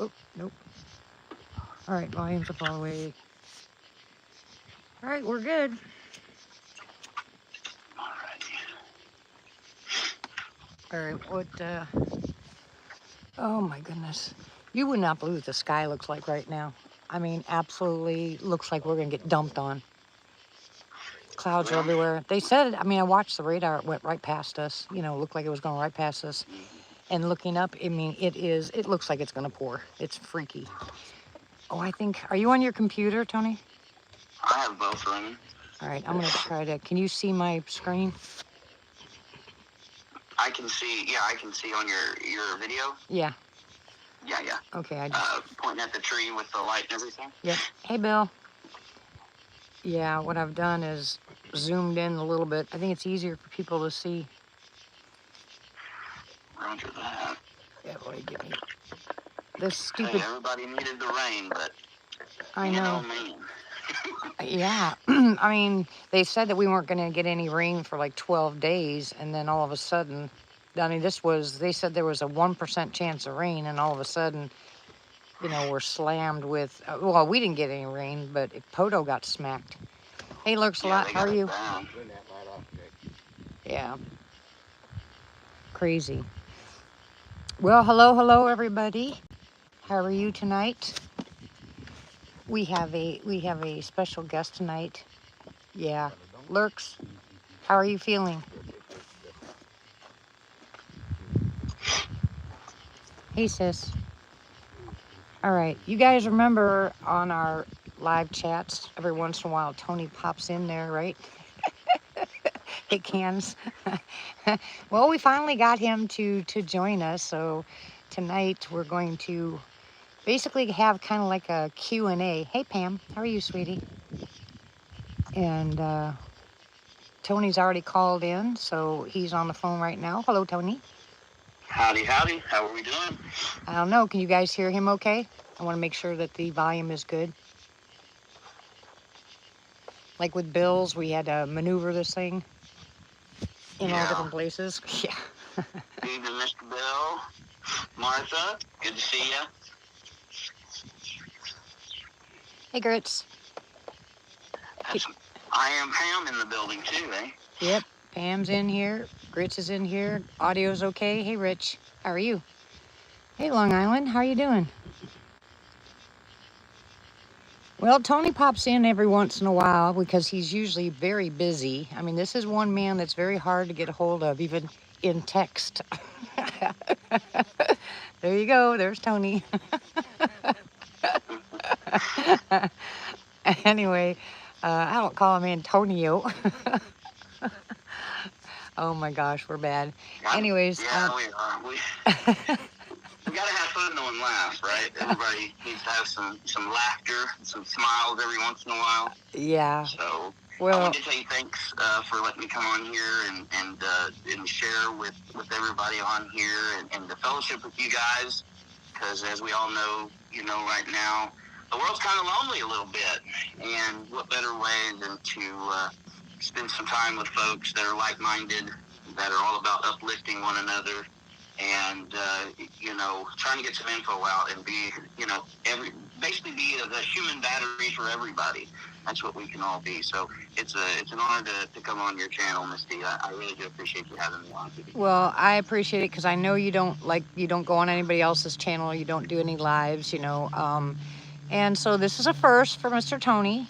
Oh, nope. All right, volume's up all the way. All right, we're good. All right, what, oh my goodness. You would not believe what the sky looks like right now. I mean, absolutely looks like we're gonna get dumped on. Clouds are everywhere. They said, I mean, I watched the radar, it went right past us, you know, looked like it was going right past us. And looking up, I mean, it looks like it's gonna pour. It's freaky. Oh, I think, are you on your computer, Tony? I have both running. All right, I'm gonna try to, can you see my screen? I can see, yeah, I can see on your video. Yeah. Yeah. Okay, I just... pointing at the tree with the light and everything. Yep. Hey, Bill. Yeah, what I've done is zoomed in a little bit. I think it's easier for people to see. Roger that. Yeah, boy, give me this stupid... Hey, everybody needed the rain, but... I know. Man. Yeah. I mean, they said that we weren't going to get any rain for like 12 days, and then all of a sudden... I mean, they said there was a 1% chance of rain, and all of a sudden, you know, we're slammed with, well, we didn't get any rain, but Poto got smacked. Hey, Lurks a lot, how are you? Yeah. Crazy. Well, hello, everybody. How are you tonight? We have a special guest tonight. Yeah. Lurks, how are you feeling? Hey, sis. All right, you guys remember on our live chats, every once in a while, Tony pops in there, right? Hey, cans. Well, we finally got him to join us, so tonight we're going to basically have kind of like a Q&A. Hey, Pam, how are you, sweetie? And Tony's already called in, so he's on the phone right now. Hello, Tony. Howdy. How are we doing? I don't know. Can you guys hear him okay? I want to make sure that the volume is good. Like with Bill's, we had to maneuver this thing in all different places. Yeah. Evening, Mr. Bill. Martha, good to see you. Hey, Grits. I am Pam in the building too, eh? Yep. Pam's in here. Grits is in here. Audio's okay. Hey, Rich. How are you? Hey, Long Island. How are you doing? Well, Tony pops in every once in a while because he's usually very busy. I mean, this is one man that's very hard to get a hold of, even in text. There you go. There's Tony. Anyway, I don't call him Antonio. Oh my gosh, we're bad. Anyways. Yeah, we are. We gotta have fun though and laugh, right? Everybody needs to have some laughter, some smiles every once in a while. Yeah. So well, I wanted to tell you thanks for letting me come on here and share with everybody on here and the fellowship with you guys. Because as we all know, right now, the world's kind of lonely a little bit. And what better way than to spend some time with folks that are like-minded, that are all about uplifting one another, and trying to get some info out and be, basically be the human battery for everybody. That's what we can all be. So it's an honor to come on your channel, Misty. I really do appreciate you having me on. Well, I appreciate it because I know you don't go on anybody else's channel. You don't do any lives, and so this is a first for Mr. Tony.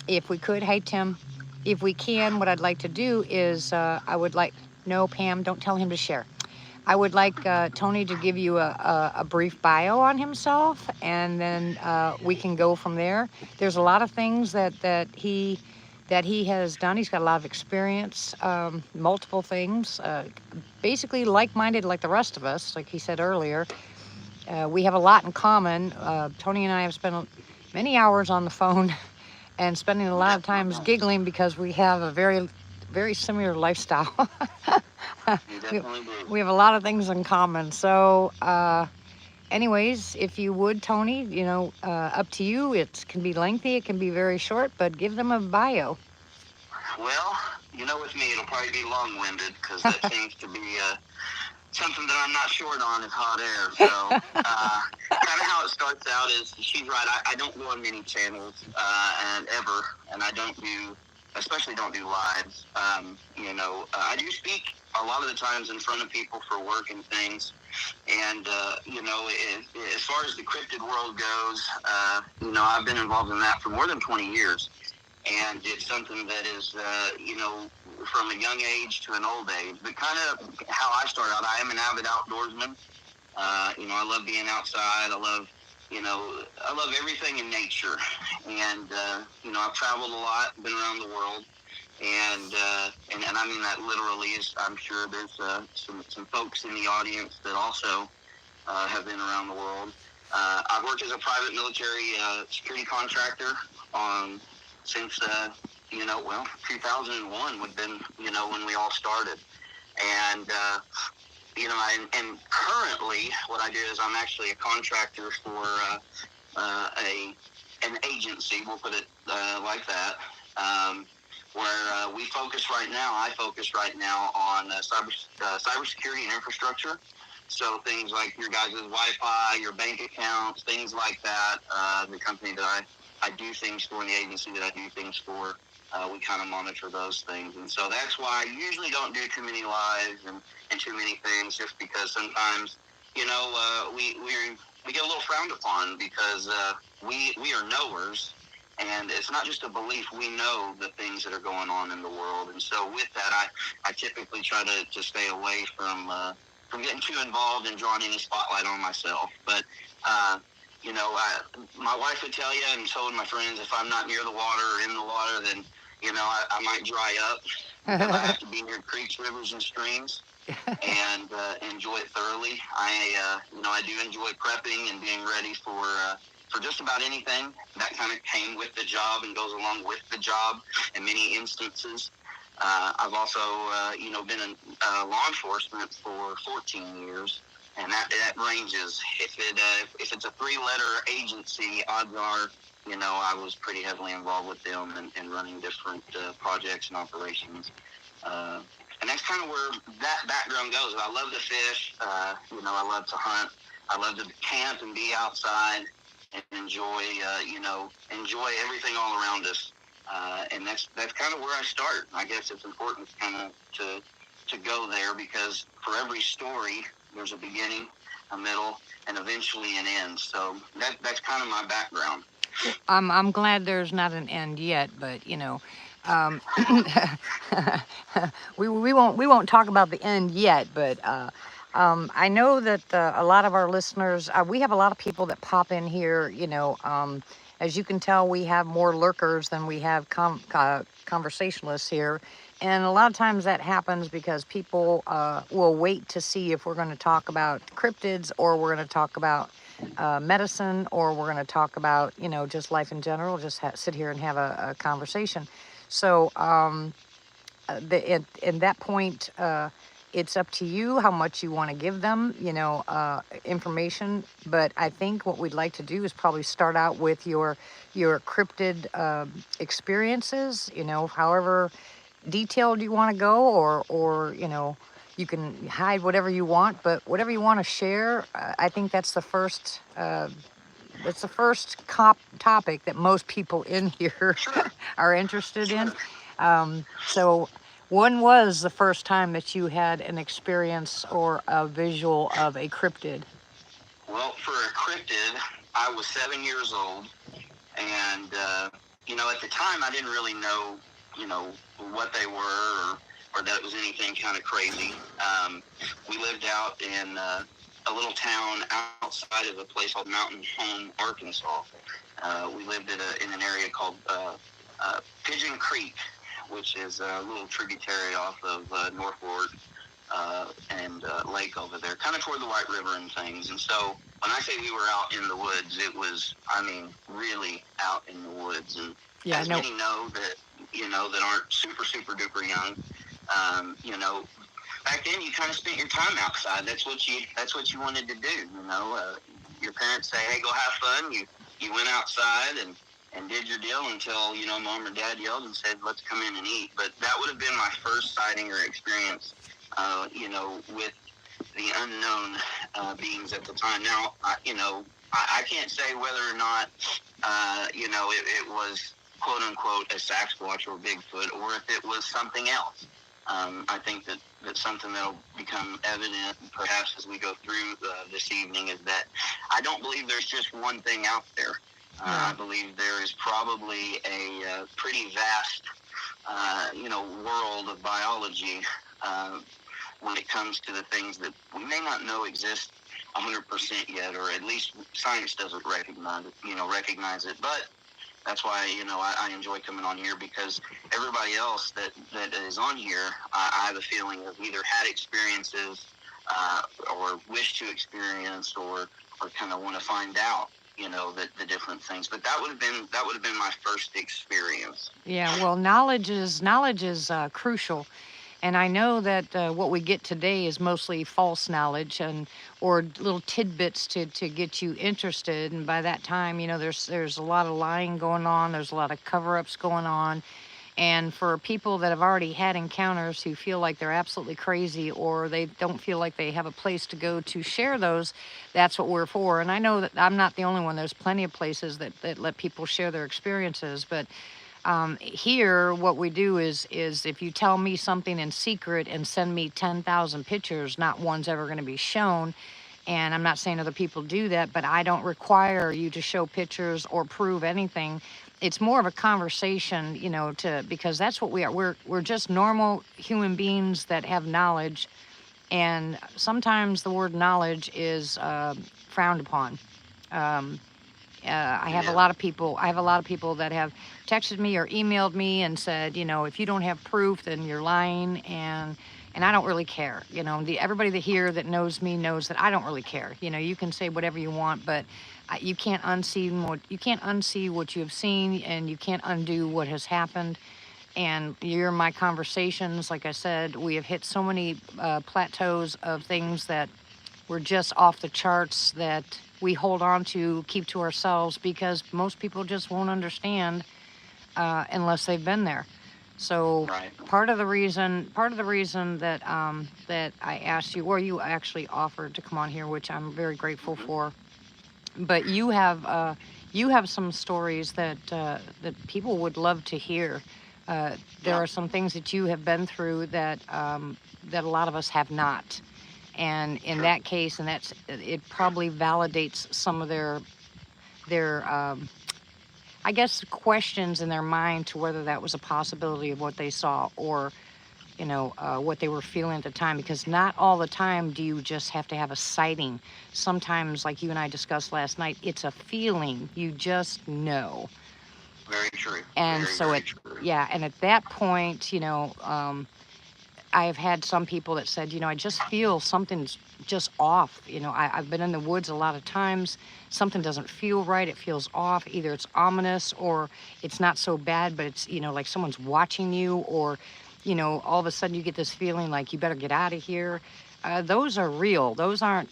If we could, hey Tim, if we can, what I'd like to do is no, Pam, don't tell him to share. I would like Tony to give you a brief bio on himself, and then we can go from there. There's a lot of things that he has done. He's got a lot of experience, multiple things, basically like-minded like the rest of us, like he said earlier. We have a lot in common. Tony and I have spent many hours on the phone and spending a lot of times giggling because we have a very, very similar lifestyle. We have a lot of things in common. So anyways, if you would, Tony, up to you. It can be lengthy, it can be very short, but give them a bio. Well, with me, it'll probably be long-winded because that seems to be something that I'm not short on is hot air. So kind of how it starts out is she's right. I don't go on many channels and I don't do, especially don't do lives. I do speak a lot of the times in front of people for work and things. And, as far as the cryptid world goes, I've been involved in that for more than 20 years. And it's something that is, from a young age to an old age. But kind of how I started out, I am an avid outdoorsman. I love being outside. I love everything in nature. And, I've traveled a lot, been around the world. And I mean that literally. I'm sure there's some folks in the audience that also have been around the world. I've worked as a private military security contractor since 2001 would have been when we all started. And and currently what I do is I'm actually a contractor for an agency. We'll put it like that. Where I focus right now on cybersecurity and infrastructure. So things like your guys' Wi-Fi, your bank accounts, things like that. The company that I do things for, and the agency that I do things for, we kind of monitor those things. And so that's why I usually don't do too many lives and too many things, just because sometimes, we get a little frowned upon because we are knowers. And it's not just a belief. We know the things that are going on in the world. And so with that, I typically try to stay away from getting too involved and drawing any spotlight on myself. But, my wife would tell you, and so would my friends, if I'm not near the water or in the water, then, I might dry up. Because I have to be near creeks, rivers, and streams and enjoy it thoroughly. I do enjoy prepping and being ready for just about anything that kind of came with the job and goes along with the job in many instances. I've also, been in law enforcement for 14 years, and that ranges. If it's a 3-letter agency, odds are, I was pretty heavily involved with them and running different projects and operations. And that's kind of where that background goes. I love to fish. I love to hunt. I love to camp and be outside and enjoy everything all around us. And that's kind of where I start. I guess it's important kind of to go there, because for every story, there's a beginning, a middle, and eventually an end. So that's kind of my background. I'm glad there's not an end yet, but um, we won't talk about the end yet. But I know that a lot of our listeners, we have a lot of people that pop in here. As you can tell, we have more lurkers than we have conversationalists here. And a lot of times that happens because people will wait to see if we're going to talk about cryptids, or we're going to talk about medicine, or we're going to talk about, just life in general, just sit here and have a conversation. So in that point, it's up to you how much you want to give them, information. But I think what we'd like to do is probably start out with your cryptid experiences, however detailed you want to go, or you can hide whatever you want, but whatever you want to share. I think that's the first topic that most people in here are interested in. So when was the first time that you had an experience or a visual of a cryptid? Well, for a cryptid, I was 7 years old, and at the time I didn't really know what they were, or that it was anything kind of crazy. We lived out in a little town outside of a place called Mountain Home, Arkansas. We lived in an area called Pigeon Creek, which is a little tributary off of North Fork and lake over there, kind of toward the White River and things. And so when I say we were out in the woods, it was, really out in the woods. And as many know that aren't super, super duper young, back then you kind of spent your time outside. That's what you wanted to do. Your parents say, hey, go have fun. You went outside and did your deal until, mom or dad yelled and said, let's come in and eat. But that would have been my first sighting or experience, the unknown beings at the time. Now, I can't say whether or not, it was quote unquote a Sasquatch or Bigfoot, or if it was something else. I think that something that'll become evident perhaps as we go through this evening is that I don't believe there's just one thing out there. I believe there is probably a pretty vast, world of biology when it comes to the things that we may not know exist 100% yet, or at least science doesn't recognize it. But that's why, I enjoy coming on here, because everybody else that is on here, I have a feeling of either had experiences or wish to experience or kind of want to find out, the different things. But that would have been my first experience. Yeah, well, knowledge is crucial. And I know that what we get today is mostly false knowledge or little tidbits to get you interested. And by that time, there's a lot of lying going on. There's a lot of cover-ups going on. And for people that have already had encounters who feel like they're absolutely crazy, or they don't feel like they have a place to go to share those, that's what we're for. And I know that I'm not the only one. There's plenty of places that let people share their experiences. But here, what we do is if you tell me something in secret and send me 10,000 pictures, not one's ever going to be shown. And I'm not saying other people do that, but I don't require you to show pictures or prove anything. It's more of a conversation, because that's what we are. We're just normal human beings that have knowledge, and sometimes the word knowledge is frowned upon. I have a lot of people that have texted me or emailed me and said, if you don't have proof, then you're lying, and I don't really care. Everybody here that knows me knows that I don't really care. You can say whatever you want, but you can't unsee what you have seen, and you can't undo what has happened. And you're my conversations. Like I said, we have hit so many plateaus of things that were just off the charts that we hold on to, keep to ourselves, because most people just won't understand unless they've been there. So part of the reason that that I asked you, or you actually offered to come on here, which I'm very grateful for. But you have some stories that people would love to hear. There are some things that you have been through that a lot of us have not. And in that case, it probably validates some of their I guess questions in their mind to whether that was a possibility of what they saw, or what they were feeling at the time. Because not all the time do you just have to have a sighting. Sometimes, like you and I discussed last night, it's a feeling. You just know. Very true. And very true. And at that point, I've had some people that said, I just feel something's just off. I've been in the woods a lot of times. Something doesn't feel right. It feels off. Either it's ominous, or it's not so bad, but it's, like someone's watching you, or, all of a sudden you get this feeling like you better get out of here. Those are real. Those aren't,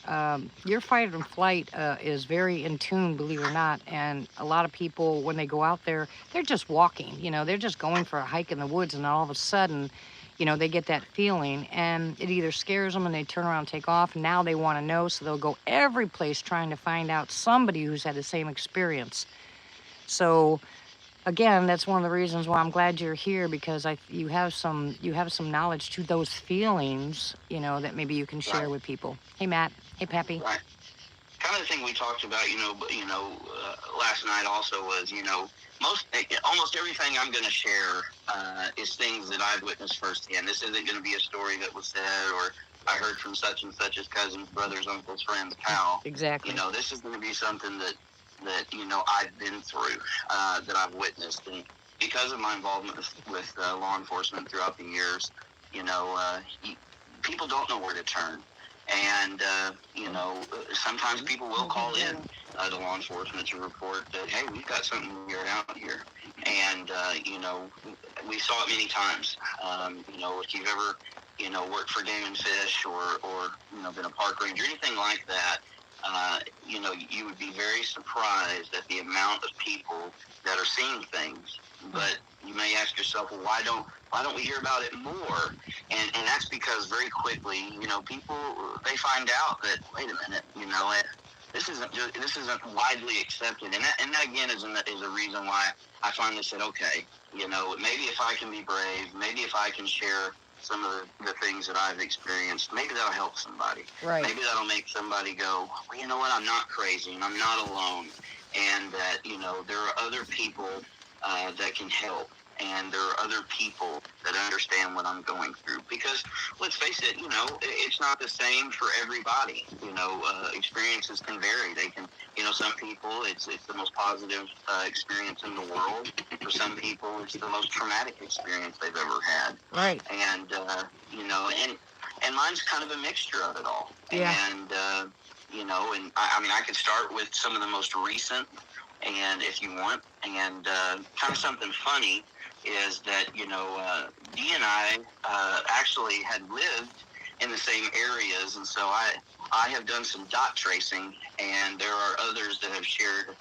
your fight and flight is very in tune, believe it or not. And a lot of people, when they go out there, they're just walking, they're just going for a hike in the woods, and all of a sudden, they get that feeling, and it either scares them and they turn around and take off. And now they want to know, so they'll go every place trying to find out somebody who's had the same experience. So again, that's one of the reasons why I'm glad you're here, because you have some knowledge to those feelings, that maybe you can share with people. Hey, Matt. Hey, Pappy. Right. Kind of the thing we talked about, last night also was, almost everything I'm going to share is things that I've witnessed firsthand. This isn't going to be a story that was said, or I heard from such and such as cousins, brothers, uncles, friends, pal. Exactly. This is going to be something that I've been through, that I've witnessed, and because of my involvement with law enforcement throughout the years, people don't know where to turn. And, sometimes people will call in to law enforcement to report that, hey, we've got something weird out here. And, we saw it many times. If you've ever, worked for Game and Fish or been a park ranger, anything like that, you would be very surprised at the amount of people that are seeing things. But you may ask yourself, well, why don't we hear about it more? And that's because very quickly, people, they find out that, wait a minute, this isn't widely accepted, and that again is a reason why I finally said, okay, maybe if I can be brave, maybe if I can share some of the things that I've experienced, maybe that'll help somebody. Right. Maybe that'll make somebody go, well, you know what, I'm not crazy, and I'm not alone, and that there are other people that can help. And there are other people that understand what I'm going through. Because let's face it, it's not the same for everybody. Experiences can vary. They can, some people it's the most positive experience in the world. For some people, it's the most traumatic experience they've ever had. Right. And and mine's kind of a mixture of it all. Yeah. And and I could start with some of the most recent, and if you want, and kind of something funny is that, Dee and I actually had lived in the same areas, and so I have done some dot tracing, and there are others that have shared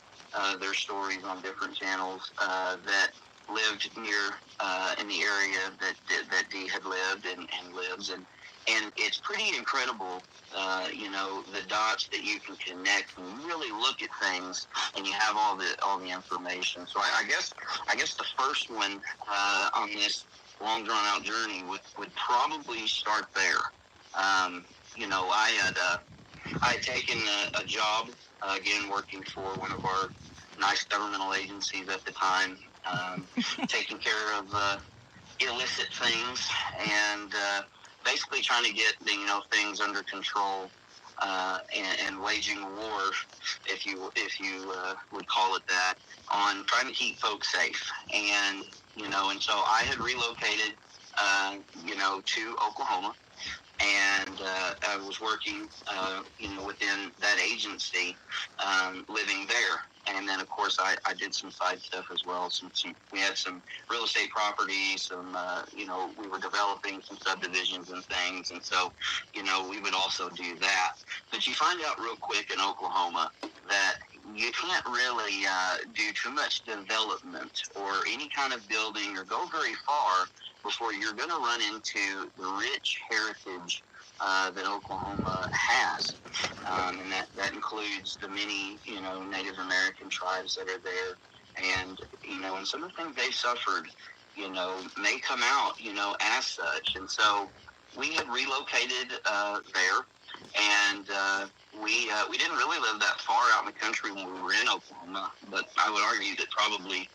their stories on different channels that lived near in the area that Dee had lived and lives, and it's pretty incredible, the dots that you can connect and really look at things, and you have all the information. So I guess the first one on this long drawn out journey would probably start there. I had taken a job again working for one of our nice governmental agencies at the time, taking care of illicit things and basically trying to get things under control and waging war, if you would call it that, on trying to keep folks safe. And and so I had relocated to Oklahoma, and I was working within that agency, living there. And then, of course, I did some side stuff as well. We had some real estate properties, we were developing some subdivisions and things. And so, we would also do that. But you find out real quick in Oklahoma that you can't really do too much development or any kind of building or go very far before you're going to run into the rich heritage that Oklahoma has, and that includes the many Native American tribes that are there, and and some of the things they've suffered may come out as such. And so we had relocated there, and we didn't really live that far out in the country when we were in Oklahoma, but I would argue that probably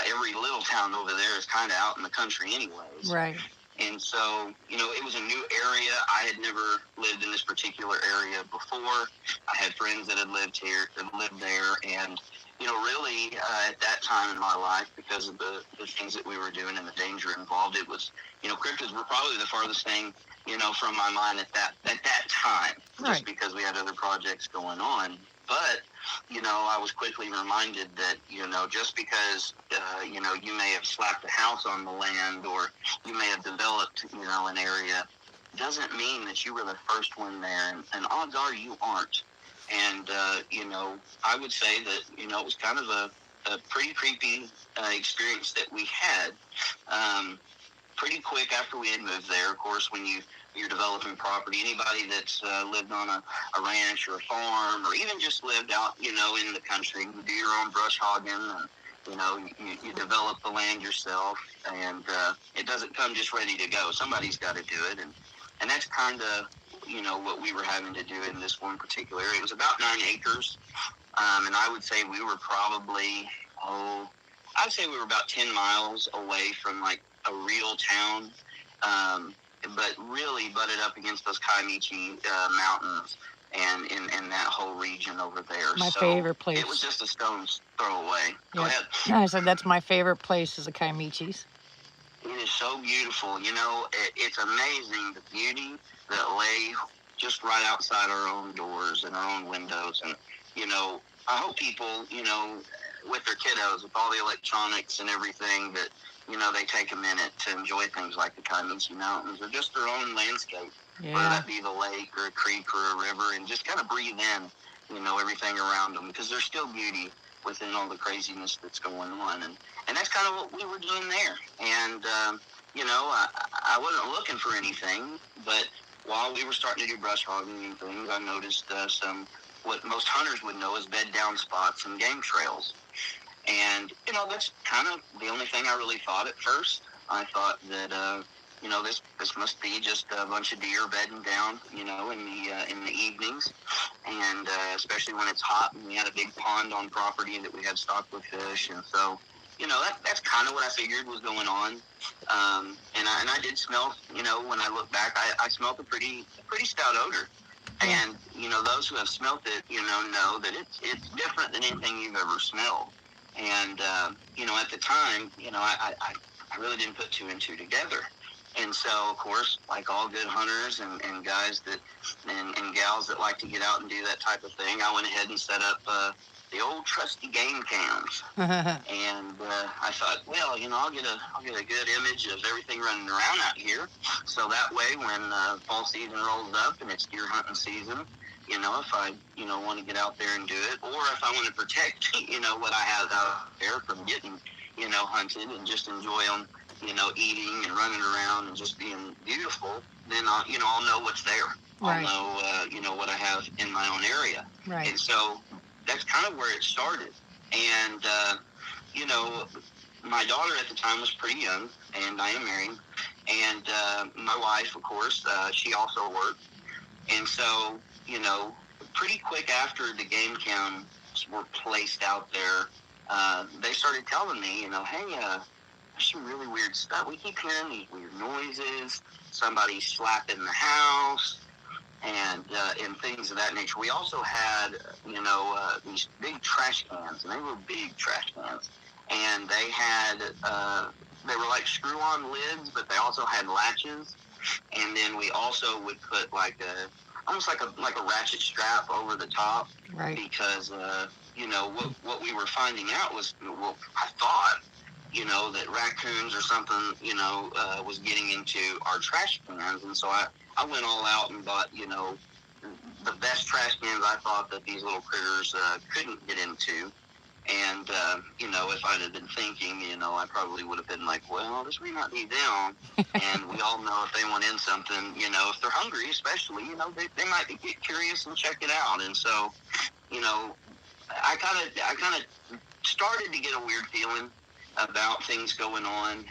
every little town over there is kind of out in the country anyways. Right. And so, it was a new area. I had never lived in this particular area before. I had friends that had lived there. And, really, at that time in my life, because of the things that we were doing and the danger involved, it was, cryptids were probably the farthest thing, from my mind at that time, right. Just because we had other projects going on. But, I was quickly reminded that, just because, you may have slapped a house on the land or you may have developed, an area, doesn't mean that you were the first one there. And odds are you aren't. And, I would say that, it was kind of a pretty creepy experience that we had. Pretty quick after we had moved there, of course, when you're developing property, anybody that's lived on a ranch or a farm or even just lived out, in the country, you do your own brush hogging and, you develop the land yourself, and it doesn't come just ready to go. Somebody's got to do it, and that's kind of, what we were having to do in this one particular area. It was about 9 acres, and I would say we were probably, I'd say we were about 10 miles away from, like, a real town, but really butted up against those Kiamichi mountains and in that whole region over there. My favorite place. It was just a stone's throw away. Yeah. Go ahead. I said that's my favorite place is the Kiamichis. It is so beautiful. It's amazing the beauty that lay just right outside our own doors and our own windows. And, I hope people, with their kiddos, with all the electronics and everything, that, they take a minute to enjoy things like the Kiamichi Mountains or just their own landscape, whether that be the lake or a creek or a river, and just kind of breathe in, everything around them, because there's still beauty within all the craziness that's going on. And that's kind of what we were doing there. And, I wasn't looking for anything, but while we were starting to do brush hogging and things, I noticed some what most hunters would know as bed down spots and game trails. And, that's kind of the only thing I really thought at first. I thought that, this must be just a bunch of deer bedding down, in the evenings. And especially when it's hot, and we had a big pond on property that we had stocked with fish. And so, that's kind of what I figured was going on. And I did smell, when I look back, I smelled a pretty stout odor. And, those who have smelt it, know that it's different than anything you've ever smelled. And, at the time, I really didn't put two and two together. And so, of course, like all good hunters and guys and gals that like to get out and do that type of thing, I went ahead and set up the old trusty game cams. And I thought, well, I'll get a good image of everything running around out here. So that way, when fall season rolls up and it's deer hunting season, if I, want to get out there and do it, or if I want to protect, what I have out there from getting, hunted and just enjoy them, eating and running around and just being beautiful, then I'll know what's there. Right. I'll know, what I have in my own area. Right. And so that's kind of where it started. And, my daughter at the time was pretty young, and I am married. And my wife, of course, she also worked. And so, pretty quick after the game cams were placed out there, they started telling me, hey, there's some really weird stuff. We keep hearing these weird noises, somebody slapping the house, and things of that nature. We also had, these big trash cans, and they were big trash cans. And they had, they were like screw-on lids, but they also had latches. And then we also would put almost like a ratchet strap over the top. Right. Because, what we were finding out was, I thought, that raccoons or something, was getting into our trash cans. And so I went all out and bought, the best trash cans I thought that these little critters couldn't get into. And, if I'd have been thinking, I probably would have been like, well, this may not be them. And we all know if they want in something, if they're hungry, especially, they might get curious and check it out. And so, I kind of started to get a weird feeling about things going on.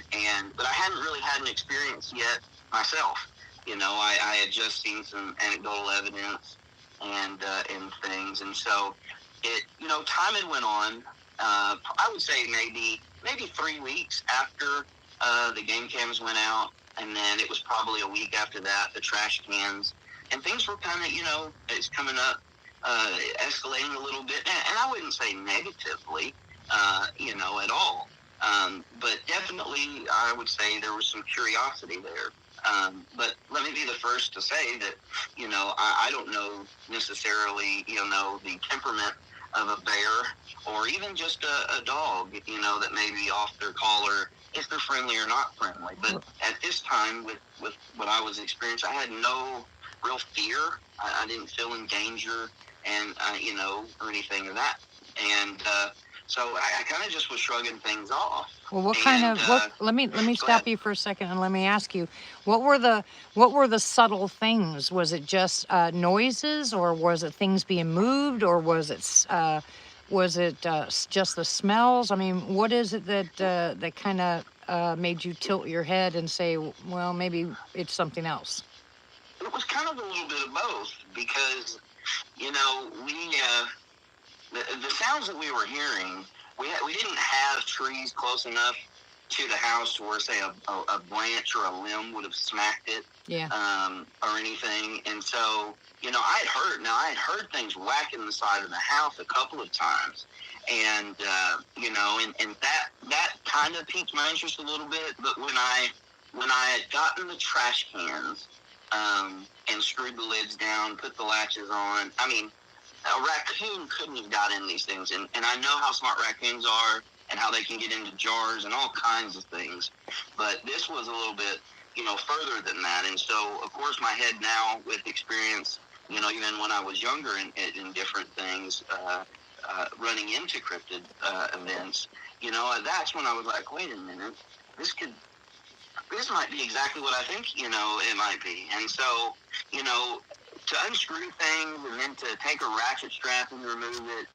But I hadn't really had an experience yet myself. I had just seen some anecdotal evidence and things. And so, time had went on. I would say maybe 3 weeks after the game cams went out, and then it was probably a week after that, the trash cans, and things were kind of, it's coming up, escalating a little bit, and I wouldn't say negatively, at all, but definitely I would say there was some curiosity there. But let me be the first to say that, I don't know necessarily, the temperament of a bear or even just a dog, that may be off their collar, if they're friendly or not friendly. But at this time, with what I was experiencing, I had no real fear. I didn't feel in danger, and, or anything of that. And so I kind of just was shrugging things off. Well, let me stop you for a second and let me ask you, what were the subtle things? Was it just noises, or was it things being moved, or was it just the smells? I mean, what is it that kind of made you tilt your head and say, well, maybe it's something else? It was kind of a little bit of both, because the sounds that we were hearing, we didn't have trees close enough to the house to where, say, a branch or a limb would have smacked it, or anything. And so, I had heard things whacking the side of the house a couple of times. And, and that kind of piqued my interest a little bit. But when I had gotten the trash cans, and screwed the lids down, put the latches on, I mean, a raccoon couldn't have got in these things. And I know how smart raccoons are and how they can get into jars and all kinds of things. But this was a little bit, further than that. And so, of course, my head now with experience, even when I was younger in different things, running into cryptid events, that's when I was like, wait a minute, this could this might be exactly what I think, it might be. And so, to unscrew things and then to take a ratchet strap and remove it,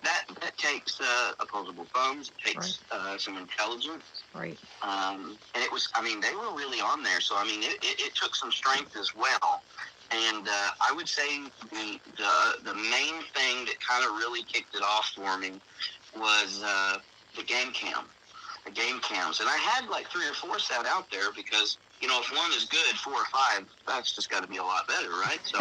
that takes opposable thumbs. It takes some intelligence. Right. And it was, they were really on there. So, it took some strength as well. And I would say the main thing that kind of really kicked it off for me was the game cams. And I had like 3 or 4 set out there because, if one is good, 4 or 5, that's just got to be a lot better, right? So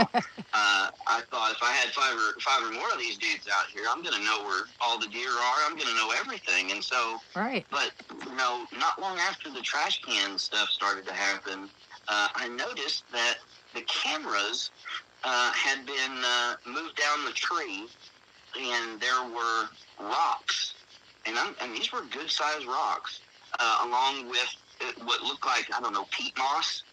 I thought if I had 5 or more of these dudes out here, I'm going to know where all the deer are. I'm going to know everything. And so, right. But, not long after the trash can stuff started to happen, I noticed that the cameras had been moved down the tree, and there were rocks, and these were good-sized rocks, along with what looked like, I don't know, peat moss,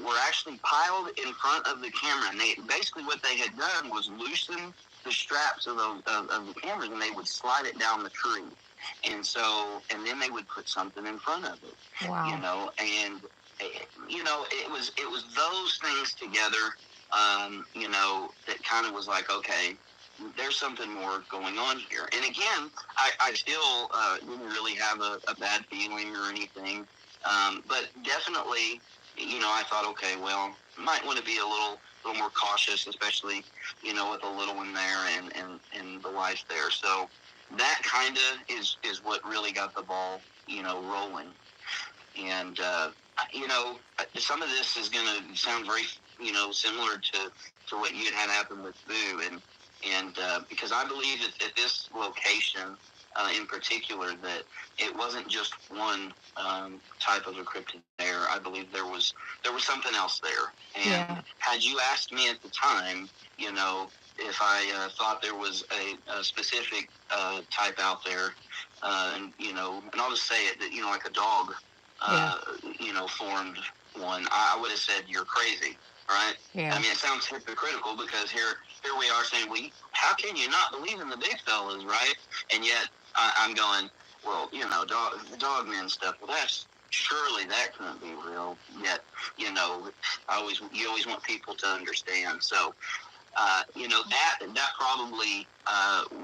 were actually piled in front of the camera. And basically what they had done was loosen the straps of the cameras, and they would slide it down the tree. And then they would put something in front of it. Wow. And it was those things together, that kind of was like, okay, there's something more going on here. And again, I still didn't really have a bad feeling or anything, but definitely, I thought, okay, well, might want to be a little more cautious, especially, with a little one there and the wife there. So that kind of is what really got the ball, rolling. And some of this is going to sound very, similar to what you had happen with Boo, and because I believe that at this location in particular, that it wasn't just one type of a cryptid there. I believe there was something else there. And had you asked me at the time, if I thought there was a specific type out there, and I'll just say it, that, like a dog, formed one, I would have said, you're crazy, right? Yeah. It sounds hypocritical because here we are saying, well, how can you not believe in the big fellas, right? And yet I'm going, well, dog man stuff, well, surely that couldn't be real. Yet, you always want people to understand. So, that probably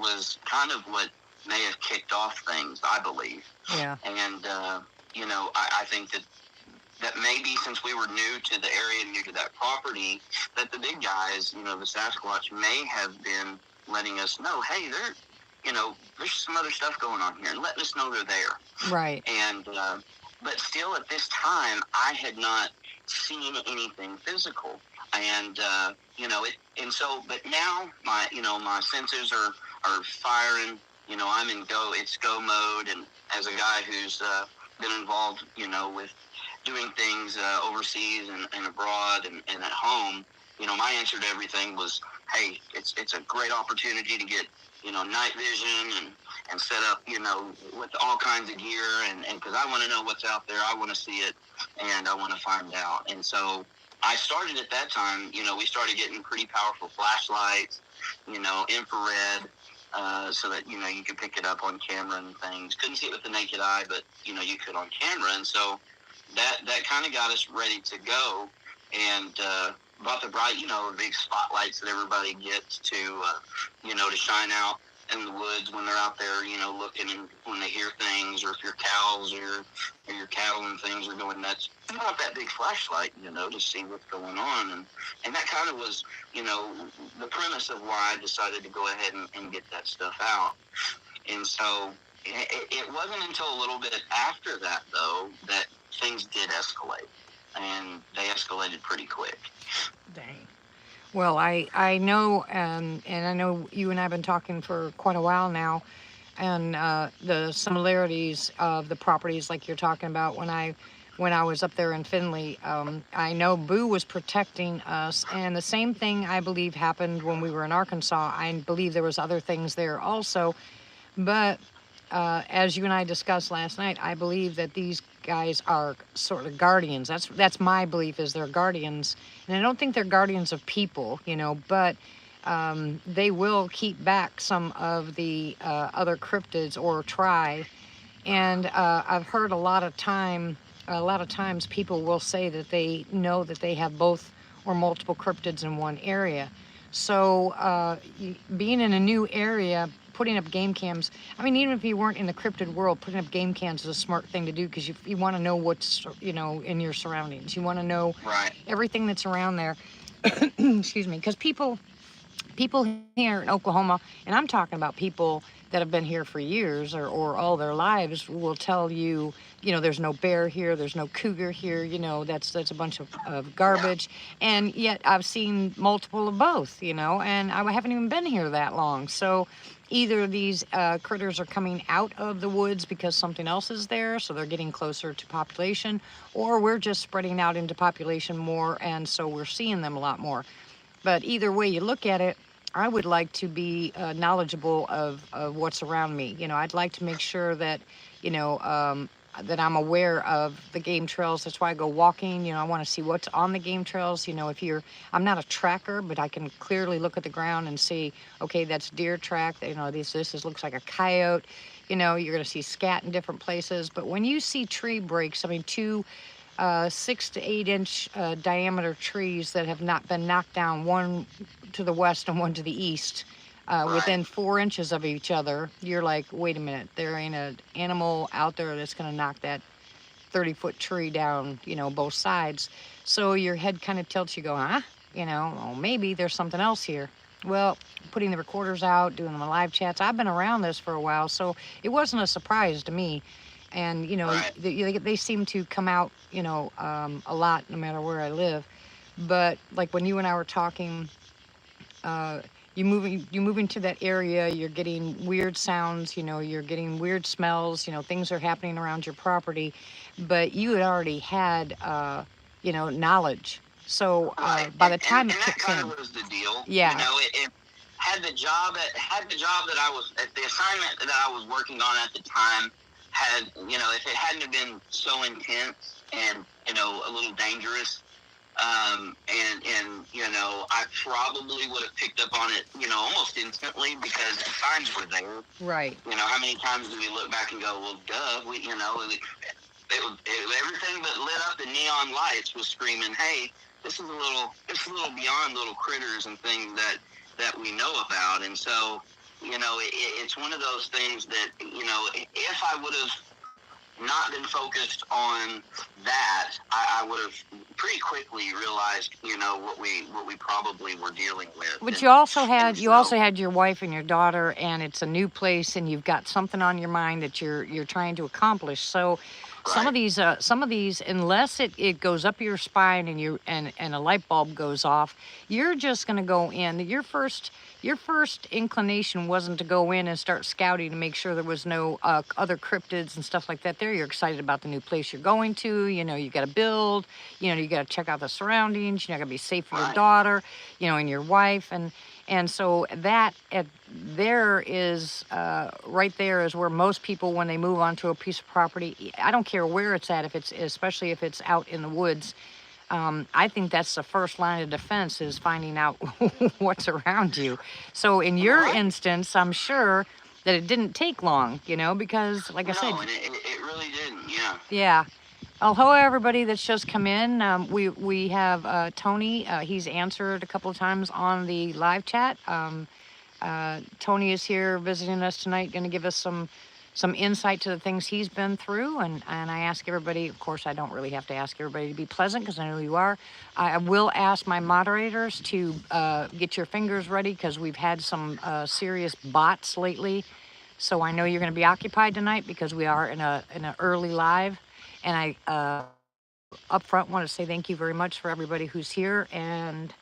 was kind of what may have kicked off things, I believe. Yeah. And, I think that maybe since we were new to the area, new to that property, that the big guys, the Sasquatch, may have been letting us know, hey, there's some other stuff going on here, and letting us know they're there. Right. And, but still at this time, I had not seen anything physical. And, but now my senses are firing, I'm in it's go mode. And as a guy who's been involved, with doing things overseas and abroad and at home, my answer to everything was, hey, it's a great opportunity to get, night vision and set up, with all kinds of gear, and because I want to know what's out there, I want to see it, and I want to find out. And so I started at that time, we started getting pretty powerful flashlights, infrared, so that, you could pick it up on camera and things. Couldn't see it with the naked eye, but, you could on camera. And so that kind of got us ready to go, and bought the bright, big spotlights that everybody gets to, to shine out in the woods when they're out there, looking, and when they hear things, or if your cows or your cattle and things are going nuts, you want that big flashlight, to see what's going on. And that kind of was, the premise of why I decided to go ahead and get that stuff out. And so it wasn't until a little bit after that, though, that things did escalate. And they escalated pretty quick. Dang. Well, I know, and I know you and I have been talking for quite a while now, and the similarities of the properties like you're talking about. When I was up there in Findlay, I know Boo was protecting us, and the same thing I believe happened when we were in Arkansas. I believe there was other things there also, but as you and I discussed last night, I believe that these guys are sort of guardians. That's my belief, is they're guardians. And I don't think they're guardians of people, but they will keep back some of the other cryptids, or try. And I've heard a lot of time a lot of times people will say that they know that they have both or multiple cryptids in one area. So being in a new area, putting up game cams, I mean, even if you weren't in the cryptid world, putting up game cams is a smart thing to do, because you want to know what's, in your surroundings. You want to know Right. everything that's around there. Excuse me, because people here in Oklahoma, and I'm talking about people that have been here for years or all their lives, will tell you, there's no bear here, there's no cougar here, that's a bunch of garbage. And yet I've seen multiple of both, and I haven't even been here that long. So either these critters are coming out of the woods because something else is there, so they're getting closer to population, or we're just spreading out into population more, and so we're seeing them a lot more. But either way you look at it, I would like to be knowledgeable of what's around me. I'd like to make sure that, that I'm aware of the game trails. That's why I go walking. I want to see what's on the game trails. I'm not a tracker, but I can clearly look at the ground and see, okay, that's deer track. This looks like a coyote. You're going to see scat in different places. But when you see tree breaks, I mean, 6 to 8 inch diameter trees that have not been knocked down, one to the west and one to the east, within 4 inches of each other, you're like, wait a minute, there ain't an animal out there that's going to knock that 30-foot tree down, both sides. So your head kind of tilts, you go, huh? Oh, maybe there's something else here. Well, putting the recorders out, doing the live chats, I've been around this for a while, so it wasn't a surprise to me. And they seem to come out a lot, no matter where I live. But like when you and I were talking, you moving to that area, you're getting weird sounds, you're getting weird smells, things are happening around your property, but you had already had knowledge. So by the time and it that kicks kind in, of was the deal. yeah, It had the job that I was at, the assignment that I was working on at the time had, if it hadn't have been so intense and, a little dangerous, I probably would have picked up on it, almost instantly, because the signs were there. right. How many times do we look back and go, well, duh, everything that lit up the neon lights was screaming, hey, this is a little beyond little critters and things that we know about. And so, it's one of those things that, if I would have not been focused on that, I would have pretty quickly realized, what we probably were dealing with. But you also had your wife and your daughter, and it's a new place, and you've got something on your mind that you're trying to accomplish. So some of these unless it goes up your spine and a light bulb goes off, you're just going to go in. Your first inclination wasn't to go in and start scouting to make sure there was no other cryptids and stuff like that there. You're excited about the new place you're going to. You got to build. You got to check out the surroundings. You're not going to be safe for your daughter, and your wife. And so that there is right there is where most people, when they move onto a piece of property, I don't care where it's at, especially if it's out in the woods, I think that's the first line of defense, is finding out what's around you. So in your instance, I'm sure that it didn't take long, because like I said, it really didn't. Yeah. Yeah. Well, hello everybody that's just come in. We have Tony. He's answered a couple of times on the live chat. Tony is here visiting us tonight, going to give us some insight to the things he's been through. And I ask everybody, of course, I don't really have to ask everybody to be pleasant, because I know you are. I will ask my moderators to get your fingers ready, because we've had some serious bots lately. So I know you're going to be occupied tonight, because we are in an early live. And I, up front, want to say thank you very much for everybody who's here. And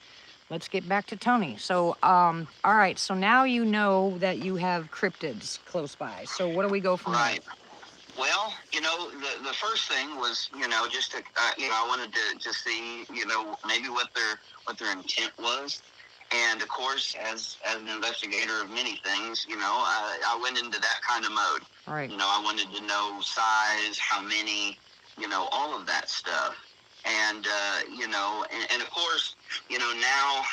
let's get back to Tony. So, all right. So now you know that you have cryptids close by. So what do we go from there? Well, the first thing was, just to, I wanted to see, maybe what their intent was. And of course, as an investigator of many things, I went into that kind of mode. Right. I wanted to know size, how many, all of that stuff. And, and of course, now,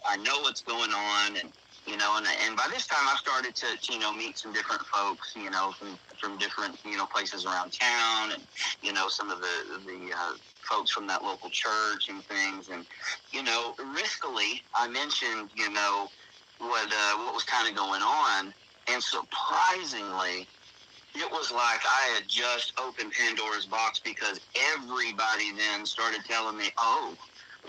I know what's going on, and, you know, and by this time I started to you know, meet some different folks, you know, from different, you know, places around town, and, you know, some of the folks from that local church and things. And, you know, riskily, I mentioned, you know, what was kind of going on, and surprisingly, it was like I had just opened Pandora's box, because everybody then started telling me, oh,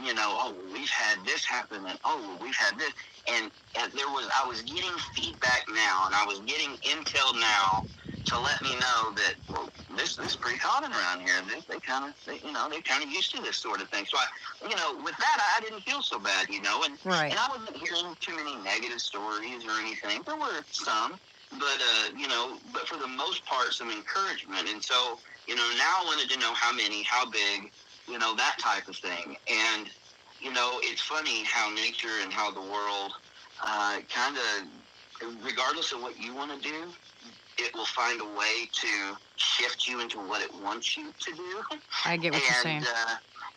you know, oh, we've had this happen, and oh, we've had this. And I was getting feedback now, and I was getting intel now to let me know that, well, this is pretty common around here. They kind of used to this sort of thing. So I, you know, with that, I didn't feel so bad, you know, and I wasn't hearing too many negative stories or anything. There were some, but you know, but for the most part, some encouragement. And so, you know, now I wanted to know how many, how big, you know, that type of thing. And, you know, it's funny how nature and how the world kind of, regardless of what you want to do, it will find a way to shift you into what it wants you to do. I get what you're saying.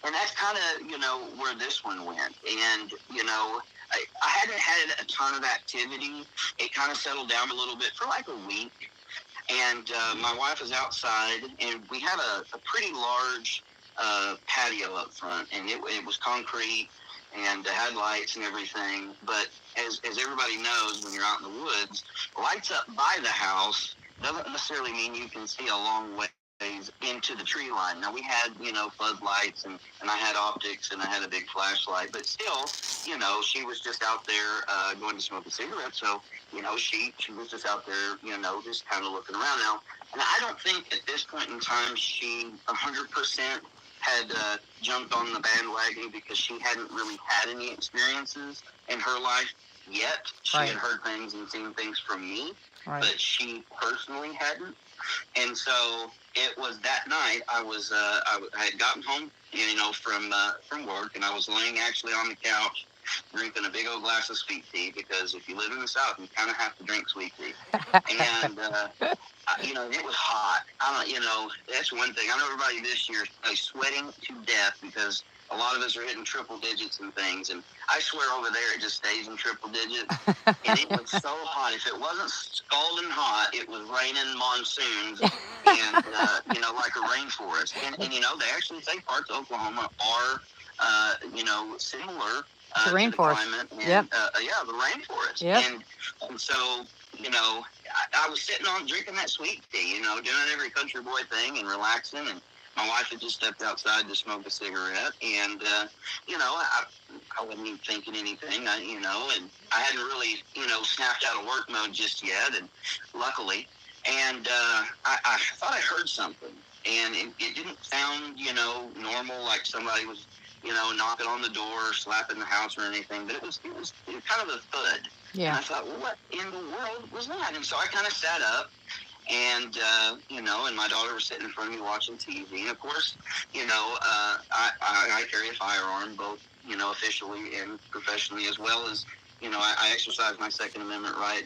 And that's kind of, you know, where this one went. And, you know, I hadn't had a ton of activity. It kind of settled down a little bit for like a week. And my wife was outside, and we had a pretty large patio up front, and it was concrete and had lights and everything. But as everybody knows, when you're out in the woods, lights up by the house doesn't necessarily mean you can see a long ways into the tree line. Now, we had, you know, floodlights, and I had optics, and I had a big flashlight, but still, you know, she was just out there going to smoke a cigarette. So, you know, she was just out there, you know, just kind of looking around now. And I don't think at this point in time she 100% had jumped on the bandwagon, because she hadn't really had any experiences in her life yet. She had heard things and seen things from me, but she personally hadn't. And so it was that night. I had gotten home, you know, from work, and I was laying actually on the couch drinking a big old glass of sweet tea, because if you live in the South, you kind of have to drink sweet tea. And you know, it was hot. You know, that's one thing. I know everybody this year is sweating to death, because a lot of us are hitting triple digits and things. And I swear over there it just stays in triple digits. And it was so hot. If it wasn't scalding hot, it was raining monsoons and, you know, like a rainforest. And, you know, they actually say parts of Oklahoma are, you know, similar to the climate. And, yep. Yeah, the rainforest. Yep. And so, you know, I was sitting on drinking that sweet tea, you know, doing every country boy thing and relaxing. And my wife had just stepped outside to smoke a cigarette. And, you know, I wasn't even thinking anything, you know, and I hadn't really, you know, snapped out of work mode just yet. And luckily, and I thought I heard something. And it didn't sound, you know, normal, like somebody was, you know, knocking on the door or slapping the house or anything, but it was kind of a thud. Yeah. And I thought, well, what in the world was that? And so I kind of sat up, and, you know, and my daughter was sitting in front of me watching TV. And of course, you know, I carry a firearm, both, you know, officially and professionally, as well as, you know, I exercise my Second Amendment right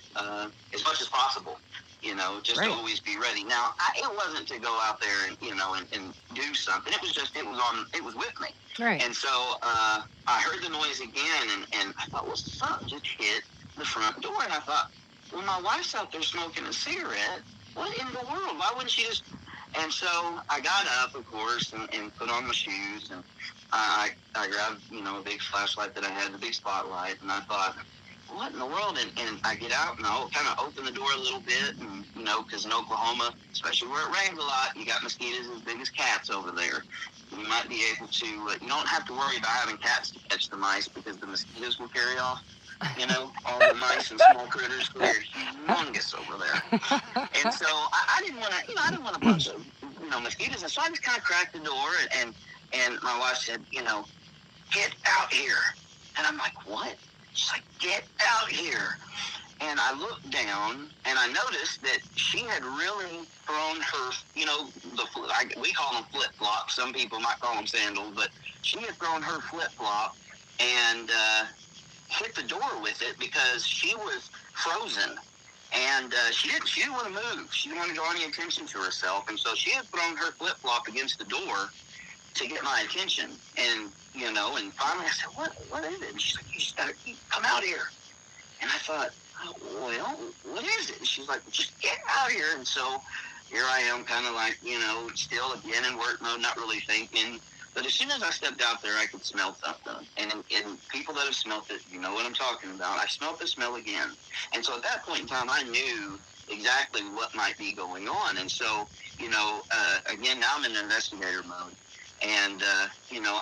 as much as possible. You know, just to always be ready. Now, it wasn't to go out there and, you know, and do something. It was just, it was with me. Right. And so I heard the noise again, and I thought, well, something just hit the front door. And I thought, well, my wife's out there smoking a cigarette. What in the world? Why wouldn't she just? And so I got up, of course, and put on my shoes, and I grabbed, you know, a big flashlight that I had, the big spotlight, and I thought, what in the world? And I get out, and I'll kind of open the door a little bit, and, you know, because in Oklahoma, especially where it rains a lot, you got mosquitoes as big as cats over there. You might be able to, you don't have to worry about having cats to catch the mice, because the mosquitoes will carry off, you know, all the mice and small critters. They're humongous over there. And so I didn't want to, you know, I didn't want a bunch of, you know, mosquitoes. And so I just kind of cracked the door, and my wife said, you know, get out here. And I'm like, what? She's like, get out here. And I looked down, and I noticed that she had really thrown her, you know, we call them flip-flops. Some people might call them sandals, but she had thrown her flip-flop and hit the door with it, because she was frozen. And she didn't want to move. She didn't want to draw any attention to herself. And so she had thrown her flip-flop against the door to get my attention. And, you know, and finally I said, what is it? And she's like, you just gotta come out here. And I thought, oh, well, what is it? And she's like, just get out here. And so here I am, kind of like, still again in work mode, not really thinking. But as soon as I stepped out there, I could smell something. And people that have smelt it, you know what I'm talking about. I smelled the smell again. And so at that point in time, I knew exactly what might be going on. And so, again, now I'm in investigator mode. And,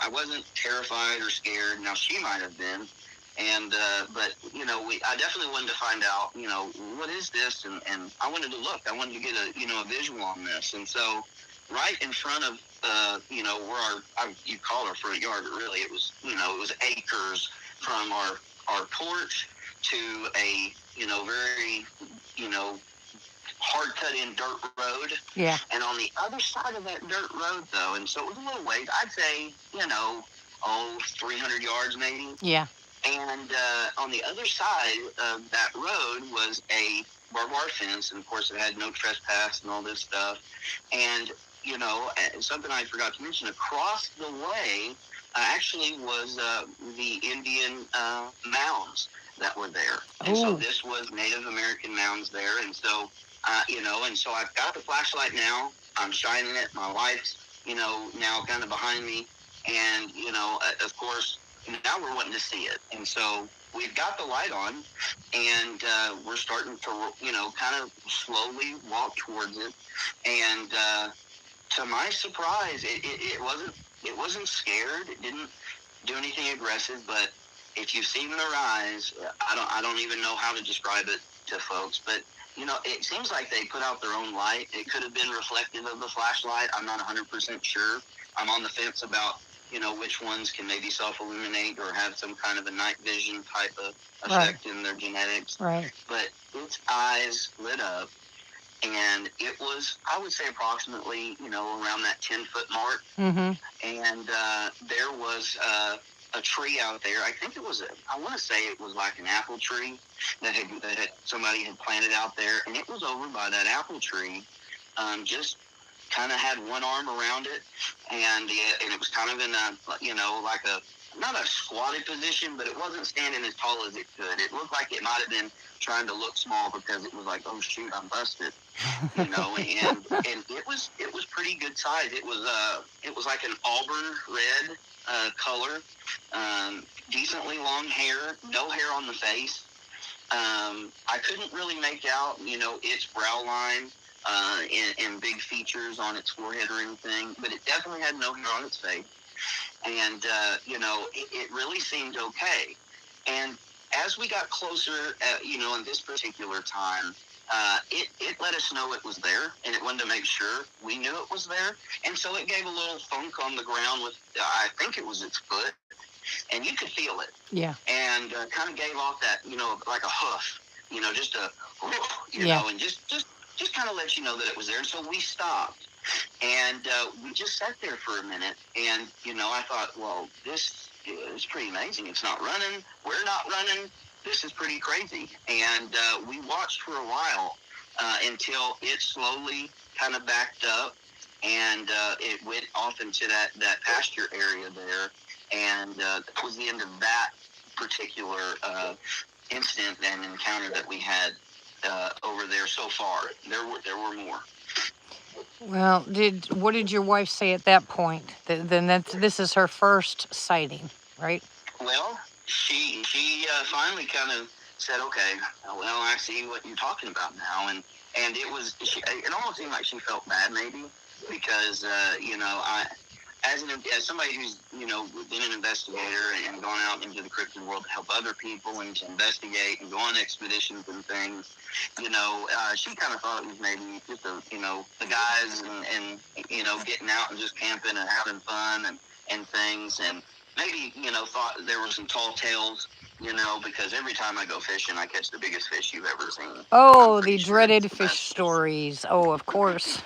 I wasn't terrified or scared. Now, she might have been. And, but, I definitely wanted to find out, what is this? And I wanted to look. I wanted to get a visual on this. And so right in front of, where you call our front yard, but really it was, it was acres from our porch to a, very, hard cut in dirt road. Yeah. And on the other side of that dirt road, though, and so it was a little ways, I'd say, 300 yards maybe. Yeah. And on the other side of that road was a barbed wire fence, and of course it had no trespass and all this stuff. And, something I forgot to mention, across the way actually was the Indian mounds that were there. And so this was Native American mounds there. And so, and so I've got the flashlight now. I'm shining it. My wife's, now kind of behind me. And, of course, now we're wanting to see it. And so we've got the light on, and we're starting to, kind of slowly walk towards it. And to my surprise, it wasn't scared. It didn't do anything aggressive. But if you've seen their eyes, I don't even know how to describe it to folks. But it seems like they put out their own light. It could have been reflective of the flashlight. I'm not 100% sure. I'm on the fence about which ones can maybe self-illuminate or have some kind of a night vision type of effect in their genetics. Right. But its eyes lit up, and it was, I would say, approximately, around that 10-foot mark. Mm-hmm. And there was a tree out there. I think it was I want to say it was like an apple tree that somebody had planted out there, and it was over by that apple tree, just kind of had one arm around it, and it was kind of in a, like not a squatted position, but it wasn't standing as tall as it could. It looked like it might have been trying to look small because it was like, oh shoot, I'm busted, and it was pretty good size. It was like an auburn red color, decently long hair, no hair on the face. I couldn't really make out, its brow line, and big features on its forehead or anything, but it definitely had no hair on its face. And, it really seemed okay. And as we got closer, in this particular time, it let us know it was there, and it wanted to make sure we knew it was there. And so it gave a little thunk on the ground with, I think it was its foot, and you could feel it. Yeah. And kind of gave off that, like a hoof, just a, and just kind of let you know that it was there. And so we stopped, and we just sat there for a minute. And, I thought, well, this is pretty amazing. It's not running. We're not running. This is pretty crazy. And we watched for a while until it slowly kind of backed up, and it went off into that pasture area there. And that was the end of that particular incident and encounter that we had over there so far. There were more. Well, what did your wife say at that point? Then this is her first sighting, right? Well, she finally kind of said, "Okay, well, I see what you're talking about now," and it almost seemed like she felt bad maybe because as somebody who's been an investigator and gone out into the cryptid world to help other people and to investigate and go on expeditions and things, she kind of thought it was maybe just the guys and getting out and just camping and having fun and things, and maybe thought there were some tall tales, because every time I go fishing, I catch the biggest fish you've ever seen. Oh, the dreaded fish stories. Oh, of course.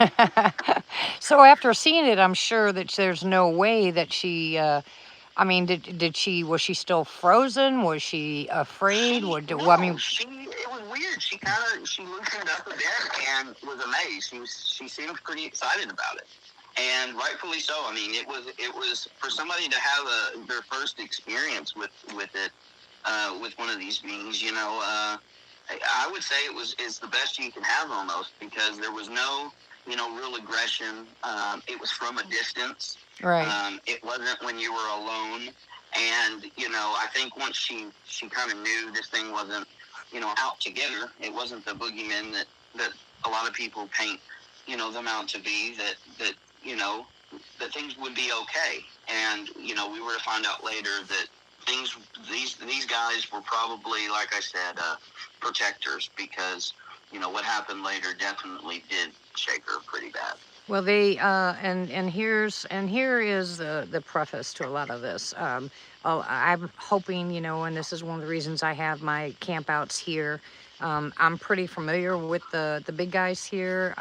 So after seeing it, I'm sure that there's no way that she, was she still frozen? Was she afraid? It was weird. She loosened up a bit and was amazed. She seemed pretty excited about it. And rightfully so. I mean, it was for somebody to have their first experience with it. with one of these beings. I would say it's the best you can have almost, because there was no real aggression. It was from a distance. Right. It wasn't when you were alone. And I think once she kind of knew this thing wasn't out to get her, it wasn't the boogeyman that a lot of people paint them out to be, that things would be okay. And we were to find out later that these guys were probably, like I said, protectors, because what happened later definitely did shake her pretty bad. Well, they and here is the preface to a lot of this. I'm hoping, and this is one of the reasons I have my campouts here. I'm pretty familiar with the big guys here.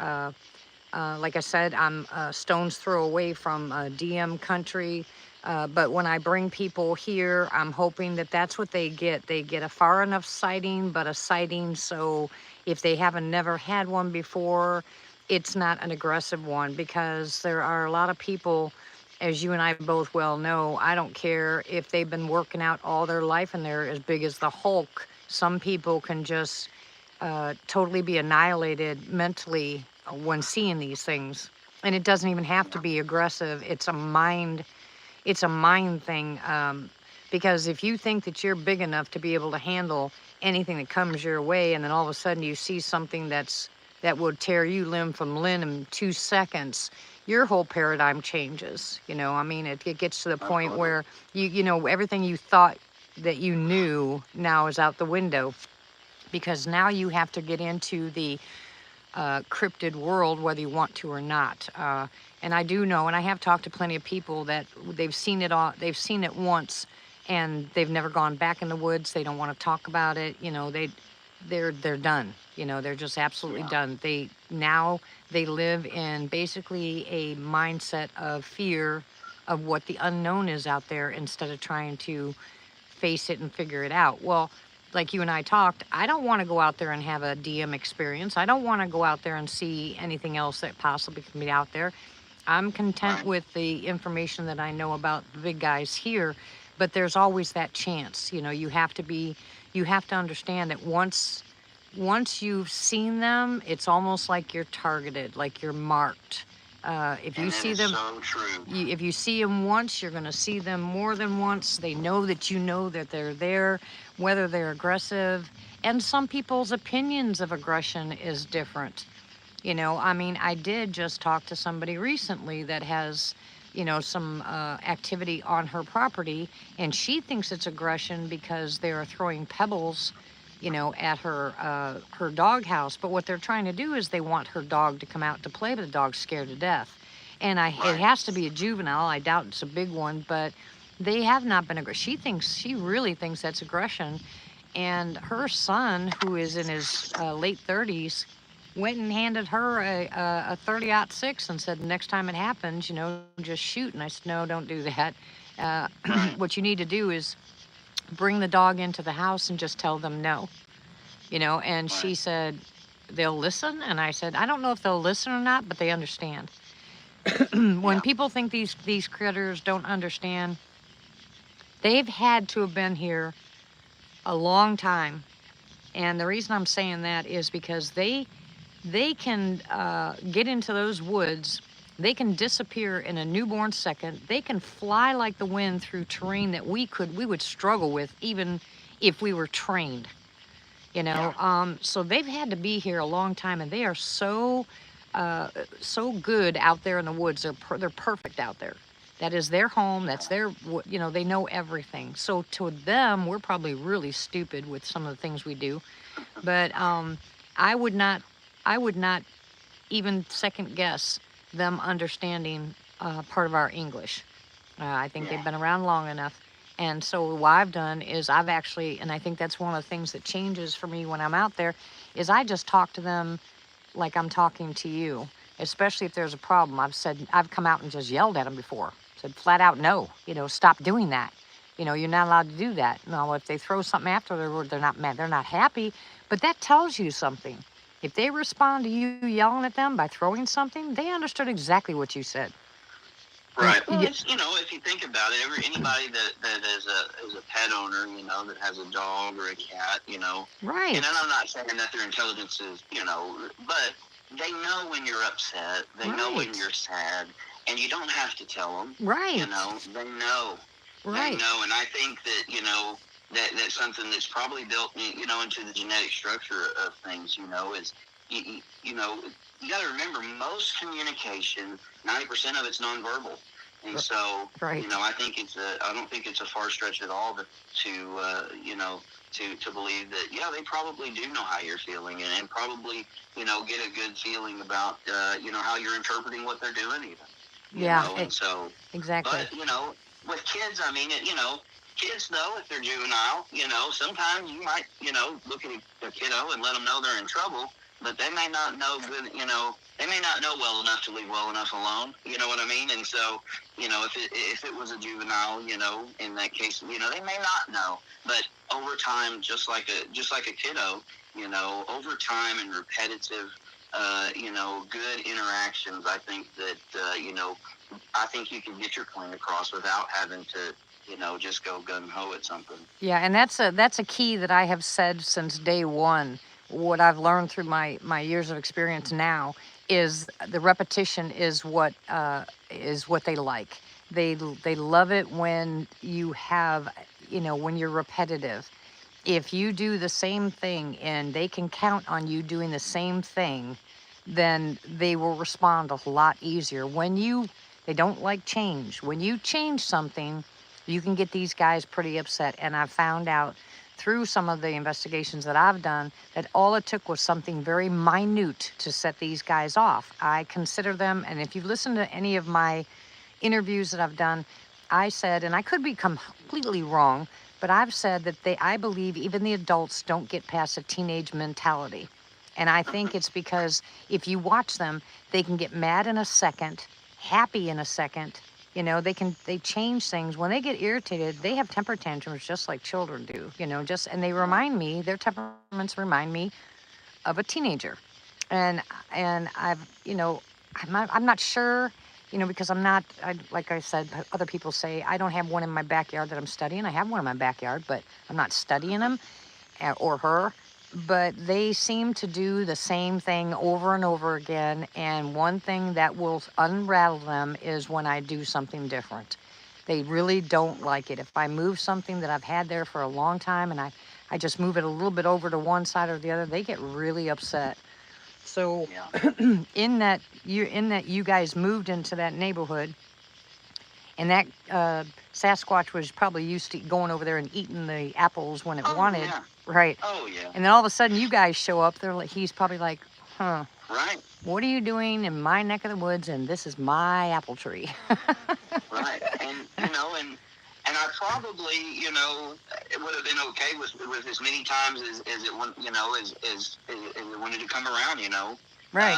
Like I said, I'm stone's throw away from DM country. But when I bring people here, I'm hoping that that's what they get. They get a far enough sighting, but a sighting so if they haven't never had one before, it's not an aggressive one, because there are a lot of people, as you and I both well know, I don't care if they've been working out all their life and they're as big as the Hulk. Some people can just totally be annihilated mentally when seeing these things. And it doesn't even have to be aggressive. It's a mind thing. Because if you think that you're big enough to be able to handle anything that comes your way, and then all of a sudden you see something that would tear you limb from limb in 2 seconds, your whole paradigm changes. I mean, it gets to the point where everything you thought that you knew now is out the window, because now you have to get into the cryptid world, whether you want to or not. And I do know, and I have talked to plenty of people that they've seen it once, and they've never gone back in the woods. They don't want to talk about it. They're done. They're just absolutely done. They live in basically a mindset of fear of what the unknown is out there, instead of trying to face it and figure it out. Well, like you and I talked, I don't want to go out there and have a DM experience. I don't want to go out there and see anything else that possibly can be out there. I'm content with the information that I know about the big guys here, but there's always that chance. You have to understand that once you've seen them, it's almost like you're targeted, like you're marked. If you see them, so true. If you see them once, you're going to see them more than once. They know that that they're there, whether they're aggressive. And some people's opinions of aggression is different. I mean, I did just talk to somebody recently that has, some activity on her property, and she thinks it's aggression because they're throwing pebbles, at her doghouse. But what they're trying to do is they want her dog to come out to play, but the dog's scared to death. And it has to be a juvenile. I doubt it's a big one, but they have not been aggressive. She really thinks that's aggression. And her son, who is in his late 30s, went and handed her a 30-06 and said, next time it happens, just shoot. And I said, no, don't do that. What you need to do is bring the dog into the house and just tell them no. And she said, they'll listen. And I said, I don't know if they'll listen or not, but they understand. When people think these critters don't understand, they've had to have been here a long time. And the reason I'm saying that is because they can get into those woods. They can disappear in a newborn second. They can fly like the wind through terrain that we would struggle with, even if we were trained. So they've had to be here a long time, and they are so good out there in the woods. They're perfect out there. That is their home. That's their, they know everything. So to them, we're probably really stupid with some of the things we do. But I would not even second guess them understanding part of our English. I think they've been around long enough. And so what I've done is I've actually, and I think that's one of the things that changes for me when I'm out there, is I just talk to them like I'm talking to you, especially if there's a problem. I've come out and just yelled at them before, said flat out, no, stop doing that. You're not allowed to do that. No, if they throw something after, they're not mad, they're not happy, but that tells you something. If they respond to you yelling at them by throwing something, they understood exactly what you said. Right. Well, it's, if you think about it, anybody that is a pet owner, that has a dog or a cat, Right. and I'm not saying that their intelligence is, but they know when you're upset, they know when you're sad, and you don't have to tell them. Right. They know. Right. They know, and I think that, that's something that's probably built, into the genetic structure of things, is, you got to remember, most communication, 90% of it's nonverbal. And so, I think I don't think it's a far stretch at all to believe that, they probably do know how you're feeling and probably, get a good feeling about, how you're interpreting what they're doing even. And so, exactly. But, with kids, I mean, kids know if they're juvenile, sometimes you might, look at a kiddo and let them know they're in trouble, but they may not know good, they may not know well enough to leave well enough alone. You know what I mean? And so, if it was a juvenile, in that case, they may not know. But over time, just like a kiddo, over time and repetitive, good interactions, I think that, I think you can get your point across without having to, just go gung-ho at something. Yeah, and that's a key that I have said since day one. What I've learned through my years of experience now is the repetition is what they like. They love it when you have, when you're repetitive. If you do the same thing and they can count on you doing the same thing, then they will respond a lot easier. They don't like change. When you change something, you can get these guys pretty upset. And I've found out through some of the investigations that I've done that all it took was something very minute to set these guys off. I consider them, and if you've listened to any of my interviews that I've done, I said, and I could be completely wrong, but I've said that I believe even the adults don't get past a teenage mentality. And I think it's because if you watch them, they can get mad in a second, happy in a second. They change things. When they get irritated, they have temper tantrums just like children do, and their temperaments remind me of a teenager. And I've, I'm not sure, because like I said, other people say, I don't have one in my backyard that I'm studying. I have one in my backyard, but I'm not studying him or her. But they seem to do the same thing over and over again. And one thing that will unravel them is when I do something different. They really don't like it. If I move something that I've had there for a long time and I just move it a little bit over to one side or the other, they get really upset. So in that you guys moved into that neighborhood, and that Sasquatch was probably used to going over there and eating the apples when it wanted. Yeah. Right. Oh, yeah. And then all of a sudden you guys show up. He's probably like, huh. Right. What are you doing in my neck of the woods? And this is my apple tree. Right. And, and I probably, it would have been okay with as many times as it, as it wanted to come around, Right.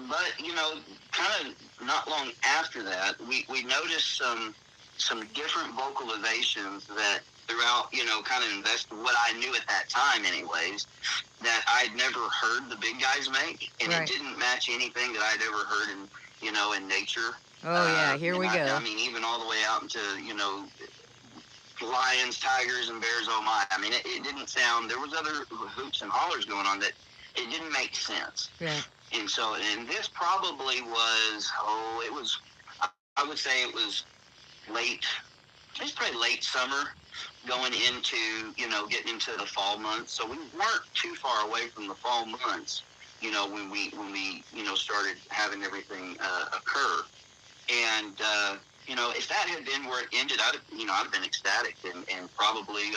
But, kind of not long after that, we noticed some different vocalizations that throughout, kind of what I knew at that time anyways, that I'd never heard the big guys make. And It didn't match anything that I'd ever heard in nature. Oh, yeah, here we go. I mean, even all the way out into, lions, tigers, and bears, oh my. I mean, it didn't sound, there was other hoots and hollers going on that it didn't make sense. Yeah. And so, this probably was, I would say it was probably late summer going into, getting into the fall months. So we weren't too far away from the fall months, when we started having everything occur. And, if that had been where it ended, I'd have been ecstatic and probably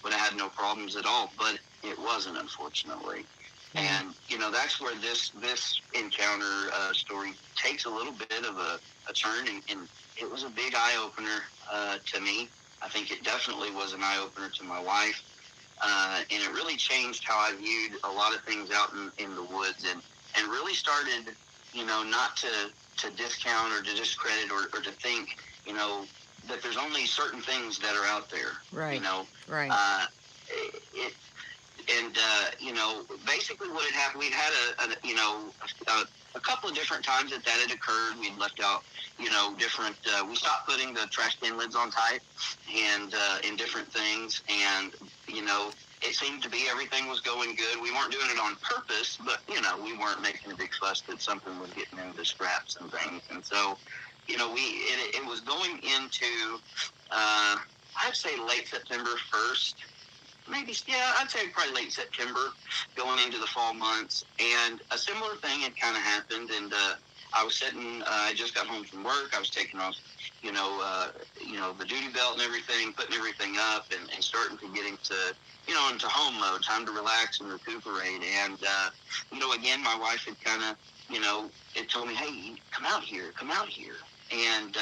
would have had no problems at all. But it wasn't, unfortunately. And, that's where this encounter story takes a little bit of a turn, and it was a big eye-opener to me. I think it definitely was an eye-opener to my wife, and it really changed how I viewed a lot of things out in the woods, and really started, not to discount or to discredit or to think, that there's only certain things that are out there. Right. Right. basically what had happened, we'd had a couple of different times that had occurred. We'd left out, different, we stopped putting the trash can lids on tight and in different things. And, it seemed to be everything was going good. We weren't doing it on purpose, but, we weren't making a big fuss that something was getting into scraps and things. And so, it was going into, I'd say late September 1st. Maybe, yeah, I'd say probably late September, going into the fall months, and a similar thing had kind of happened. And I was sitting, I just got home from work. I was taking off, the duty belt and everything, putting everything up, and starting to get into home mode, time to relax and recuperate. And again, my wife had kind of, it told me, hey, come out here, and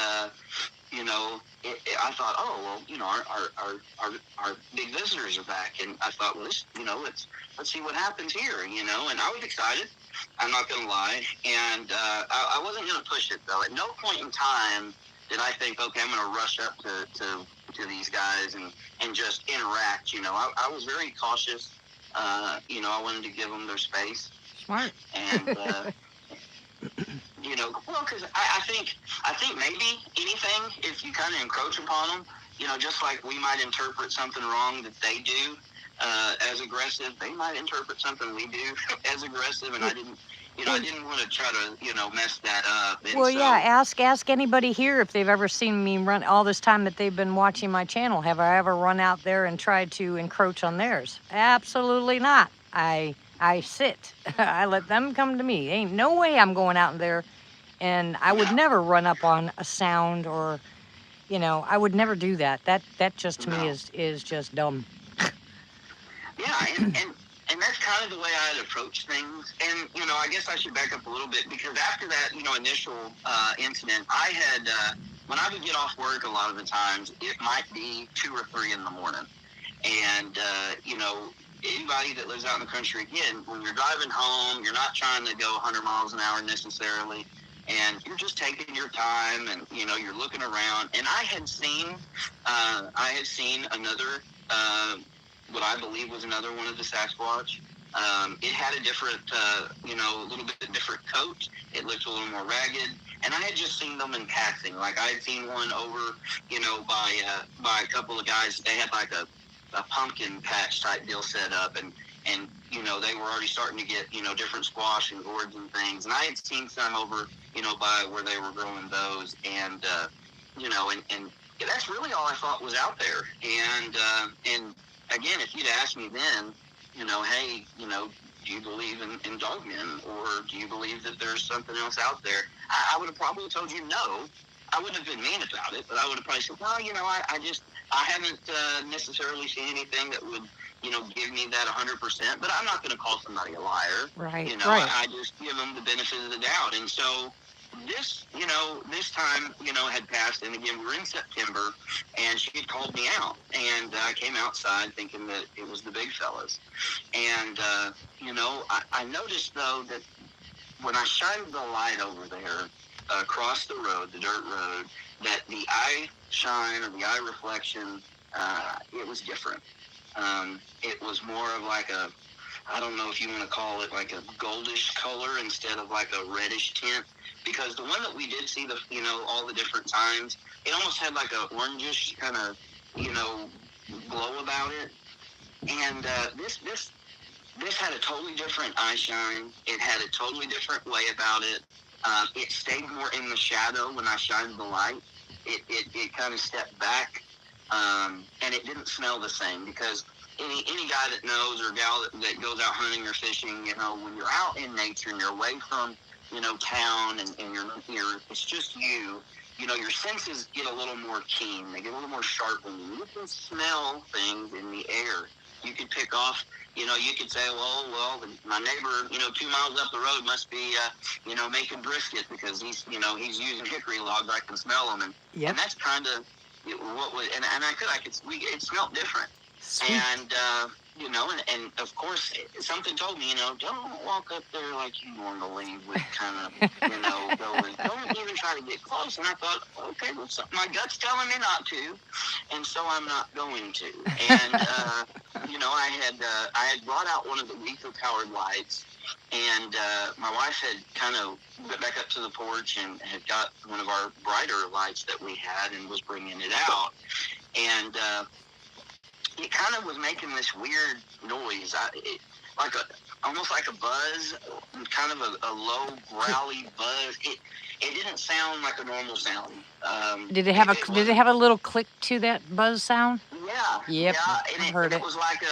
I thought, oh, well, our big visitors are back. And I thought, well, let's see what happens here, and I was excited. I'm not going to lie. And I wasn't going to push it, though. At no point in time did I think, okay, I'm going to rush up to these guys and just interact. I was very cautious. I wanted to give them their space. Smart. And, well, because I think maybe anything, if you kind of encroach upon them, just like we might interpret something wrong that they do as aggressive, they might interpret something we do as aggressive, and I didn't want to try to, mess that up. And Well, yeah, ask anybody here if they've ever seen me run all this time that they've been watching my channel. Have I ever run out there and tried to encroach on theirs? Absolutely not. I sit. I let them come to me. Ain't no way I'm going out there. And I would never run up on a sound or, I would never do that. That just to me is just dumb. Yeah, and that's kind of the way I had approached things. And, I guess I should back up a little bit, because after that, initial incident, I had, when I would get off work a lot of the times, it might be 2 or 3 in the morning. And, anybody that lives out in the country, again, when you're driving home, you're not trying to go 100 miles an hour necessarily, and you're just taking your time, and, you're looking around. And I had seen another, what I believe was another one of the Sasquatch. It had a different, a little bit different coat. It looked a little more ragged. And I had just seen them in passing. Like, I had seen one over, by a couple of guys. They had like a pumpkin patch type deal set up, and they were already starting to get, different squash and gourds and things. And I had seen some over, by where they were growing those. And, and that's really all I thought was out there. And again, if you'd asked me then, hey, do you believe in dogmen, or do you believe that there's something else out there? I would have probably told you no. I wouldn't have been mean about it, but I would have probably said, well, I haven't necessarily seen anything that would, give me that 100%, but I'm not going to call somebody a liar. Right, right. I just give them the benefit of the doubt. And so this time, had passed, and again, we're in September, and she had called me out, and I came outside thinking that it was the big fellas. And, I noticed, though, that when I shined the light over there, across the road, the dirt road, that the eye shine or the eye reflection, it was different. It was more of like I don't know if you want to call it like a goldish color instead of like a reddish tint, because the one that we did see all the different times, it almost had like a orangish kind of, glow about it. And this had a totally different eye shine. It had a totally different way about it. It stayed more in the shadow when I shined the light. It kind of stepped back, and it didn't smell the same, because any guy that knows, or gal that goes out hunting or fishing, when you're out in nature and you're away from, town, and you're it's just you, your senses get a little more keen. They get a little more sharp when you can smell things in the air. You could pick off, you could say, well, my neighbor, 2 miles up the road must be, making brisket, because he's using hickory logs. I can smell them. And that's kind of what was, and it smelled different. Sweet. And, you know, and of course, something told me, you know, don't walk up there like you normally would kind of, you know, don't even try to get close. And I thought, okay, well, my gut's telling me not to, and so I'm not going to. And, you know, I had brought out one of the Weaver-powered lights, and my wife had kind of went back up to the porch and had got one of our brighter lights that we had and was bringing it out. And it kind of was making this weird noise, almost like a buzz, kind of a low, growly buzz. It didn't sound like a normal sound. Did it have a little click to that buzz sound? Yeah. Yep. Yeah, I heard it was like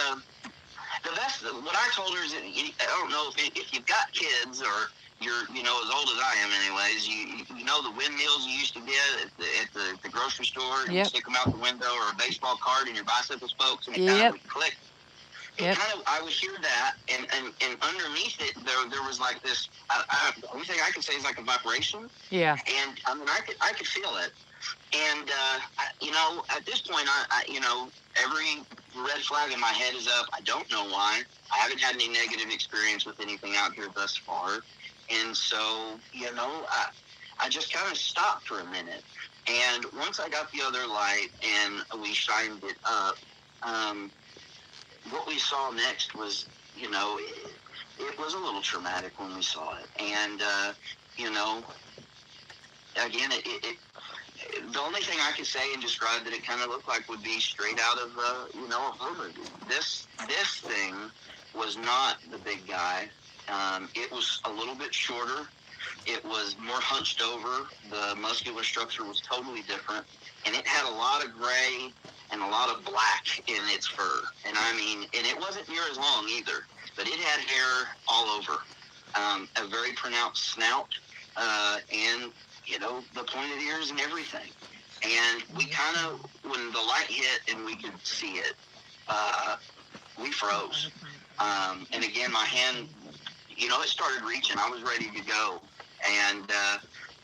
what I told her is that I don't know if you've got kids or you're, you know, as old as I am anyways, you know the windmills you used to get at the grocery store, and you stick them out the window, or a baseball card in your bicycle spokes, and it kind of would click. I would hear that, and underneath it, there was like this, the only thing I can say is like a vibration. Yeah. And I mean, I could feel it. And, you know, at this point, you know, every red flag in my head is up. I don't know why. I haven't had any negative experience with anything out here thus far. And so, you know, I just kind of stopped for a minute. And once I got the other light and we shined it up, what we saw next was, you know, it was a little traumatic when we saw it. And, you know, again, the only thing I could say and describe that it kind of looked like would be straight out of, you know, a horror movie. This thing was not the big guy. It was a little bit shorter. It was more hunched over. The muscular structure was totally different. And it had a lot of gray and a lot of black in its fur. And I mean, and it wasn't near as long either, but it had hair all over. A very pronounced snout, and, you know, the pointed ears and everything. And we kind of, when the light hit and we could see it, we froze. And again, my hand, you know, it started reaching. I was ready to go. And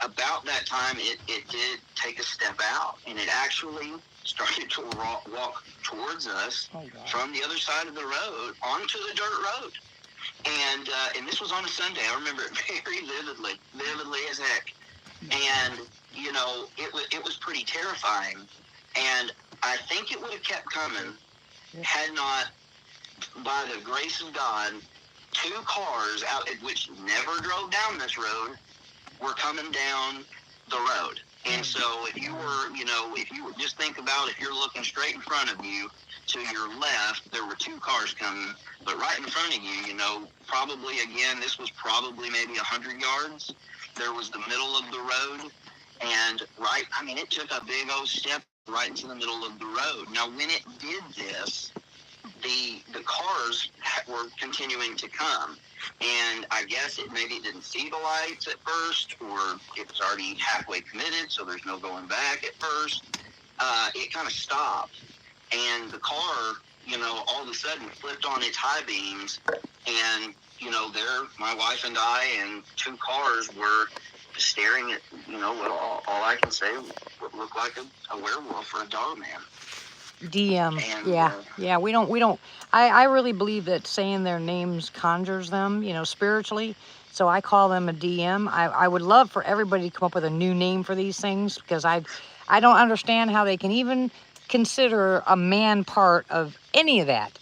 about that time, it did take a step out, and it actually started to walk towards us from the other side of the road onto the dirt road. And this was on a Sunday. I remember it very vividly as heck. And, you know, it was pretty terrifying. And I think it would have kept coming had not, by the grace of God, 2 cars out, which never drove down this road, were coming down the road. And so if you were, you know, just think about, if you're looking straight in front of you, to your left, there were 2 cars coming, but right in front of you, you know, probably, again, this was probably maybe 100 yards. There was the middle of the road, and it took a big old step right into the middle of the road. Now, when it did this, the cars were continuing to come, and I guess maybe it didn't see the lights at first, or it was already halfway committed, so there's no going back at first. It kind of stopped, and the car, you know, all of a sudden flipped on its high beams, and, you know, my wife and I and 2 cars were staring at, you know, what all I can say would look like a werewolf or a dog man. DM. And, yeah. We don't. I really believe that saying their names conjures them, you know, spiritually. So I call them a DM. I would love for everybody to come up with a new name for these things, because I don't understand how they can even consider a man part of any of that.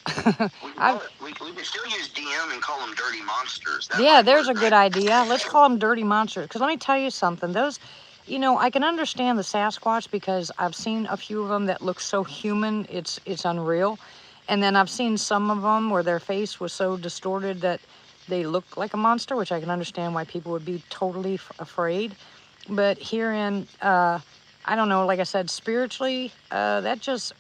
We can still use DM and call them dirty monsters. There's a good idea. Let's call them dirty monsters. Because let me tell you something. Those, you know, I can understand the Sasquatch because I've seen a few of them that look so human, it's unreal. And then I've seen some of them where their face was so distorted that they look like a monster, which I can understand why people would be totally afraid. But herein, I don't know, like I said, spiritually, that just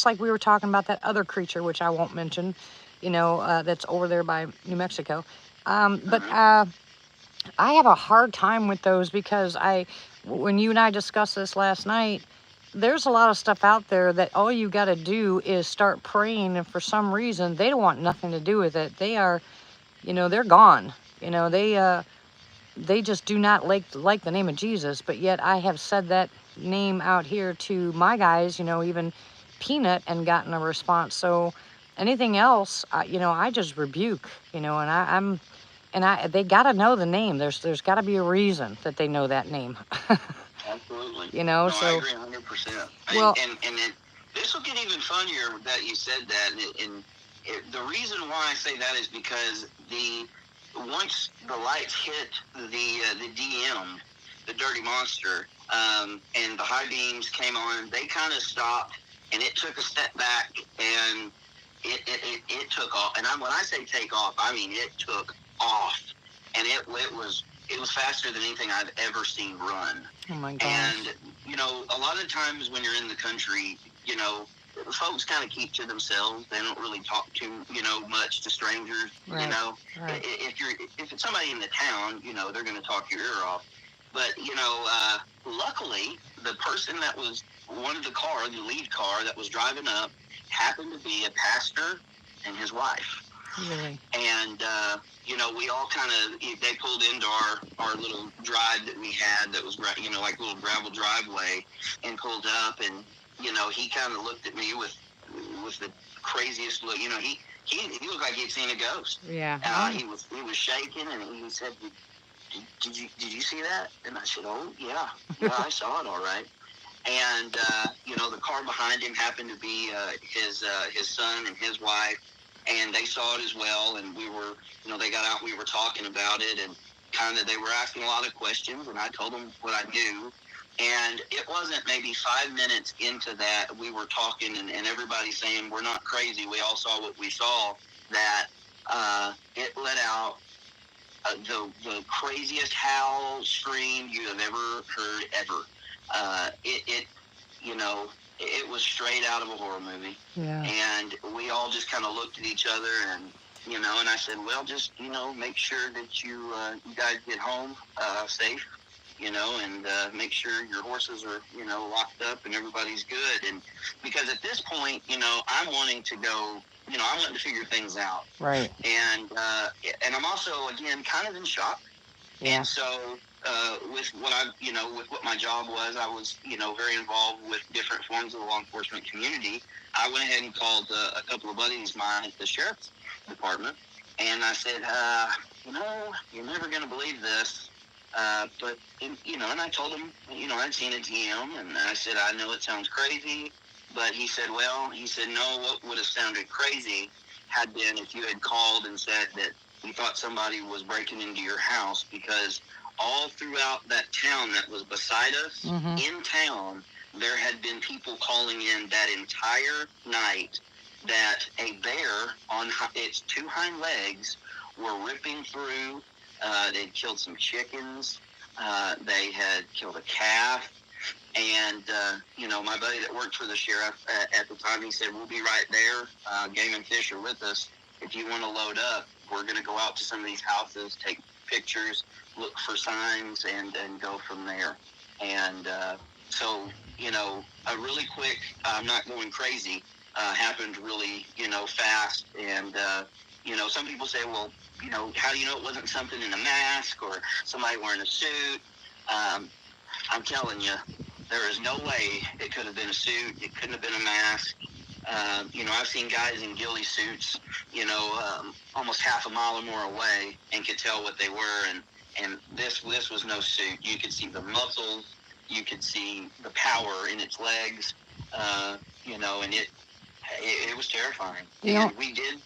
like we were talking about that other creature, which I won't mention, you know, that's over there by New Mexico. But I have a hard time with those because when you and I discussed this last night, there's a lot of stuff out there that all you got to do is start praying, and for some reason, they don't want nothing to do with it. They are, you know, they're gone. You know, they just do not like the name of Jesus, but yet I have said that name out here to my guys, you know, even Peanut, and gotten a response. So Anything else, I just rebuke, they got to know the name. There's got to be a reason that they know that name. Absolutely. No, I so agree 100%. well, This will get even funnier that you said that, the reason why I say that is because once the lights hit the DM, the Dirty Monster, and the high beams came on, they kind of stopped, and it took a step back, and it took off. And when I say take off, I mean it took off, and it was faster than anything I've ever seen run. Oh my gosh. And a lot of times when you're in the country, folks kind of keep to themselves. They don't really talk too much to strangers. Right. Right. If it's somebody in the town, they're going to talk your ear off. But luckily, the person that was the lead car that was driving up, happened to be a pastor and his wife. Really? And we all they pulled into our little drive that we had that was like a little gravel driveway, and pulled up, and he kind of looked at me with the craziest look. He looked like he'd seen a ghost. Yeah. He was shaking, and he said, did you see that? And I said, oh yeah, I saw it all right. And the car behind him happened to be his son and his wife, and they saw it as well. And we were, they got out, we were talking about it, and they were asking a lot of questions, and I told them what I knew. And it wasn't maybe 5 minutes into that, we were talking, and everybody saying, we're not crazy, we all saw what we saw, that it let out the craziest howl, scream you have ever heard, ever. It was straight out of a horror movie. Yeah. And we all just kind of looked at each other, and and I said, well, just make sure that you guys get home safe, and make sure your horses are locked up and everybody's good. And because at this point, I'm wanting to go, I wanted to figure things out. Right. And I'm also, again, kind of in shock. Yeah. And so with what my job was, I was, very involved with different forms of the law enforcement community. I went ahead and called a couple of buddies of mine at the sheriff's department, and I said, you're never going to believe this, but, and I told him, I'd seen a DM, and I said, I know it sounds crazy, but he said, no, what would have sounded crazy had been if you had called and said that you thought somebody was breaking into your house, because all throughout that town that was beside us, mm-hmm. in town, there had been people calling in that entire night that a bear on its two hind legs were ripping through. They'd killed some chickens. They had killed a calf. And, my buddy that worked for the sheriff at the time, he said, we'll be right there. Game and Fish are with us. If you want to load up, we're going to go out to some of these houses, take pictures, look for signs, and go from there. And so, a really quick, I'm not going crazy, happened really, fast. And, some people say, well, how do you know it wasn't something in a mask or somebody wearing a suit? I'm telling you, there is no way it could have been a suit. It couldn't have been a mask. I've seen guys in ghillie suits, almost half a mile or more away, and could tell what they were. And this was no suit. You could see the muscles. You could see the power in its legs. And it was terrifying. Yeah. And we did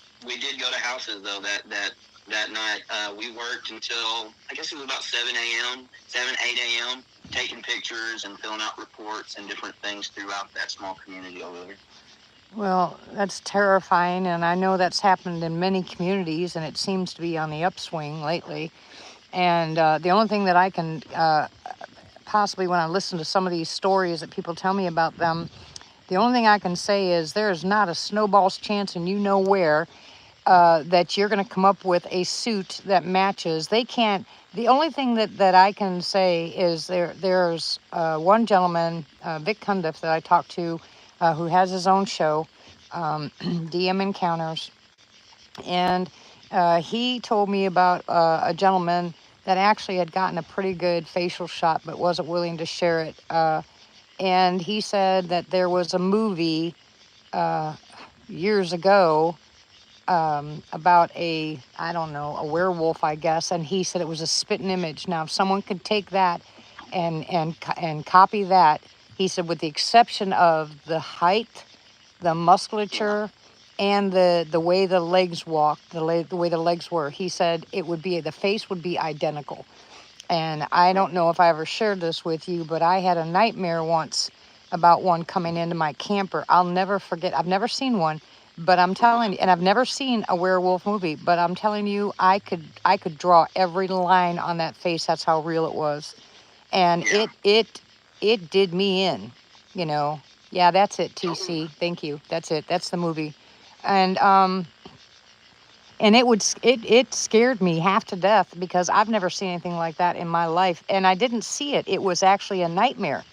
go to houses though that night. We worked until, I guess it was about 7 a.m., 8 a.m., taking pictures and filling out reports and different things throughout that small community over there. Well, that's terrifying, and I know that's happened in many communities, and it seems to be on the upswing lately. And the only thing that I can possibly, when I listen to some of these stories that people tell me about them, the only thing I can say is there is not a snowball's chance, and where, that you're going to come up with a suit that matches. They can't. The only thing that I can say is there's one gentleman, Vic Cundiff, that I talked to, who has his own show, DM Encounters, and he told me about a gentleman that actually had gotten a pretty good facial shot but wasn't willing to share it. And he said that there was a movie years ago about I don't know, a werewolf, I guess, and he said it was a spitting image. Now, if someone could take that and copy that, he said, with the exception of the height, the Yeah. musculature, and the way the legs walked, the way the legs were, he said it would be the face would be identical. And I don't know if I ever shared this with you, but I had a nightmare once about one coming into my camper. I'll never forget. I've never seen one, but I'm telling you, and I've never seen a werewolf movie, but I'm telling you, I could draw every line on that face. That's how real it was. And Yeah. it did me in, you know. Yeah, that's it, Totally. TC. Thank you. That's it. That's the movie. And it scared me half to death because I've never seen anything like that in my life, and I didn't see it. It was actually a nightmare.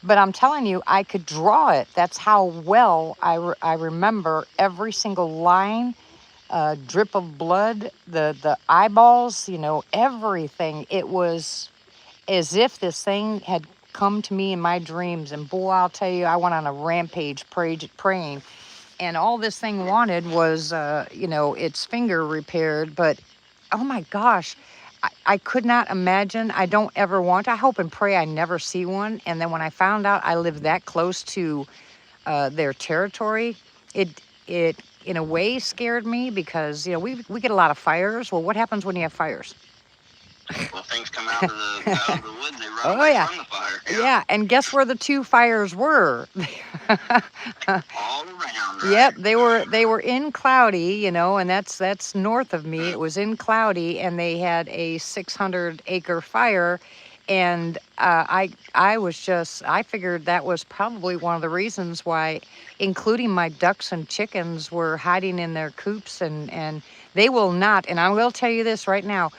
But I'm telling you, I could draw it. That's how well I remember every single line, drip of blood, the eyeballs, everything. It was as if this thing had come to me in my dreams. And boy, I'll tell you, I went on a rampage praying. And all this thing wanted was, its finger repaired. But oh my gosh, I could not imagine. I don't ever want. I hope and pray I never see one. And then when I found out I lived that close to their territory, it in a way scared me because we get a lot of fires. Well, what happens when you have fires? Well, things come out of the woods. They run Oh away yeah. from the fire. Yeah. Yeah, and guess where the two fires were? All around, right? Yep, they were in Cloudy, and that's north of me. It was in Cloudy, and they had a 600-acre fire, and I figured that was probably one of the reasons why, including my ducks and chickens, were hiding in their coops, and they will not. And I will tell you this right now,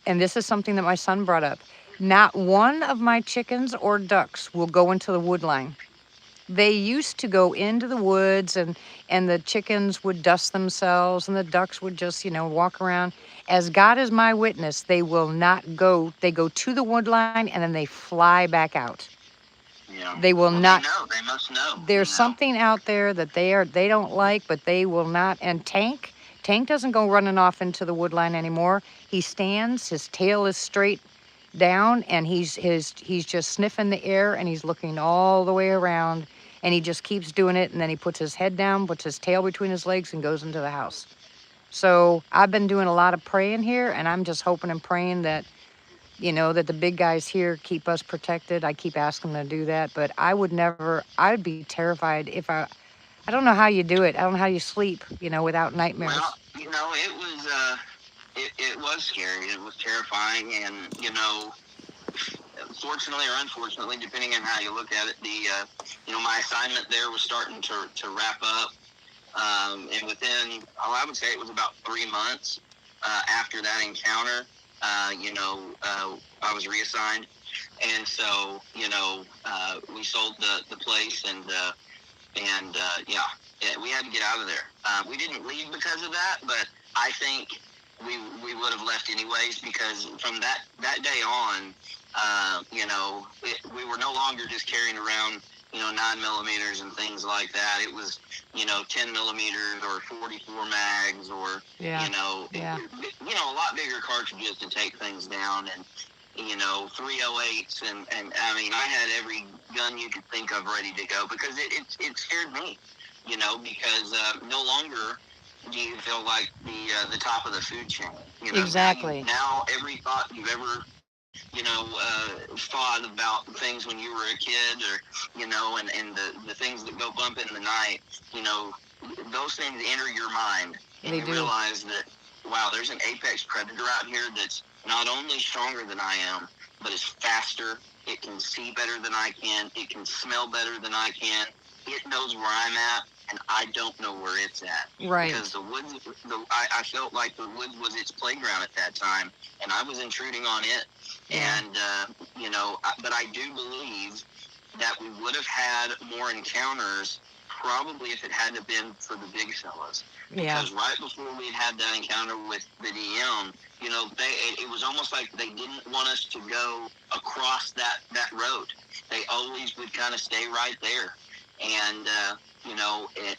and this is something that my son brought up. Not one of my chickens or ducks will go into the wood line. They used to go into the woods, and the chickens would dust themselves and the ducks would just, walk around. As God is my witness, they will not go. They go to the wood line and then they fly back out. Yeah. They will Well, not. they know. They must know. There's something out there that they don't like, but they will not. And Tank doesn't go running off into the wood line anymore. He stands, his tail is straight down, and he's just sniffing the air, and he's looking all the way around, and he just keeps doing it, and then he puts his head down, puts his tail between his legs, and goes into the house. So I've been doing a lot of praying here, and I'm just hoping and praying that that the big guys here keep us protected. I keep asking them to do that, but I'd be terrified if I don't know how you do it. I don't know how you sleep, without nightmares. Well, it was scary. It was terrifying, and fortunately or unfortunately, depending on how you look at it, my assignment there was starting to wrap up, and within, I would say it was about 3 months after that encounter, I was reassigned, and so we sold the place, and we had to get out of there. We didn't leave because of that, but I think we would have left anyways, because from that day on, we were no longer just carrying around 9mm and things like that. It was 10mm or 44 mags, or a lot bigger cartridges to take things down, and 308s, and I mean, I had every gun you could think of ready to go, because it scared me, because no longer do you feel like the top of the food chain. Exactly. Now every thought you've ever thought about things when you were a kid, or and the things that go bump in the night, those things enter your mind, and you realize that, wow, there's an apex predator out here that's not only stronger than I am, but is faster. It can see better than I can. It can smell better than I can. It knows where I'm at, and I don't know where it's at. Right. Because the woods, I felt like the woods was its playground at that time, and I was intruding on it. Yeah. And, but I do believe that we would have had more encounters, probably, if it hadn't been for the big fellas. Yeah. Because right before we had that encounter with the DM, it was almost like they didn't want us to go across that road. They always would kind of stay right there. And,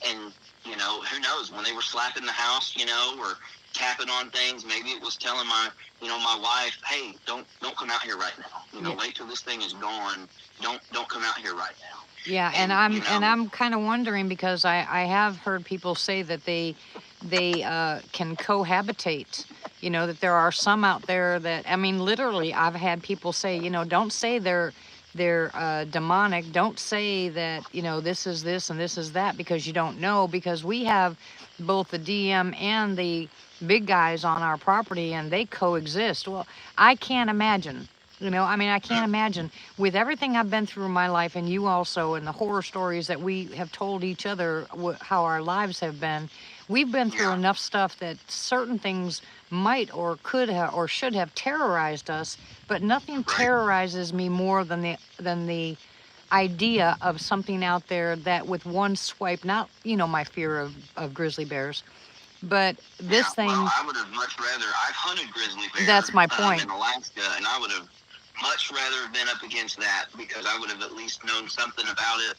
and you know, who knows, when they were slapping the house, you know, or tapping on things, maybe it was telling my wife, hey, don't come out here right now. You know, Yeah. wait till this thing is gone. Don't come out here right now. Yeah, and I'm kind of wondering because I have heard people say that they can cohabitate. You know, that there are some out there that, I mean, literally, I've had people say, you know, don't say they're demonic. Don't say that, you know, this is this and this is that, because you don't know, because we have both the DM and the big guys on our property and they coexist. Well, I can't imagine. You know, I mean, I can't imagine with everything I've been through in my life, and you also, and the horror stories that we have told each other, how our lives have been. We've been through enough stuff that certain things might or could have or should have terrorized us, but nothing terrorizes me more than the idea of something out there that with one swipe, not, you know, my fear of grizzly bears, but this thing. Well, I would have much rather. I've hunted grizzly bears. That's my point. In Alaska, and I would have much rather been up against that because I would have at least known something about it.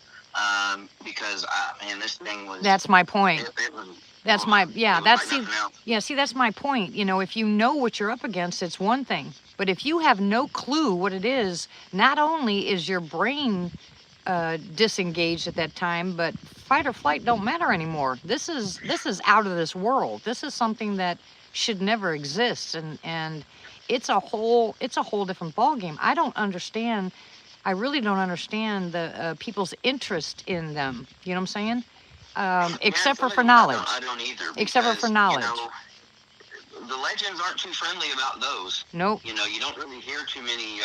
Because man, this thing was. That's my point. It was, that's my That's like see, that's my point. You know, if you know what you're up against, it's one thing. But if you have no clue what it is, not only is your brain disengaged at that time, but fight or flight don't matter anymore. This is out of this world. This is something that should never exist, and it's a whole different ball game. I don't understand. I really don't understand the people's interest in them. You know what I'm saying? Except for knowledge. I don't either. Except for knowledge. You know, the legends aren't too friendly about those. Nope. You know, you don't really hear too many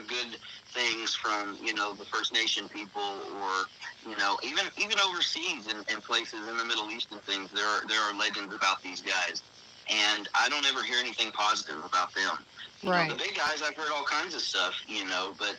good things from, you know, the First Nation people, or, you know, even overseas in places in the Middle East and things, there are legends about these guys, and I don't ever hear anything positive about them. You know, the big guys, I've heard all kinds of stuff, you know, but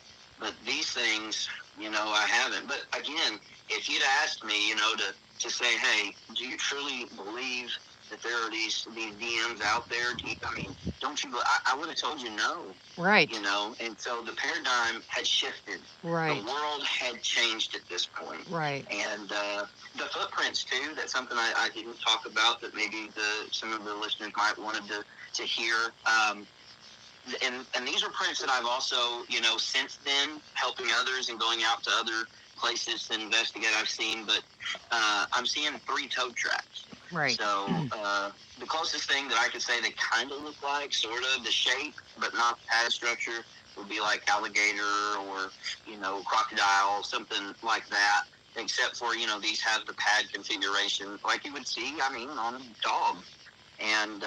these things, you know, I haven't. But again, if you'd asked me, you know, to say, hey, do you truly believe that there are these DMs out there? I mean, don't you? I would have told you no. Right. You know, and so the paradigm had shifted. Right. The world had changed at this point. Right. And the footprints too. That's something I didn't talk about that maybe some of the listeners might wanted to hear. And these are prints that I've also, you know, since then helping others and going out to other places to investigate. I've seen, but I'm seeing 3 toad tracks. Right. So the closest thing that I could say they kind of look like, sort of, the shape, but not the pad structure, would be like alligator or, you know, crocodile, something like that. Except for, you know, these have the pad configuration like you would see, I mean, on a dog. And,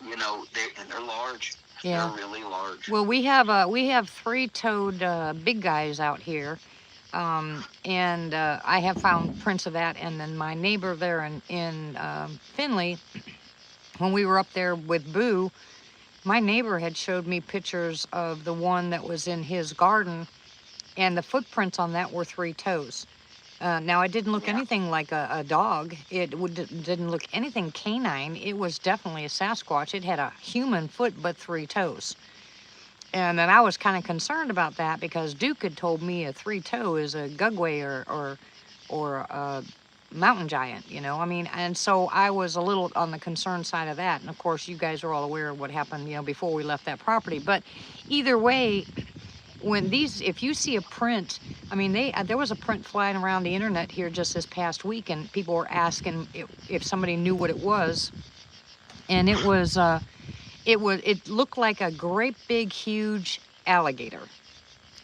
you know, they're large. Yeah. They're really large. Well, we have 3-toed big guys out here. And I have found prints of that. And then my neighbor there in Finley, when we were up there with Boo, my neighbor had showed me pictures of the one that was in his garden, and the footprints on that were 3 toes. Now, it didn't look anything like a dog. It didn't look anything canine. It was definitely a Sasquatch. It had a human foot, but 3 toes. And then I was kind of concerned about that because Duke had told me a 3-toe is a gugway or a mountain giant, you know. I mean, and so I was a little on the concerned side of that. And of course, you guys are all aware of what happened, you know, before we left that property. But either way, if you see a print, I mean, there was a print flying around the internet here just this past week, and people were asking if somebody knew what it was, and it looked like a great big huge alligator,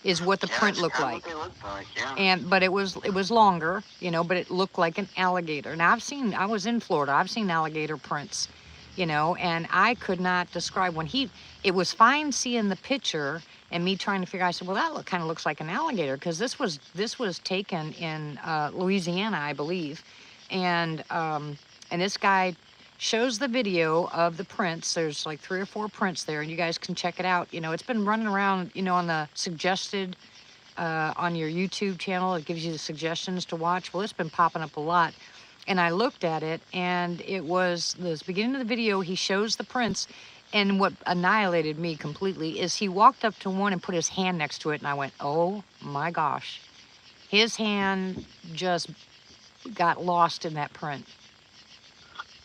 is what the print looked like. What they look like, yeah. But it was longer, you know, but it looked like an alligator. Now I was in Florida, I've seen alligator prints, you know, and I could not describe it was fine seeing the picture and me trying to figure out. I said, well, that kind of looks like an alligator, because this was taken in Louisiana, I believe, and this guy shows the video of the prints. There's like 3 or 4 prints there, and you guys can check it out. You know, it's been running around, you know, on the suggested on your YouTube channel. It gives you the suggestions to watch. Well, it's been popping up a lot. And I looked at it, and it was the beginning of the video. He shows the prints, and what annihilated me completely is he walked up to one and put his hand next to it, and I went, oh my gosh. His hand just got lost in that print.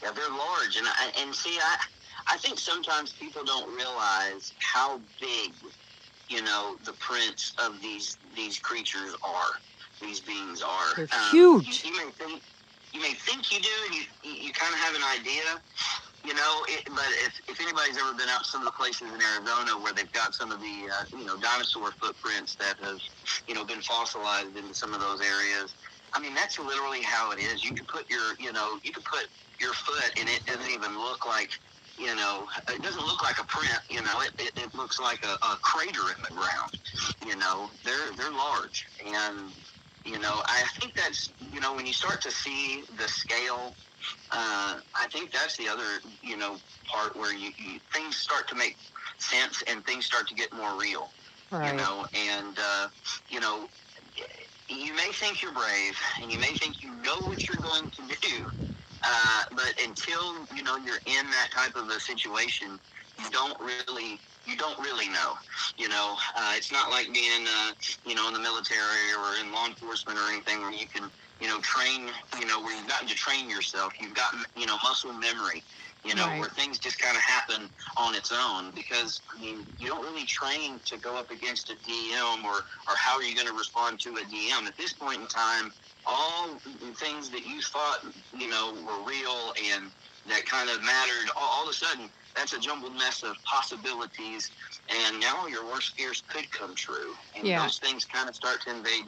Yeah, they're large, and see, I think sometimes people don't realize how big, you know, the prints of these creatures are. These beings are. They're huge. You may think you do, and you kind of have an idea, you know. But if anybody's ever been out some of the places in Arizona where they've got some of the you know, dinosaur footprints that have, you know, been fossilized into some of those areas, I mean, that's literally how it is. You can put your foot, and it doesn't even look like, you know, it doesn't look like a print. You know, it looks like a crater in the ground. You know, they're large, and you know, I think that's, you know, when you start to see the scale, I think that's the other, you know, part where you things start to make sense and things start to get more real. Right. You know, and you know, you may think you're brave and you may think you know what you're going to do, but until, you know, you're in that type of a situation, you don't really know. You know, it's not like being, you know, in the military or in law enforcement or anything where you can, you know, train, you know, where you've gotten to train yourself. You've got, you know, muscle memory, you know, Right. where things just kind of happen on its own, because, I mean, you don't really train to go up against a DM or how are you going to respond to a DM. At this point in time, all the things that you thought, you know, were real and that kind of mattered, all of a sudden, that's a jumbled mess of possibilities, and now your worst fears could come true, and Yeah. those things kind of start to invade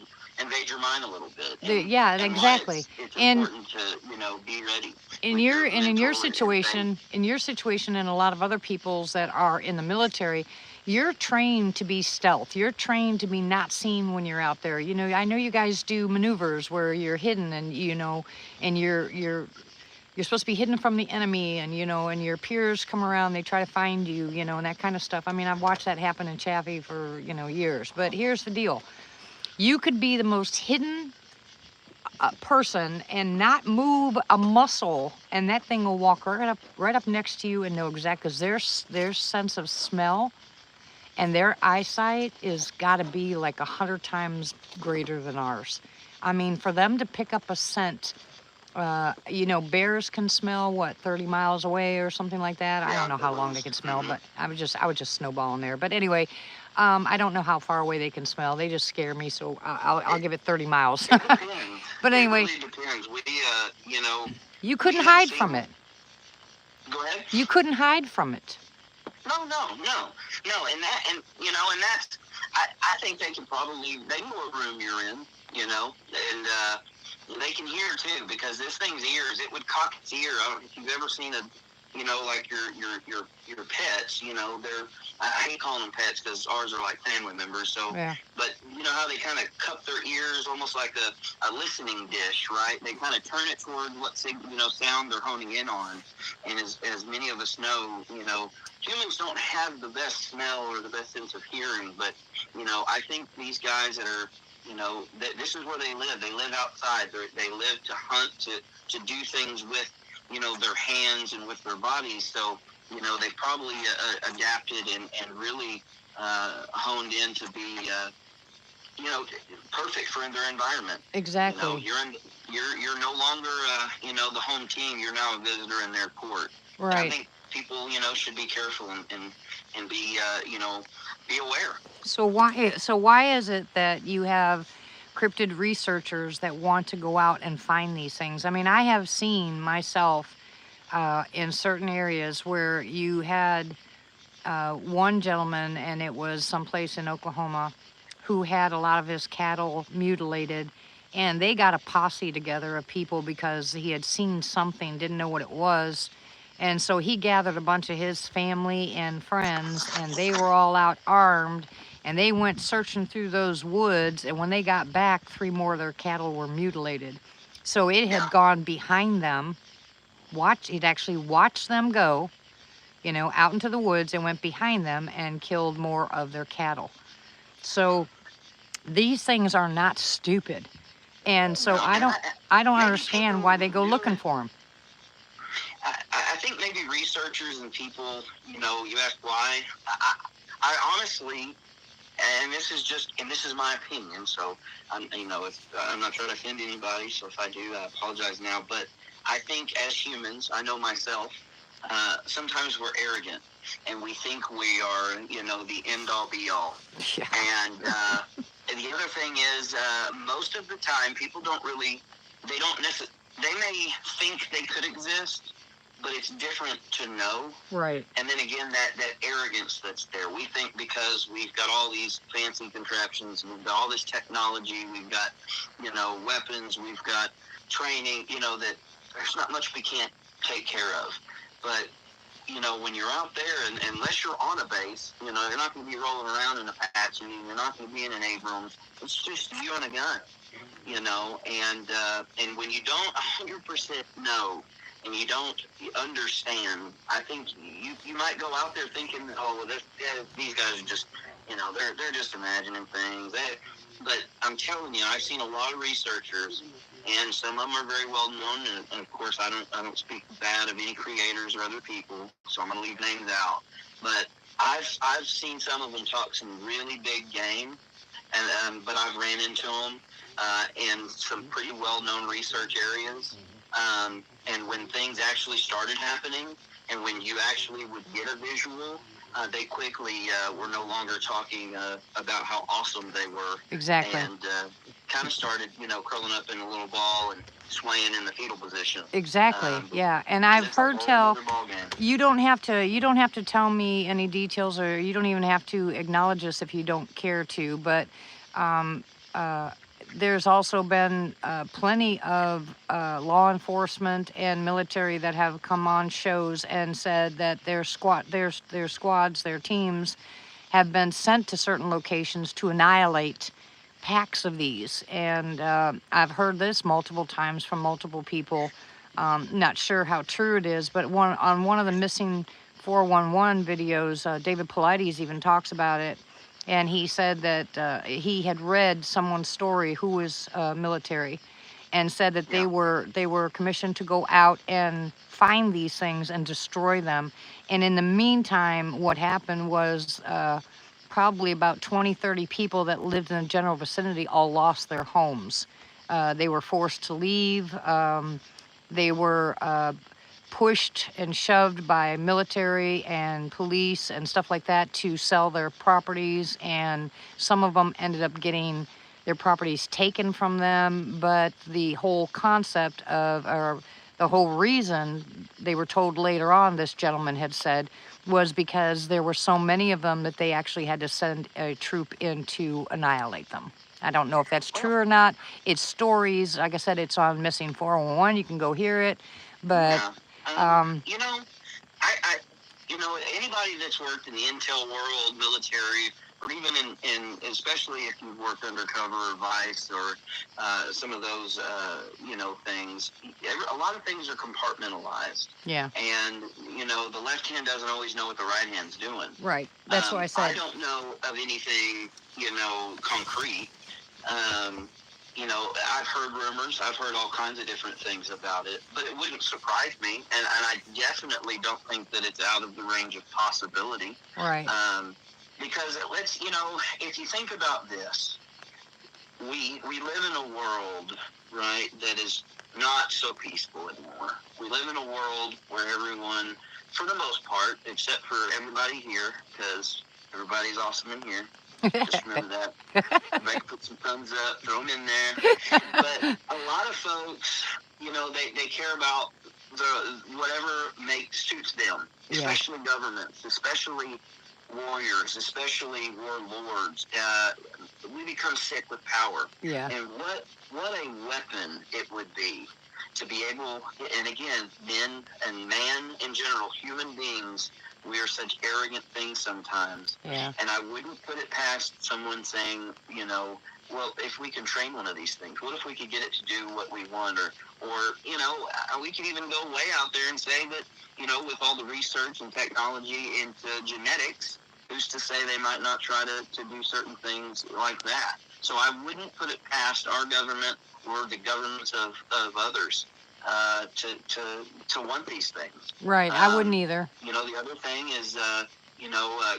your mind a little bit. Yeah, and exactly. It's And important to, you know, be ready. in with your your in your mental situation, and a lot of other people's that are in the military, you're trained to be stealth. You're trained to be not seen when you're out there. You know, I know you guys do maneuvers where you're hidden, and you know, and you're supposed to be hidden from the enemy, and you know, and your peers come around, they try to find you, you know, and that kind of stuff. I mean, I've watched that happen in Chaffee for, you know, years. But here's the deal: you could be the most hidden person and not move a muscle, and that thing will walk right up next to you and know exactly, because their sense of smell and their eyesight is got to be like 100 times greater than ours. I mean, for them to pick up a scent, you know, bears can smell what, 30 miles away or something like that. I don't know how long they can smell, but I would just snowball in there. But anyway, I don't know how far away they can smell. They just scare me, so I'll give it 30 miles. It depends. But anyway, It really depends. We, you know, you couldn't we hide see from them. it. Go ahead. You couldn't hide from it. No, and you know, and that's, I think they know what room you're in, you know, and they can hear too, because this thing's ears, it would cock its ear. I don't know if you've ever seen a, you know, like your pets, you know, I hate calling them pets because ours are like family members. So, Yeah. but you know how they kind of cup their ears almost like a listening dish, right? They kind of turn it toward what sound they're honing in on. And as many of us know, you know, humans don't have the best smell or the best sense of hearing, but you know, I think these guys that are, you know, this is where they live. They live outside. They live to hunt, to do things with, you know, their hands and with their bodies. So, you know, they probably adapted and really honed in to be, you know, perfect for their environment. Exactly. You know, you're no longer, you know, the home team. You're now a visitor in their court. Right. I think people, you know, should be careful and be, you know, be aware. So why is it that you have cryptid researchers that want to go out and find these things? I mean, I have seen myself in certain areas where you had one gentleman, and it was someplace in Oklahoma, who had a lot of his cattle mutilated, and they got a posse together of people because he had seen something, didn't know what it was. And so he gathered a bunch of his family and friends, and they were all out armed, and they went searching through those woods, and when they got back, 3 more of their cattle were mutilated. So it had gone behind them. He'd actually watched them go, you know, out into the woods, and went behind them and killed more of their cattle. So these things are not stupid. And so I don't understand why they go looking for them. I think maybe researchers and people, you know, you ask why. I honestly, and this is my opinion, so I'm not trying to offend anybody, so if I do, I apologize now, but I think as humans, I know myself, sometimes we're arrogant and we think we are, you know, the end all be all. Yeah. And the other thing is, most of the time, people don't really, they don't necessarily, they may think they could exist, but it's different to know. Right. And then again, that arrogance that's there. We think because we've got all these fancy contraptions, we've got all this technology, we've got, you know, weapons, we've got training, you know, that there's not much we can't take care of. But, you know, when you're out there, and unless you're on a base, you know, you're not going to be rolling around in a Apache, you're not going to be in an Abrams. It's just you and a gun, you know, and when you don't 100% know, and you don't understand, I think you might go out there thinking, oh, well, these guys are just, you know, they're just imagining things. But I'm telling you, I've seen a lot of researchers, and some of them are very well known. And of course, I don't speak bad of any creators or other people, so I'm gonna leave names out. But I've seen some of them talk some really big game, and but I've ran into them in some pretty well known research areas. And when things actually started happening, and when you actually would get a visual, they quickly were no longer talking about how awesome they were. Exactly. And kind of started, you know, curling up in a little ball and swaying in the fetal position. Exactly. Yeah. And I've heard tell you don't have to tell me any details, or you don't even have to acknowledge this if you don't care to. But there's also been plenty of law enforcement and military that have come on shows and said that their squads, their teams have been sent to certain locations to annihilate packs of these. And I've heard this multiple times from multiple people. Not sure how true it is, but on one of the missing 411 videos, David Paulides even talks about it. And he said that he had read someone's story who was military, and said that they were commissioned to go out and find these things and destroy them. And in the meantime, what happened was probably about 20-30 people that lived in the general vicinity all lost their homes. They were forced to leave. They were pushed and shoved by military and police and stuff like that to sell their properties, and some of them ended up getting their properties taken from them. But the whole concept of, or the whole reason, they were told later on, this gentleman had said, was because there were so many of them that they actually had to send a troop in to annihilate them. I don't know if that's true or not. It's stories. Like I said, it's on Missing 411. You can go hear it. But you know, you know, anybody that's worked in the intel world, military, or even in especially if you've worked undercover or Vice or some of those, you know, things, a lot of things are compartmentalized. Yeah. And, you know, the left hand doesn't always know what the right hand's doing. Right. That's what I said. I don't know of anything, you know, concrete. You know, I've heard rumors. I've heard all kinds of different things about it, but it wouldn't surprise me, and I definitely don't think that it's out of the range of possibility. Right. Because you know, if you think about this, we live in a world, right, that is not so peaceful anymore. We live in a world where everyone, for the most part, except for everybody here, because everybody's awesome in here. Just remember that. Everybody put some thumbs up, throw them in there. But a lot of folks, you know, they care about whatever suits them, especially governments, especially warriors, especially warlords. We become sick with power. Yeah. And what a weapon it would be to be able, and again, men and man in general, human beings, we are such arrogant things sometimes. Yeah. And I wouldn't put it past someone saying, you know, well, if we can train one of these things, what if we could get it to do what we want? Or you know, we could even go way out there and say that, you know, with all the research and technology into genetics, who's to say they might not try to do certain things like that? So I wouldn't put it past our government or the governments of others to want these things. Right, I wouldn't either. You know, the other thing is,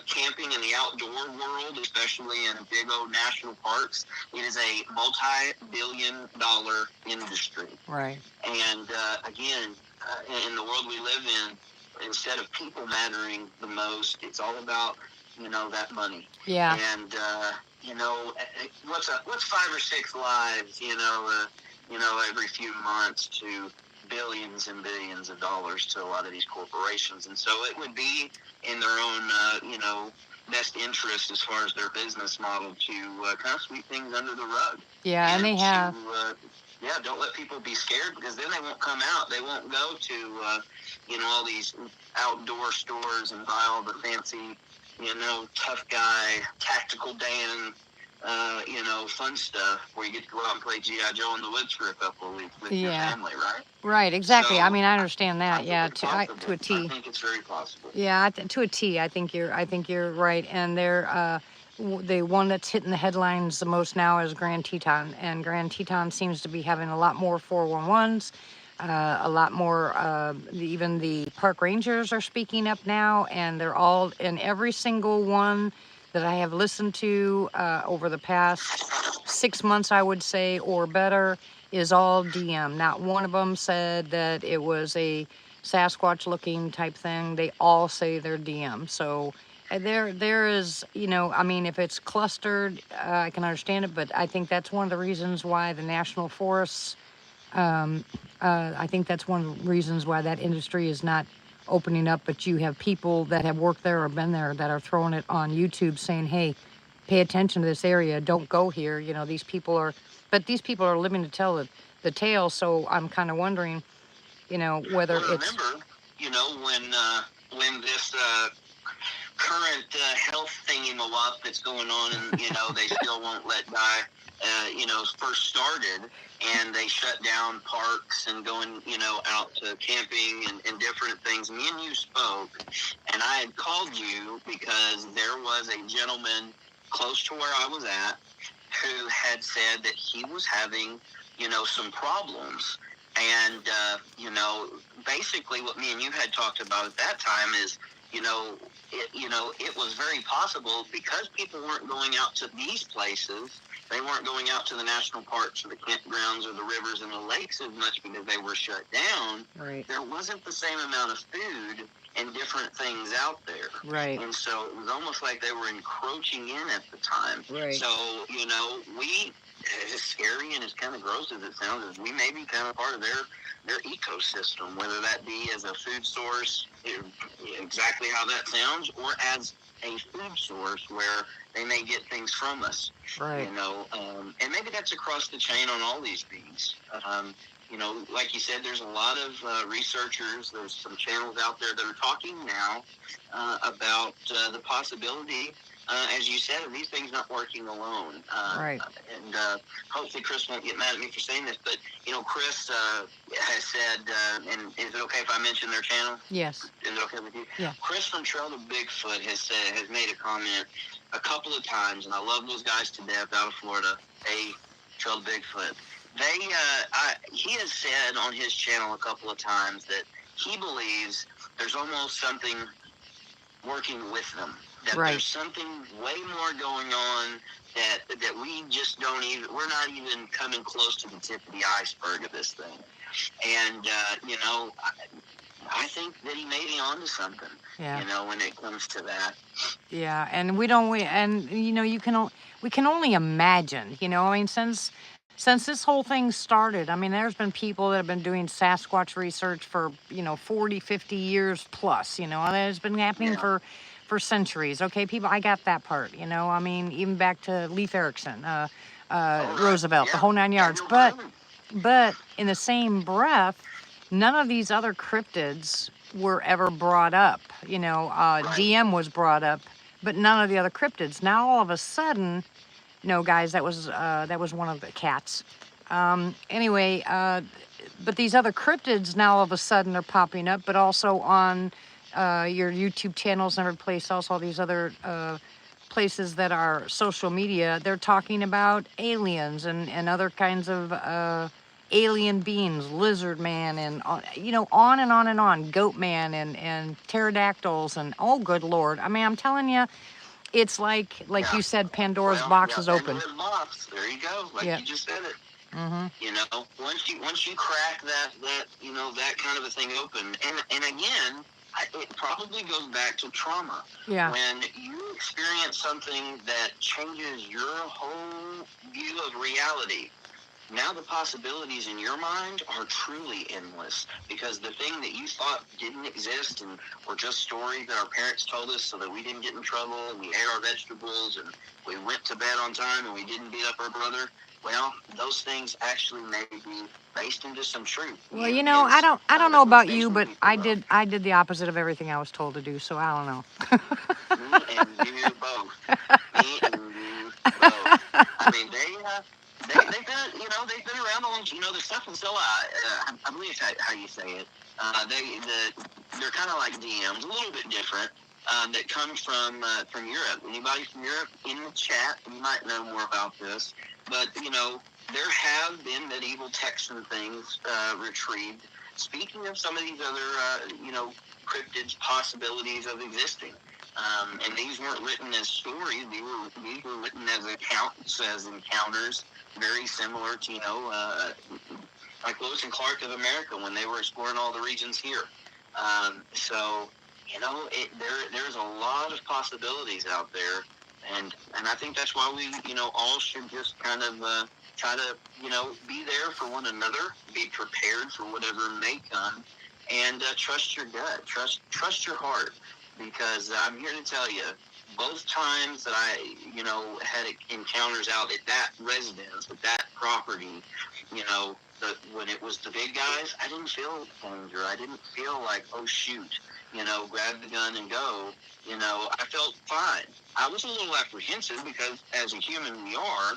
camping in the outdoor world, especially in big old national parks, it is a multi-billion-dollar industry. Right. And again, in the world we live in, instead of people mattering the most, it's all about that money. Yeah. And what's 5 or 6 lives? Every few months to billions and billions of dollars to a lot of these corporations. And so it would be in their own, best interest as far as their business model to kind of sweep things under the rug. Yeah, and they have. Don't let people be scared, because then they won't come out. They won't go to, all these outdoor stores and buy all the fancy, tough guy, tactical Dan, fun stuff where you get to go out and play G.I. Joe in the woods for a couple of weeks with your family, right? Right, exactly. So, I mean, I understand that. Yeah, to a T. I think it's very possible. Yeah, to a T. I think you're right. And they're the one that's hitting the headlines the most now is Grand Teton, and Grand Teton seems to be having a lot more 411s. A lot more, even the park rangers are speaking up now, and they're all, in every single one that I have listened to over the past 6 months, I would say, or better, is all DM. Not one of them said that it was a Sasquatch looking type thing. They all say they're DM. So there is, I mean, if it's clustered, I can understand it, but I think that's one of the reasons why the national forests, I think that's one of the reasons why that industry is not opening up. But you have people that have worked there or been there that are throwing it on YouTube saying, hey, pay attention to this area, don't go here. These people are living to tell the tale. So I'm kind of wondering, whether it's... Remember, when this current health thingy-ma-wop that's going on, and, they still won't let die, first started, and they shut down parks and going, out to camping and different things. Me and you spoke, and I had called you because there was a gentleman close to where I was at who had said that he was having, some problems. And, basically what me and you had talked about at that time is, it was very possible, because people weren't going out to these places. They weren't going out to the national parks or the campgrounds or the rivers and the lakes as much because they were shut down. Right. There wasn't the same amount of food and different things out there. Right. And so it was almost like they were encroaching in at the time. Right. So, we, as scary and as kind of gross as it sounds, is we may be kind of part of their ecosystem, whether that be as a food source, exactly how that sounds, or as a food source where they may get things from us. Right. And maybe that's across the chain on all these beings. Like you said, there's a lot of researchers, there's some channels out there that are talking now about the possibility, as you said, of these things not working alone. Right. And hopefully Chris won't get mad at me for saying this, but, Chris has said, and is it okay if I mention their channel? Yes. Is it okay with you? Yeah. Chris from Trail to Bigfoot has made a comment a couple of times, and I love those guys to death out of Florida. Hey, Trail to Bigfoot. He has said on his channel a couple of times that he believes there's almost something working with them. That Right. There's something way more going on that we just we're not even coming close to the tip of the iceberg of this thing. And, I think that he may be onto something, Yeah. When it comes to that. Yeah, and we can only imagine, I mean, since this whole thing started, I mean, there's been people that have been doing Sasquatch research for, 40, 50 years plus, and it's been happening for centuries. Okay, people, I got that part, I mean, even back to Leif Erikson, Roosevelt, the whole 9 yards. But in the same breath, none of these other cryptids were ever brought up. DM was brought up, but none of the other cryptids. Now all of a sudden, no, guys, that was one of the cats. Anyway, but these other cryptids now all of a sudden are popping up, but also on your YouTube channels and every place else, all these other places that are social media, they're talking about aliens and other kinds of alien beings, lizard man, and you know, on and on and on, goat man, and pterodactyls, and oh, good Lord. I mean, I'm telling you, it's like Yeah. you said, Pandora's Well, box yeah, is open. Pandora's box. There you go. Like Yeah. you just said it. Mm-hmm. You know, once you crack that you know, that kind of a thing open, and again, it probably goes back to trauma. Yeah. When you experience something that changes your whole view of reality, now the possibilities in your mind are truly endless, because the thing that you thought didn't exist and were just stories that our parents told us so that we didn't get in trouble and we ate our vegetables and we went to bed on time and we didn't beat up our brother, well, those things actually may be based into some truth. Well, you know, I don't know about you, but I did the opposite of everything I was told to do, so I don't know. Me and you both. Me and you both. I mean, they've been, you know, they've been around a long. You know, the stuff in Zilla, I believe that's how you say it. They're kind of like DMs, a little bit different. That come from Europe. Anybody from Europe in the chat, you might know more about this. But you know, there have been medieval texts and things retrieved. Speaking of some of these other, you know, cryptids, possibilities of existing. And these weren't written as stories. These were written as accounts, as encounters, very similar to, you know, like Lewis and Clark of America when they were exploring all the regions here. So, you know, there's a lot of possibilities out there, and I think that's why we, you know, all should just kind of try to, you know, be there for one another, be prepared for whatever may come, and trust your gut, trust your heart, because I'm here to tell you, both times that I, you know, had encounters out at that residence, at that property, you know, when it was the big guys, I didn't feel danger. I didn't feel like, oh shoot, you know, grab the gun and go. You know, I felt fine. I was a little apprehensive because as a human we are,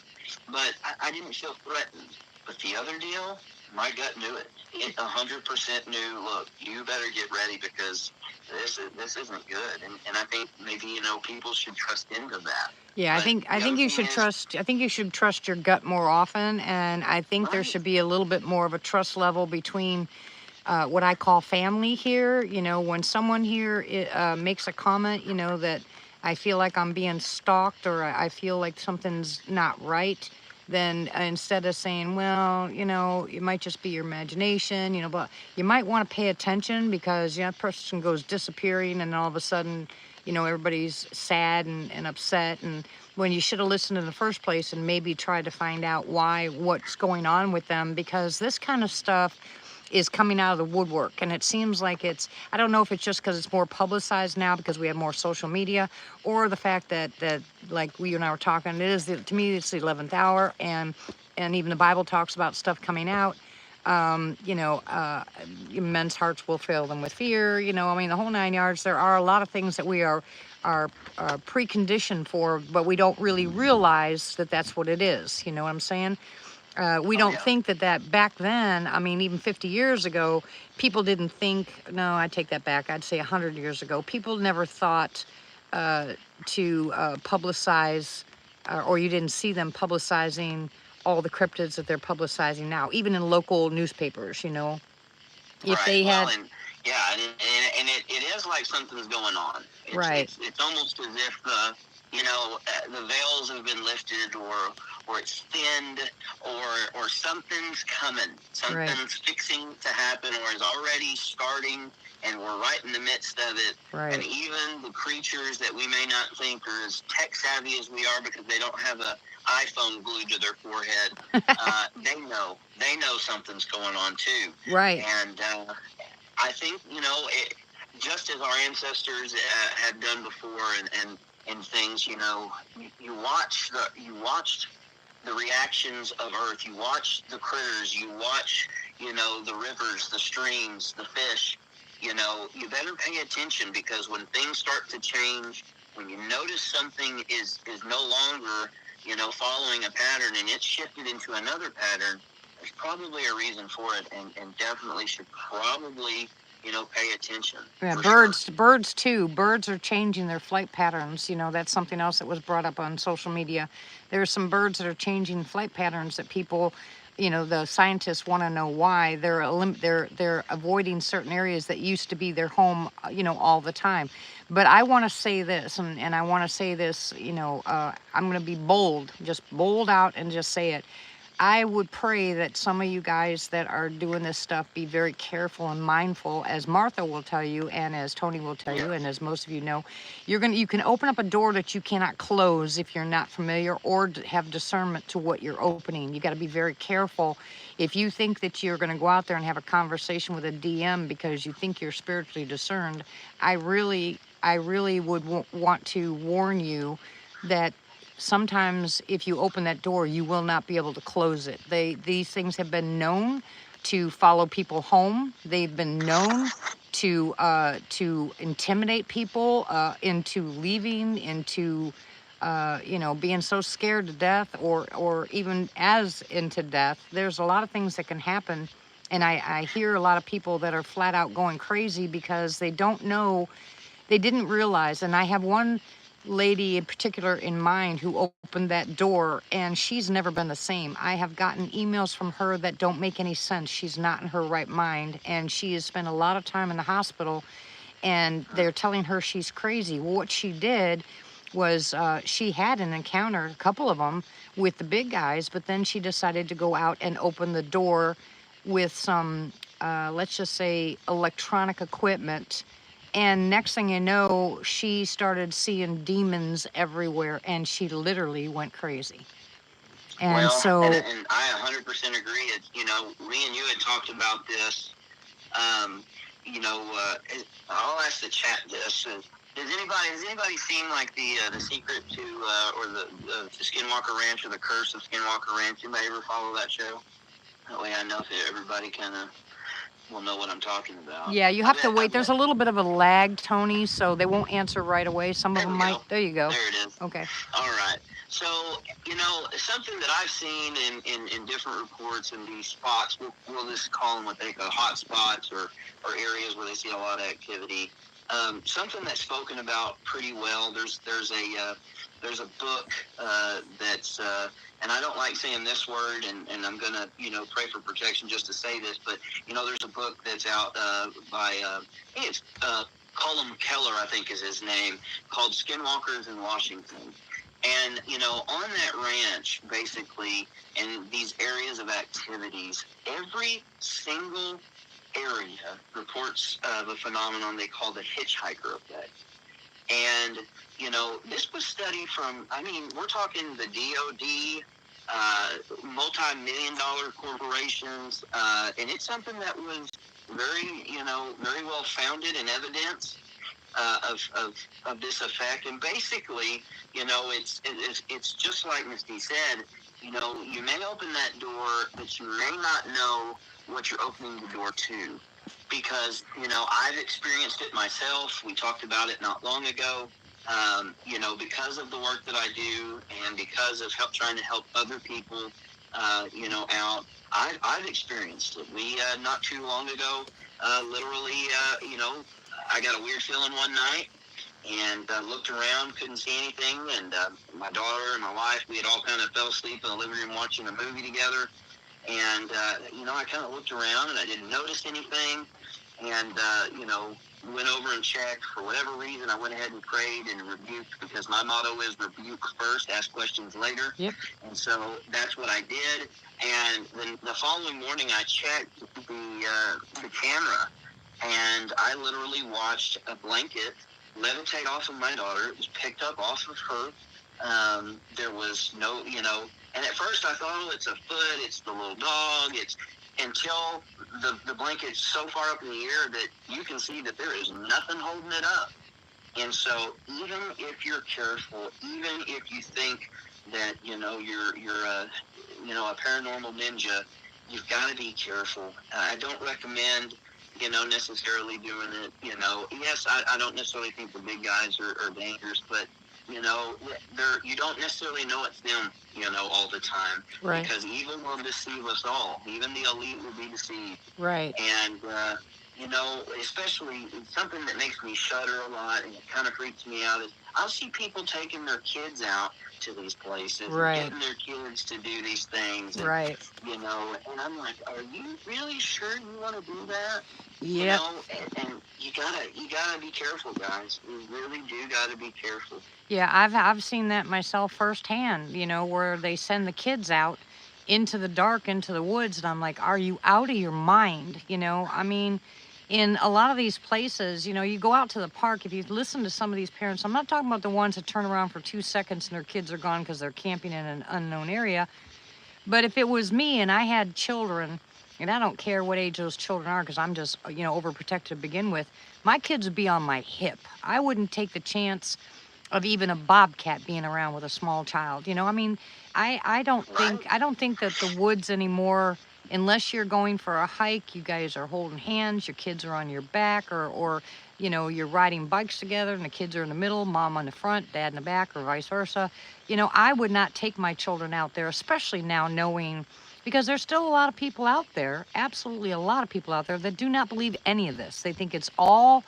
but I didn't feel threatened. But the other deal, my gut knew it. It 100% knew, look, you better get ready because this isn't good. And I think maybe, you know, people should trust into that. Yeah, But I think you should trust. I think you should trust your gut more often, and I think there should be a little bit more of a trust level between what I call family here. You know, when someone here makes a comment, you know, that I feel like I'm being stalked or I feel like something's not right, then instead of saying, well, you know, it might just be your imagination, you know, but you might want to pay attention because, you know, that person goes disappearing and all of a sudden, you know, everybody's sad and upset, and when you should have listened in the first place and maybe tried to find out what's going on with them, because this kind of stuff is coming out of the woodwork, and it seems like I don't know if it's just because it's more publicized now because we have more social media, or the fact that like you and I were talking, to me it's the 11th hour, and even the Bible talks about stuff coming out. You know, men's hearts will fail them with fear, you know, I mean, the whole 9 yards. There are a lot of things that we are preconditioned for, but we don't really realize that that's what it is, you know what I'm saying? We don't think that back then, I mean, even 50 years ago, people didn't think, no, I take that back, I'd say 100 years ago, people never thought to publicize, or you didn't see them publicizing all the cryptids that they're publicizing now, even in local newspapers, you know. If they had... and it is like something's going on. It's almost as if you know, the veils have been lifted, or it's thinned, or something's coming, something's fixing to happen, or is already starting, and we're right in the midst of it. Right. And even the creatures that we may not think are as tech savvy as we are because they don't have an iPhone glued to their forehead, they know something's going on too. Right. And I think, you know, just as our ancestors had done before, and things, you know, you watched the reactions of Earth. You watch the critters. You watch, you know, the rivers, the streams, the fish. You know, you better pay attention, because when things start to change, when you notice something is no longer, you know, following a pattern and it's shifted into another pattern, there's probably a reason for it, and definitely should probably, you know, pay attention. Yeah, birds too. Birds are changing their flight patterns. You know, that's something else that was brought up on social media. There are some birds that are changing flight patterns that people the scientists want to know why they're avoiding certain areas that used to be their home, all the time. But I want to say this, and I want to say this, I'm going to be bold, just bold out and just say it. I would pray that some of you guys that are doing this stuff be very careful and mindful, as Martha will tell you, and as Tony will tell you, and as most of you know, you can open up a door that you cannot close if you're not familiar or have discernment to what you're opening. You got to be very careful. If you think that you're going to go out there and have a conversation with a DM because you think you're spiritually discerned, I really would want to warn you that sometimes if you open that door, you will not be able to close it. These things have been known to follow people home. They've been known to intimidate people into leaving, into being so scared to death, or even as into death. There's a lot of things that can happen, and I hear a lot of people that are flat out going crazy because they don't know, they didn't realize. And I have one lady in particular in mind who opened that door, and she's never been the same. I have gotten emails from her that don't make any sense. She's not in her right mind, and she has spent a lot of time in the hospital, and they're telling her she's crazy. Well, what she did was she had an encounter, a couple of them, with the big guys, but then she decided to go out and open the door with some, let's just say, electronic equipment. And next thing you know, she started seeing demons everywhere, and she literally went crazy. And well, so, and I 100% agree. Me and you had talked about this. I'll ask the chat this. Has anybody seen like the Secret to or the Skinwalker Ranch or the Curse of Skinwalker Ranch? Anybody ever follow that show? That way I know if everybody kind of will know what I'm talking about. Yeah, you have to wait. There's a little bit of a lag, Tony, so they won't answer right away. Some of them might. There you go. There it is. Okay. All right. So, something that I've seen in different reports in these spots, we'll just call them what they call hot spots or areas where they see a lot of activity. Something that's spoken about pretty well. There's a book that's and I don't like saying this word, and I'm gonna pray for protection just to say this, but there's a book that's out by I think it's Colum Keller, I think is his name, called Skinwalkers in Washington. And on that ranch, basically, in these areas of activities, every single area reports of a phenomenon they call the hitchhiker effect. And, this was studied from, we're talking the DOD, multi-million-dollar corporations, and it's something that was very well founded in evidence of this effect. And basically, it's just like Misty said, you may open that door, but you may not know what you're opening the door to. Because, I've experienced it myself. We talked about it not long ago. Because of the work that I do and because of trying to help other people, out, I've experienced it. We, not too long ago, literally, I got a weird feeling one night and looked around, couldn't see anything. And my daughter and my wife, we had all kind of fell asleep in the living room watching a movie together. And, I kind of looked around and I didn't notice anything. And, went over and checked. For whatever reason, I went ahead and prayed and rebuked, because my motto is rebuke first, ask questions later. Yep. And so that's what I did. And then the following morning, I checked the camera, and I literally watched a blanket levitate off of my daughter. It was picked up off of her. There was no, and at first I thought, oh, it's a foot, it's the little dog, until the blanket's so far up in the air that you can see that there is nothing holding it up. And so even if you're careful, even if you think that, you're a paranormal ninja, you've got to be careful. I don't recommend, necessarily doing it, Yes, I don't necessarily think the big guys are dangerous, but you don't necessarily know it's them, all the time. Right. Because evil will deceive us all. Even the elite will be deceived. Right. And, especially something that makes me shudder a lot and it kind of freaks me out is I see people taking their kids out to these places, Right. and getting their kids to do these things, and, Right. you know, and I'm like, are you really sure you want to do that? You Yep. know, and you gotta be careful, guys. You really do gotta be careful. Yeah, I've seen that myself firsthand, you know, where they send the kids out into the dark, into the woods, and I'm like, are you out of your mind? You know, I mean, in a lot of these places, you know, you go out to the park, if you listen to some of these parents, I'm not talking about the ones that turn around for 2 seconds and their kids are gone because they're camping in an unknown area. But if it was me and I had children, and I don't care what age those children are because I'm just, you know, overprotected to begin with, my kids would be on my hip. I wouldn't take the chance of even a bobcat being around with a small child. You know, I mean, I don't think Right. I don't think that the woods anymore, unless you're going for a hike, you guys are holding hands, your kids are on your back, or you know, you're riding bikes together and the kids are in the middle, mom on the front, dad in the back, or vice versa. You know, I would not take my children out there, especially now knowing, because there's still a lot of people out there, absolutely a lot of people out there that do not believe any of this. They think it's all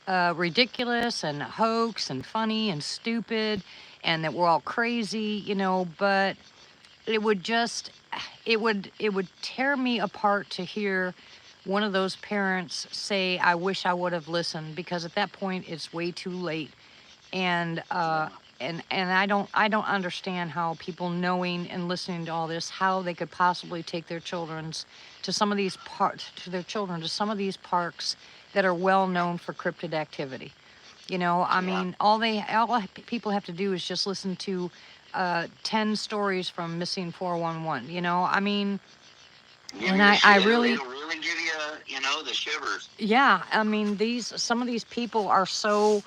ridiculous and hoax and funny and stupid, and that we're all crazy, you know. But it would just, it would tear me apart to hear one of those parents say, "I wish I would have listened," because at that point it's way too late. And Yeah. and I don't understand how people knowing and listening to all this, how they could possibly take their children's to some of these parts to their children to some of these parks that are well known for cryptid activity. You know, I Yeah. mean, people have to do is just listen to 10 stories from missing 411. You know, I mean, Give and you the I shit. really, It'll really give you, you know, the shivers. yeah, I mean, some of these people are so,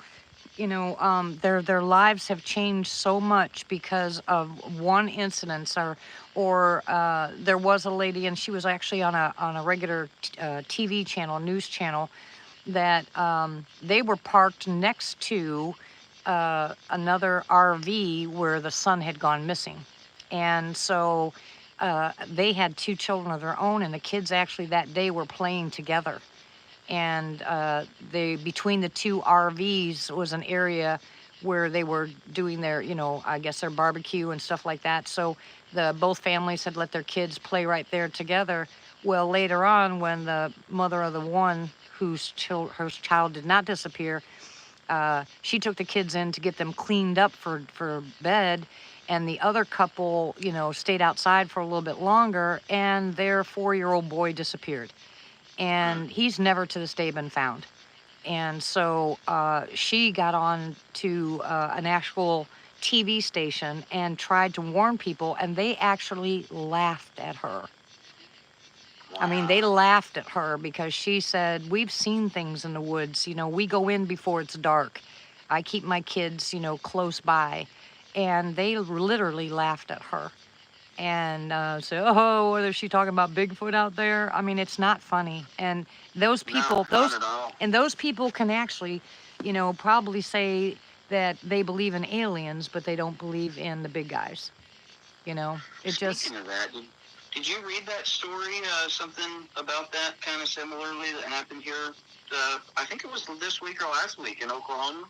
you know, their lives have changed so much because of one incident, or there was a lady, and she was actually on a regular TV channel, news channel, that they were parked next to another RV where the son had gone missing, and so they had two children of their own, and the kids actually that day were playing together, and they between the two RVs was an area where they were doing their, you know, I guess their barbecue and stuff like that. So the both families had let their kids play right there together. Well, later on, when the mother of the one her child did not disappear, she took the kids in to get them cleaned up for bed, and the other couple, you know, stayed outside for a little bit longer, and their 4-year-old boy disappeared, and he's never to this day been found. And so she got on to an actual TV station and tried to warn people, and they actually laughed at her. I mean, they Wow. laughed at her because she said, "We've seen things in the woods. You know, we go in before it's dark. I keep my kids, you know, close by." And they literally laughed at her and said, "Oh, whether she talking about Bigfoot out there?" I mean, it's not funny. And those No, people, not at all. those people can actually, you know, probably say that they believe in aliens, but they don't believe in the big guys. You know, it just, Speaking of that, did you read that story? Something about that kind of similarly that happened here. I think it was this week or last week in Oklahoma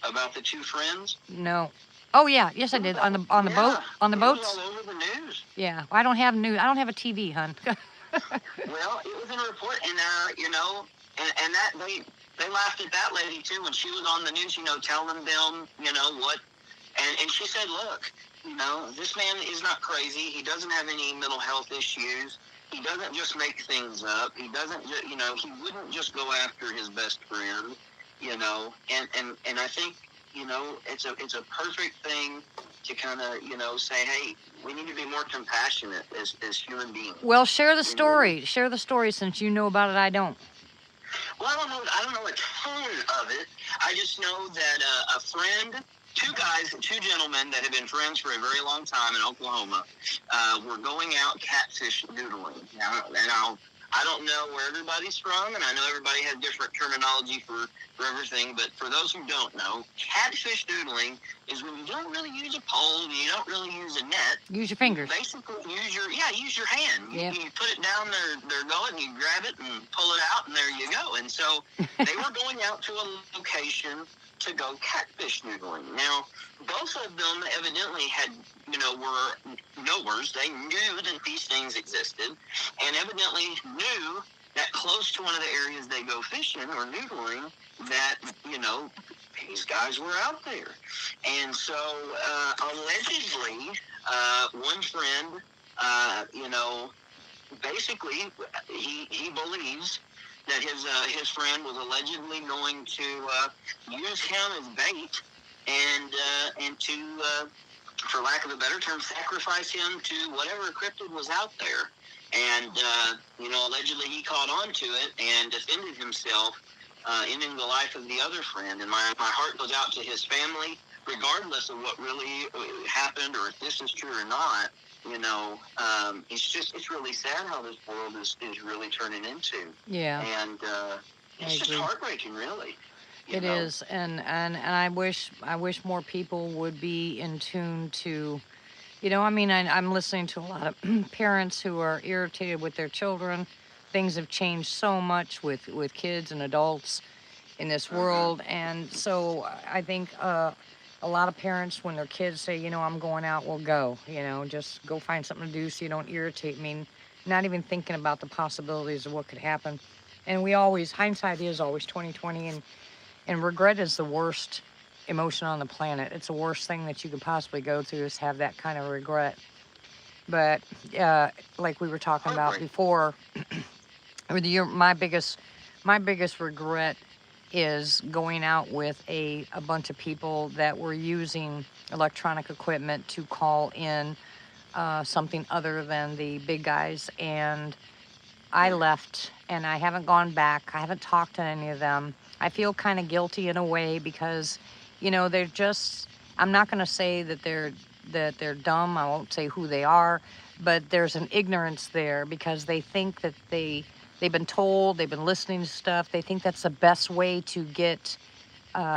about the two friends. no. Oh yeah, yes I did. On the boat, Yeah, on the it was boats. all over the news. Yeah, I don't have news. I don't have a TV, hun. Well, it was in a report, and you know, and that they laughed at that lady too when she was on the news. You know, telling them, you know what, and she said, look, you know, this man is not crazy. He doesn't have any mental health issues. He doesn't just make things up. He doesn't, you know, he wouldn't just go after his best friend, you know, and I think, you know, it's a perfect thing to kind of, you know, say, hey, we need to be more compassionate as human beings. Well, share the You know? story. Share the story since you know about it. I don't. Well, I don't know a ton of it. I just know that a friend, two gentlemen that have been friends for a very long time in Oklahoma, were going out catfish doodling. Now, and I don't know where everybody's from, and I know everybody has different terminology for everything, but for those who don't know, catfish doodling is when you don't really use a pole, and you don't really use a net. Use your fingers. Basically, use your hand. Yep. You put it down their gullet, and you grab it and pull it out, and there you go. And so they were going out to a location to go catfish noodling. Now, both of them evidently had, were knowers. They knew that these things existed, and evidently knew that close to one of the areas they go fishing or noodling, that, these guys were out there. And so, allegedly, one friend, basically, he believes that his friend was allegedly going to use him as bait and to, for lack of a better term, sacrifice him to whatever cryptid was out there. And, allegedly he caught on to it and defended himself, ending the life of the other friend. And my heart goes out to his family, regardless of what really happened or if this is true or not. It's really sad how this world is really turning into. Yeah. And it's just heartbreaking, really. It is, and I wish more people would be in tune to, I'm listening to a lot of parents who are irritated with their children. Things have changed so much with kids and adults in this world, and so I think a lot of parents, when their kids say, I'm going out, well, go, just go find something to do so you don't irritate me, not even thinking about the possibilities of what could happen. And hindsight is always 20/20, and regret is the worst emotion on the planet. It's the worst thing that you could possibly go through, is have that kind of regret. But like we were talking about before, my biggest regret is going out with a bunch of people that were using electronic equipment to call in something other than the big guys. And I left, and I haven't gone back. I haven't talked to any of them. I feel kind of guilty in a way because, they're just, I'm not going to say that they're dumb. I won't say who they are, but there's an ignorance there because they think that they've been told, they've been listening to stuff. They think that's the best way to get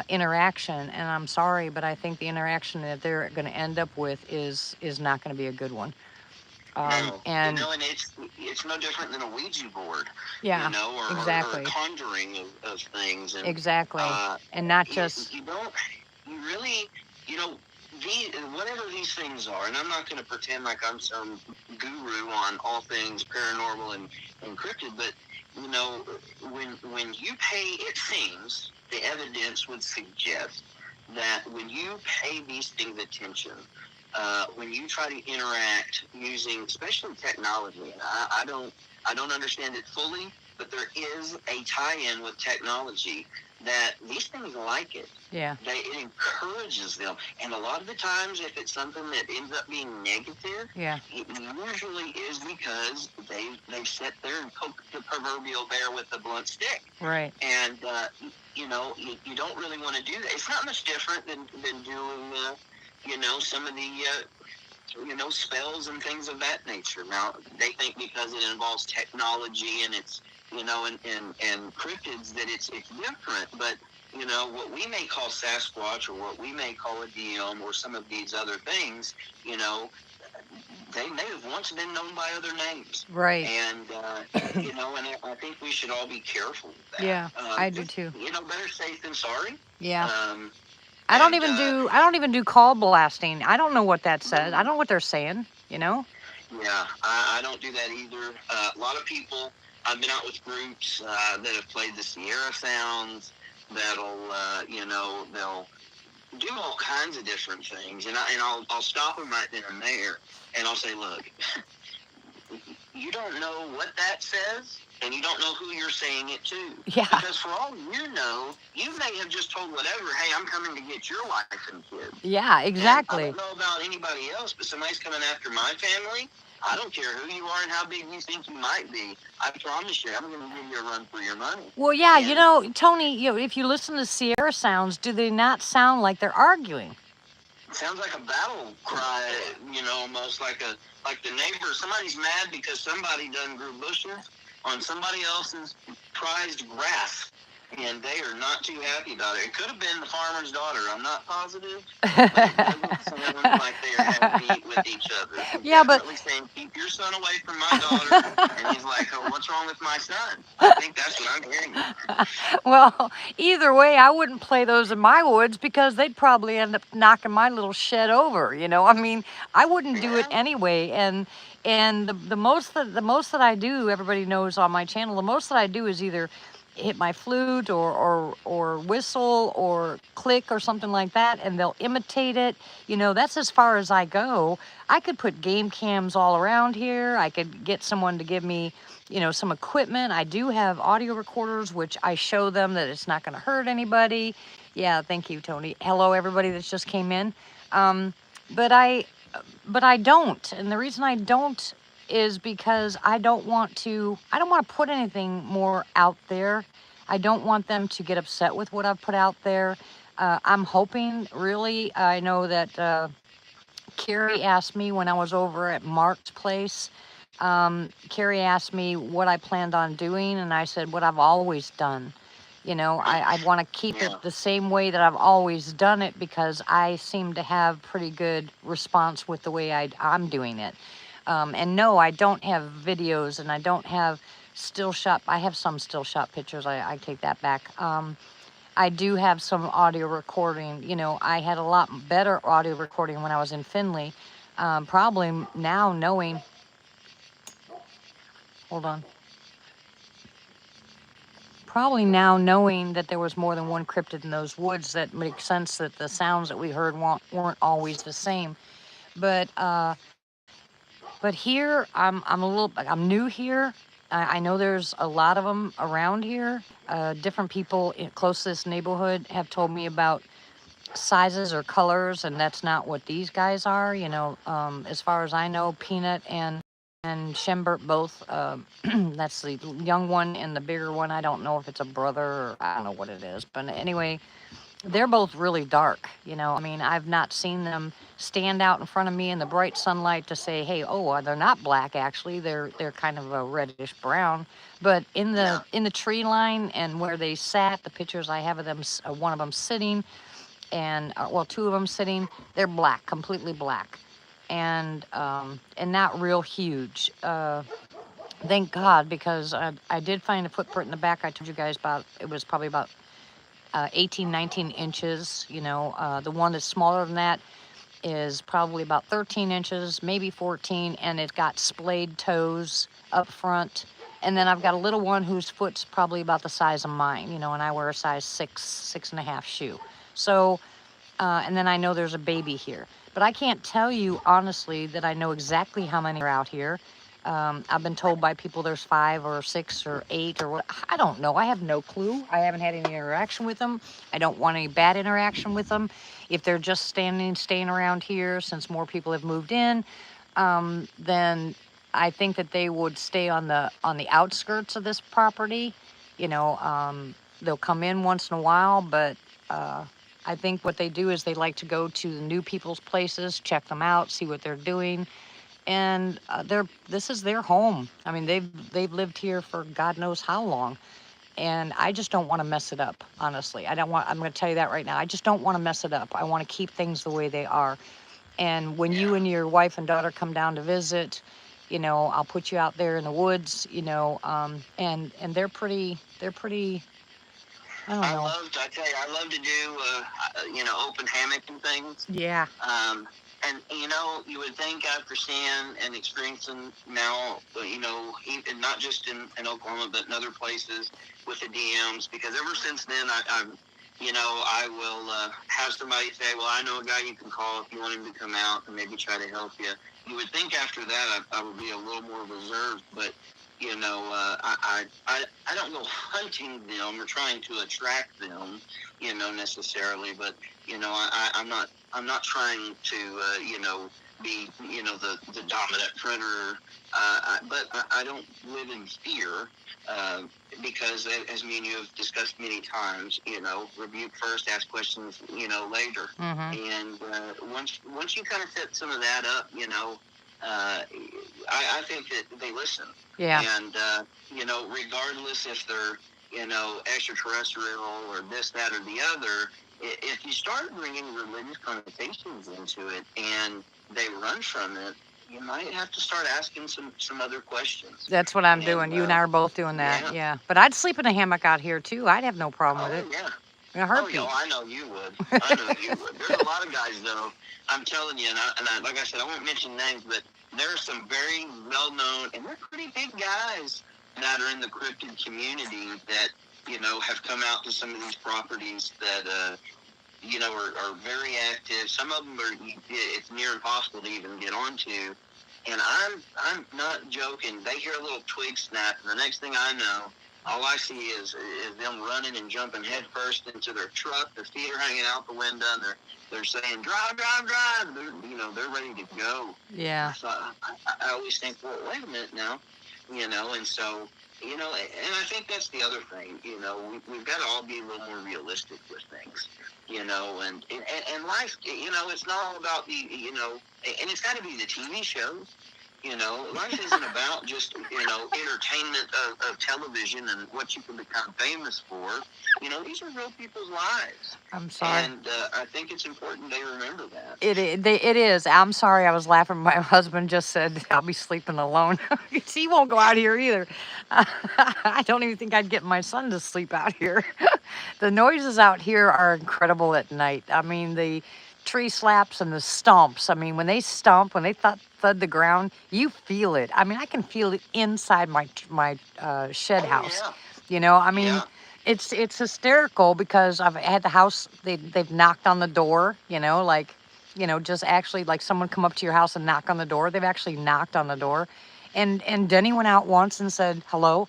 interaction. And I'm sorry, but I think the interaction that they're going to end up with is not going to be a good one. No, and it's no different than a Ouija board. Yeah, or a conjuring of things. And, exactly. And not just... You really, whatever these things are, and I'm not going to pretend like I'm some guru on all things paranormal and cryptid, but, when you pay, it seems, the evidence would suggest that when you pay these things attention, when you try to interact using, especially technology, and I don't understand it fully, but there is a tie-in with technology that these things like it. Yeah. It encourages them. And a lot of the times, if it's something that ends up being negative, it usually is because they sit there and poke the proverbial bear with the blunt stick. Right. And, you don't really want to do that. It's not much different than doing, some of the, spells and things of that nature. Now, they think because it involves technology and it's, and cryptids that it's different. But, what we may call Sasquatch or what we may call a DM or some of these other things, they may have once been known by other names. Right. And, and I think we should all be careful with that. Yeah, I do too. Better safe than sorry. Yeah. I don't even do call blasting. I don't know what that says. I don't know what they're saying, Yeah, I don't do that either. A lot of people, I've been out with groups that have played the Sierra sounds, that'll, they'll do all kinds of different things. And I'll stop them right then and there, and I'll say, look, you don't know what that says, and you don't know who you're saying it to. Yeah. Because for all you know, you may have just told whatever, hey, I'm coming to get your wife and kids. Yeah, exactly. And I don't know about anybody else, but somebody's coming after my family. I don't care who you are and how big you think you might be. I promise you, I'm going to give you a run for your money. Well, yeah, Tony, if you listen to Sierra sounds, do they not sound like they're arguing? It sounds like a battle cry, almost like the neighbor. Somebody's mad because somebody done grew bushes on somebody else's prized grass. And they are not too happy about it. It could have been the farmer's daughter. I'm not positive, but it doesn't sound like they are happy with each other. He's Yeah, but definitely saying, keep your son away from my daughter. And he's like, oh, what's wrong with my son? I think that's what I'm hearing. well, either way, I wouldn't play those in my woods because they'd probably end up knocking my little shed over. I mean, I wouldn't do it Yeah. anyway. And the most that I do, everybody knows on my channel, the most that I do is either hit my flute or whistle or click or something like that, and they'll imitate it. That's as far as I go. I could put game cams all around here. I could get someone to give me some equipment. I do have audio recorders, which I show them that it's not going to hurt anybody. Yeah, thank you, Tony. Hello, everybody that just came in. But I don't, and the reason I don't is because I don't want to put anything more out there. I don't want them to get upset with what I've put out there. I'm hoping, really, I know that Carrie asked me when I was over at Mark's place. Carrie asked me what I planned on doing, and I said what I've always done. I want to keep it the same way that I've always done it because I seem to have pretty good response with the way I'm doing it. And no, I don't have videos, and I don't have still shot. I have some still shot pictures. I take that back. I do have some audio recording. I had a lot better audio recording when I was in Findlay. Probably now knowing, hold on. Probably now knowing that there was more than one cryptid in those woods, that makes sense that the sounds that we heard weren't always the same. But here I'm new here. I know there's a lot of them around here. Different people close to this neighborhood have told me about sizes or colors, and that's not what these guys are. As far as I know, Peanut and Shembert both, that's the young one, and the bigger one, I don't know if it's a brother or I don't know what it is. But anyway, they're both really dark. I mean, I've not seen them stand out in front of me in the bright sunlight to say, hey, they're not black, actually. They're kind of a reddish brown. But in the tree line and where they sat, the pictures I have of them, one of them sitting, and two of them sitting, they're black, completely black. And not real huge. Thank God, because I did find a footprint in the back I told you guys about. It was probably about 18, 19 inches. The one that's smaller than that is probably about 13 inches, maybe 14, and it got splayed toes up front. And then I've got a little one whose foot's probably about the size of mine, and I wear a size 6.5 shoe. So, and then I know there's a baby here. But I can't tell you, honestly, that I know exactly how many are out here. I've been told by people there's 5 or 6 or 8 or what. I don't know. I have no clue. I haven't had any interaction with them. I don't want any bad interaction with them. If they're just staying around here since more people have moved in, then I think that they would stay on the outskirts of this property. They'll come in once in a while, but I think what they do is they like to go to the new people's places, check them out, see what they're doing, and this is their home. I mean, they've lived here for God knows how long, and I just don't want to mess it up. Honestly, I'm going to tell you that right now. I just don't want to mess it up. I want to keep things the way they are. And when you and your wife and daughter come down to visit, I'll put you out there in the woods, and they're pretty. I don't know. I love to do, open hammock and things. Yeah. And, you would think after seeing and experiencing now, even not just in Oklahoma, but in other places with the DMs, because ever since then, I will have somebody say, well, I know a guy you can call if you want him to come out and maybe try to help you. You would think after that I would be a little more reserved, but I don't go hunting them or trying to attract them, necessarily, but I'm not trying to be the dominant predator, but I don't live in fear, because as me and you have discussed many times, rebuke first, ask questions later. And once you kind of set some of that up, I think that they listen. Yeah. And regardless if they're extraterrestrial or this, that, or the other, if you start bringing religious connotations into it and they run from it, you might have to start asking some other questions. That's what I'm doing. You and I are both doing that. Yeah. But I'd sleep in a hammock out here too. I'd have no problem with it. Yeah. In a heartbeat. Oh, yeah, I know you would. I know you would. There's a lot of guys, though. I'm telling you, and like I said, I won't mention names, but there are some very well-known, and they're pretty big guys that are in the cryptid community that, have come out to some of these properties that, are very active. Some of them it's near impossible to even get onto. And I'm not joking. They hear a little twig snap, and the next thing I know, all I see is them running and jumping headfirst into their truck. Their feet are hanging out the window, and they're saying, drive, drive, drive. They're ready to go. Yeah. So I always think, well, wait a minute now, and so, and I think that's the other thing, we've got to all be a little more realistic with things, and life, it's not all about the, and it's got to be the TV shows. Life isn't about just, entertainment of television and what you can become famous for. These are real people's lives. I'm sorry. And I think it's important they remember that. It is. I'm sorry. I was laughing. My husband just said, I'll be sleeping alone. He won't go out here either. I don't even think I'd get my son to sleep out here. The noises out here are incredible at night. I mean, the tree slaps and the stomps. I mean, when they stomp, when they thud the ground, you feel it. I mean, I can feel it inside my shed house. Yeah. I mean, it's hysterical because I've had the house. They've knocked on the door. Just actually like someone come up to your house and knock on the door. They've actually knocked on the door, and Denny went out once and said hello.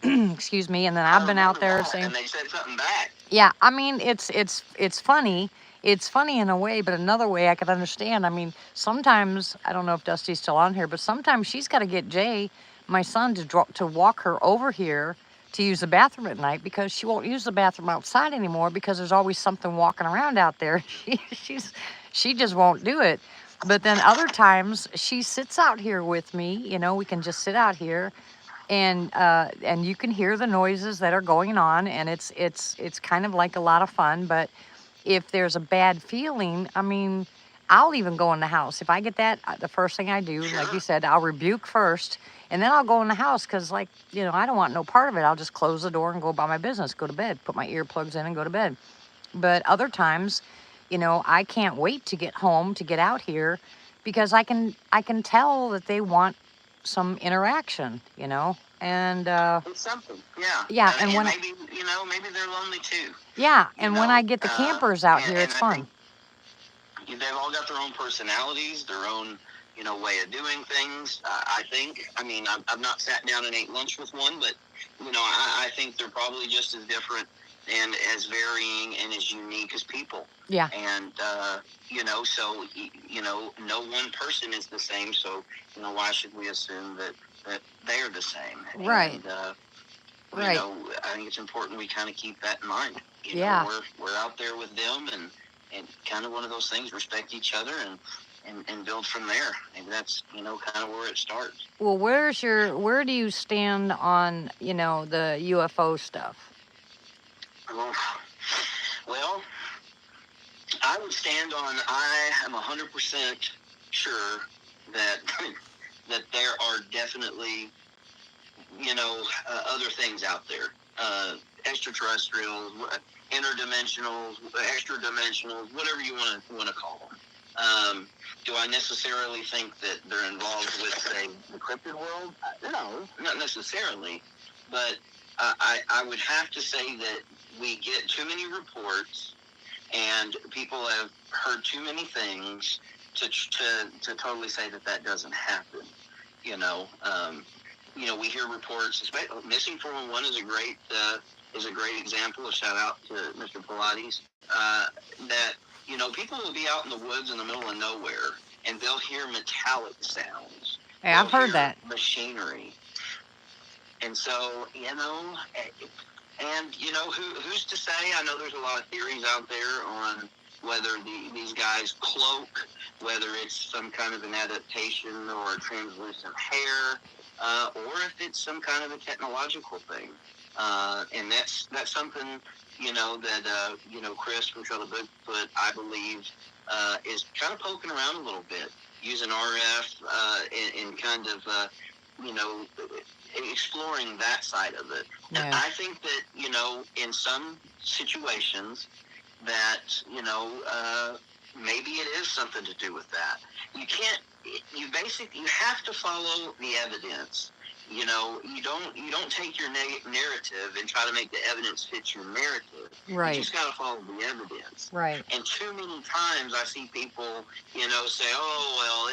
Excuse me, and then I've been out there saying. And they said something back. Yeah, I mean, it's funny. It's funny in a way, but another way I could understand. I mean, sometimes, I don't know if Dusty's still on here, but sometimes she's got to get Jay, my son, to walk her over here to use the bathroom at night because she won't use the bathroom outside anymore because there's always something walking around out there. She just won't do it. But then other times she sits out here with me. We can just sit out here, and you can hear the noises that are going on, and it's kind of like a lot of fun, but if there's a bad feeling, I mean, I'll even go in the house. If I get that, the first thing I do, like you said, I'll rebuke first, and then I'll go in the house because, I don't want no part of it. I'll just close the door and go about my business, go to bed, put my earplugs in and go to bed. But other times, I can't wait to get home, to get out here, because I can tell that they want some interaction, and it's something, yeah. Yeah, and when maybe maybe they're lonely too. Yeah, and when I get the campers out here, it's fun. They've all got their own personalities, their own way of doing things. I think. I mean, I've not sat down and ate lunch with one, but I think they're probably just as different and as varying and as unique as people. Yeah. And so no one person is the same. So why should we assume that they're the same? Right. And, right. I think it's important we kind of keep that in mind. Yeah. We're out there with them, and kind of one of those things. Respect each other and build from there. Maybe that's kind of where it starts. Well, where do you stand on the UFO stuff? Well, I would stand on. I am 100% sure that there are definitely other things out there, extraterrestrials, interdimensionals, extra-dimensionals, whatever you want to call them. Do I necessarily think that they're involved with, say, the cryptid world? No, not necessarily. But I would have to say that we get too many reports, and people have heard too many things to totally say that doesn't happen. We hear reports, especially missing 411 is a great example. A shout out to Mr. Pilates. That people will be out in the woods in the middle of nowhere, and they'll hear metallic sounds. Hey, I've heard that. Machinery. And so, who's to say? I know there's a lot of theories out there on whether these guys cloak, whether it's some kind of an adaptation or a translucent hair, or if it's some kind of a technological thing. And that's something, that, Chris from Trail to Bigfoot, I believe, is kind of poking around a little bit, using RF, and kind of, you know, exploring that side of it. Yeah. And I think that, in some situations that, maybe it is something to do with that. You can't, you have to follow the evidence. You don't take your narrative and try to make the evidence fit your narrative. Right. You just got to follow the evidence. Right. And too many times I see people, say, "Oh, well,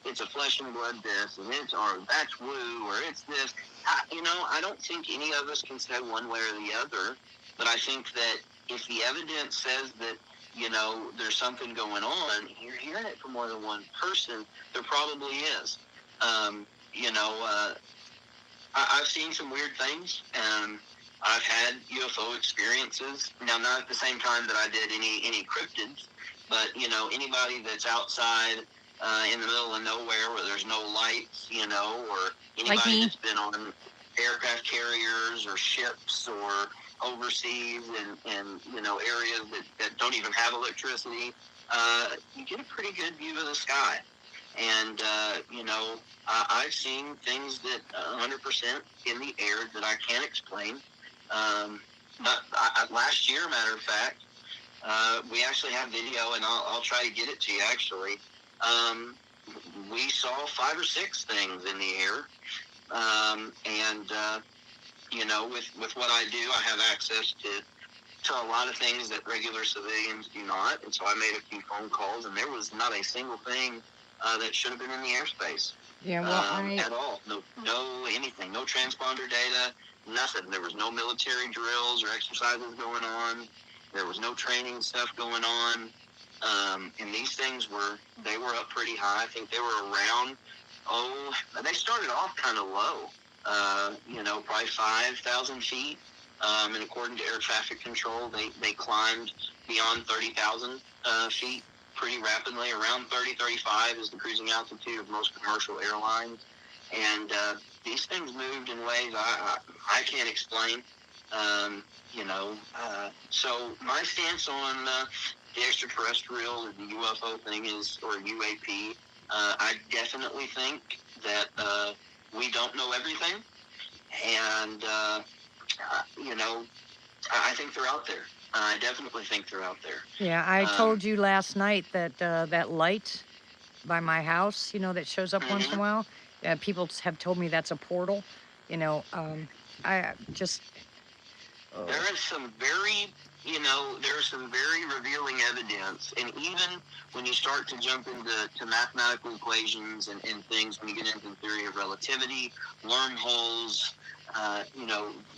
it's a flesh and blood this, and or that's woo, or it's this." I don't think any of us can say one way or the other, but I think that if the evidence says that, there's something going on, you're hearing it from more than one person, there probably is. I've seen some weird things, and I've had UFO experiences. Now, not at the same time that I did any cryptids, but, anybody that's outside in the middle of nowhere where there's no lights, or anybody that's been on aircraft carriers or ships or overseas and areas that don't even have electricity, you get a pretty good view of the sky. And, I've seen things that 100% in the air that I can't explain. Last year, matter of fact, we actually have video, and I'll try to get it to you, actually. We saw 5 or 6 things in the air. With what I do, I have access to a lot of things that regular civilians do not. And so I made a few phone calls, and there was not a single thing that should have been in the airspace. Yeah, well, at all. No anything. No transponder data, nothing. There was no military drills or exercises going on. There was no training stuff going on. And these things were up pretty high. I think they were around, they started off kind of low, probably 5,000 feet. And according to air traffic control, they climbed beyond 30,000 feet pretty rapidly. Around 30, 35 is the cruising altitude of most commercial airlines. And these things moved in ways I can't explain. So my stance on the extraterrestrial or the UFO thing is, or UAP, I definitely think that we don't know everything. And, I think they're out there. I definitely think they're out there. Yeah, I told you last night that that light by my house, that shows up once in a while, people have told me that's a portal. I just... There is some very, there's some very revealing evidence. And even when you start to jump into mathematical equations and things, when you get into the theory of relativity, wormholes,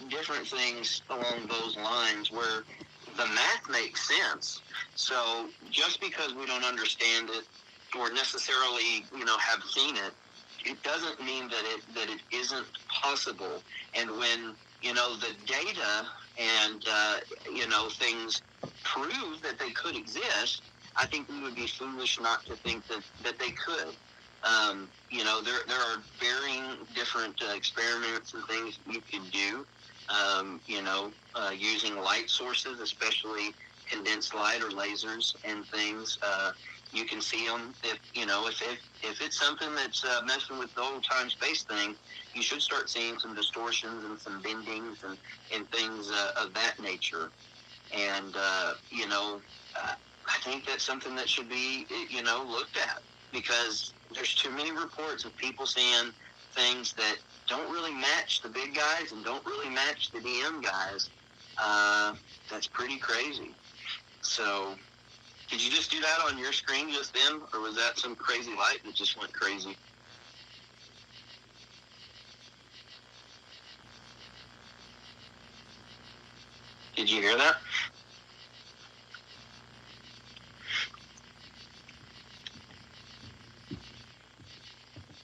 different things along those lines where the math makes sense. So just because we don't understand it or necessarily, have seen it, it doesn't mean that it isn't possible. And when, the data and, things prove that they could exist, I think we would be foolish not to think that they could. There are varying different experiments and things you can do, using light sources, especially condensed light or lasers and things. You can see them if it's something that's messing with the old time space thing, you should start seeing some distortions and some bendings and things of that nature. And, I think that's something that should be, looked at, because there's too many reports of people seeing things that don't really match the big guys and don't really match the DM guys. That's pretty crazy. So, did you just do that on your screen just then, or was that some crazy light that just went crazy? Did you hear that?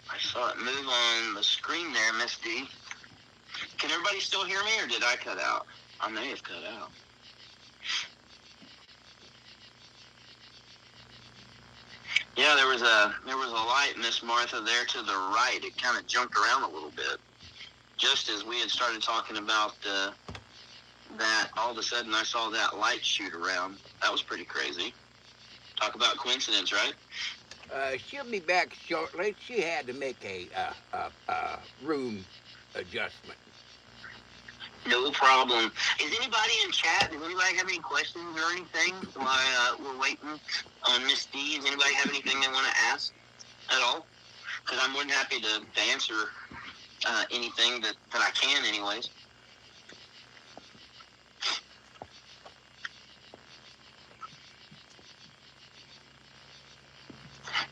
I saw it move on the screen there, Miss D. Can everybody still hear me, or did I cut out? I may have cut out. Yeah, there was a light, Miss Martha, there to the right. It kind of jumped around a little bit. just as we had started talking about that, all of a sudden I saw that light shoot around. That was pretty crazy. Talk about coincidence, right? She'll be back shortly. She had to make a room adjustment. No problem. Is anybody in chat? Does anybody have any questions or anything while we're waiting on Miss D? Does anybody have anything they want to ask at all? Because I'm more than happy to answer anything that I can anyways.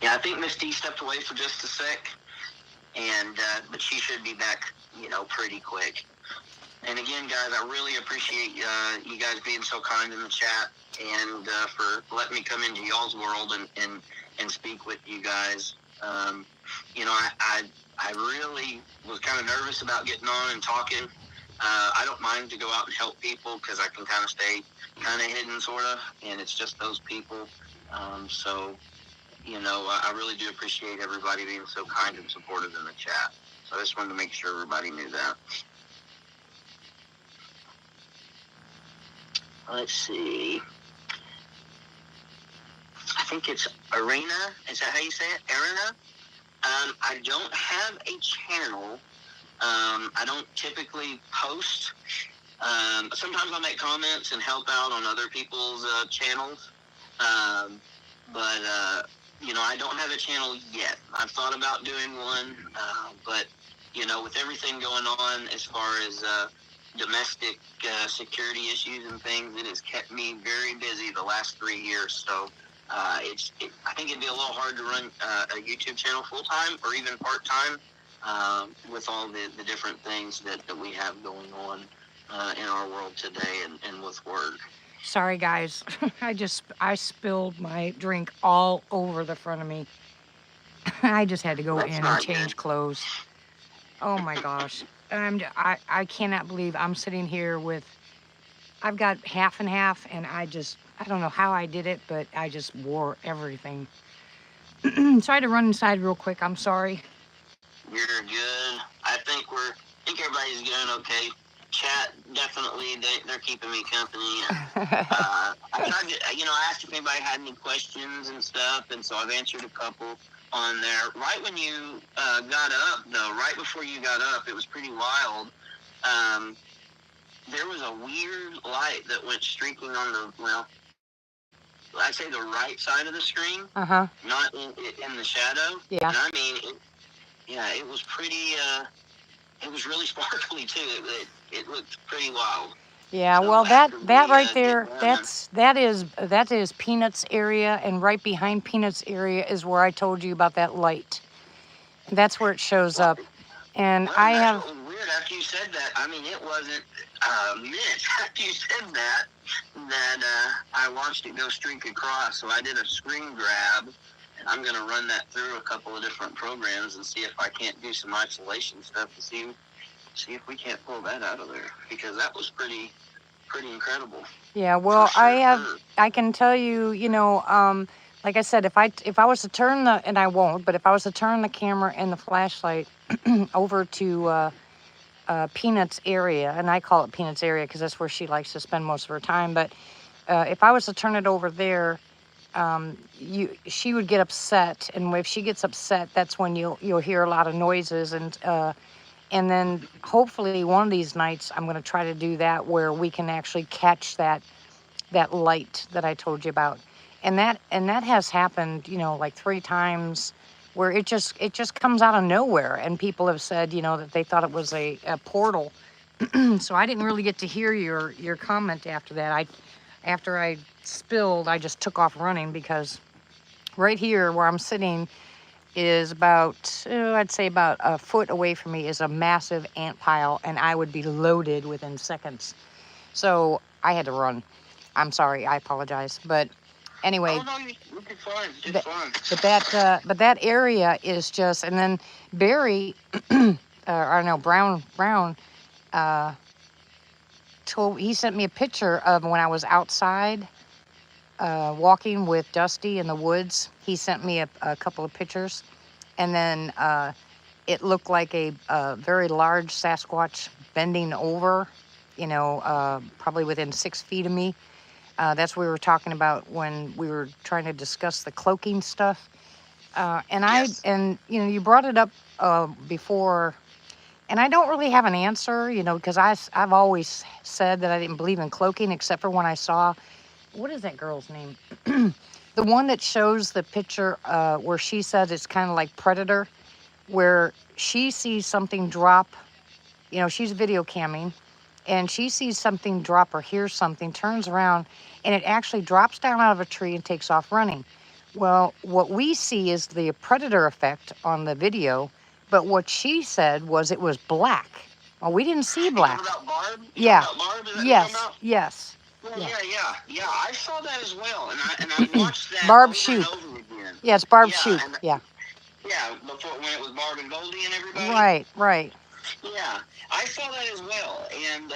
Yeah, I think Miss D stepped away for just a sec, and but she should be back, pretty quick. And again, guys, I really appreciate you guys being so kind in the chat and for letting me come into y'all's world and speak with you guys. I really was kind of nervous about getting on and talking. I don't mind to go out and help people because I can kind of stay kind of hidden, sort of, and it's just those people. I really do appreciate everybody being so kind and supportive in the chat. So I just wanted to make sure everybody knew that. Let's see. I think it's Arena. Is that how you say it? Arena? I don't have a channel. I don't typically post. Sometimes I'll make comments and help out on other people's channels. I don't have a channel yet. I've thought about doing one, but with everything going on as far as domestic security issues and things, it has kept me very busy the last 3 years. So I think it'd be a little hard to run a YouTube channel full-time or even part-time with all the different things that we have going on in our world today and with work. Sorry, guys. I spilled my drink all over the front of me. I just had to go in and change clothes. Oh my gosh. I cannot believe I'm sitting here with, I've got half and half, and I don't know how I did it, but I just wore everything. So I had to run inside real quick. I'm sorry. You're good. I think everybody's doing okay. Chat, definitely, they're keeping me company. I tried to, I asked if anybody had any questions and stuff, and so I've answered a couple on there. Right when you got up, though, right before you got up, it was pretty wild. There was a weird light that went streaking on I'd say the right side of the screen, not in the shadow. Yeah. And I mean, it was pretty, it was really sparkly too. It looked pretty wild. Yeah, so well, that right there, that is Peanuts area, and right behind Peanuts area is where I told you about that light. That's where it shows up. And I have. What was weird after you said that. I mean, it wasn't minutes after you said that I watched it go streak across. So I did a screen grab, and I'm gonna run that through a couple of different programs and see if I can't do some isolation stuff to see if we can't pull that out of there, because that was pretty incredible. Yeah, well, sure. I can tell you, like I said, if I was to turn and I won't, but if I was to turn the camera and the flashlight over to Peanuts area, and I call it Peanuts area because that's where she likes to spend most of her time, but if I was to turn it over there, she would get upset, and if she gets upset, that's when you'll hear a lot of noises, and then hopefully one of these nights I'm going to try to do that where we can actually catch that light that I told you about. And that has happened, like 3 times, where it just comes out of nowhere, and people have said, that they thought it was a portal. So I didn't really get to hear your comment after that. After I spilled, I just took off running, because right here where I'm sitting is about, I'd say about a foot away from me is a massive ant pile, and I would be loaded within seconds. So I had to run. I'm sorry, I apologize. But anyway, but that area is just, and then Barry, Brown, he sent me a picture of when I was outside walking with Dusty in the woods. He sent me a couple of pictures, and then it looked like a very large Sasquatch bending over, probably within 6 feet of me. That's what we were talking about when we were trying to discuss the cloaking stuff. Yes. You brought it up before, and I don't really have an answer, because I've always said that I didn't believe in cloaking, except for when I saw, what is that girl's name? The one that shows the picture where she says it's kind of like Predator, where she sees something drop, she's video camming, and she sees something drop or hears something, turns around, and it actually drops down out of a tree and takes off running. Well, what we see is the predator effect on the video, but what she said was it was black. Well, we didn't see You black. talking about Barb? Yeah. Talking about Barb? Is that what you're Yes. talking about? Yes. Yeah. I saw that as well, and I watched that Barb over Shoop. and over again. Yeah, it's Barb Yeah, Shoop. and- Yeah. Yeah, before when it was Barb and Goldie and everybody. Right. Yeah, I saw that as well, and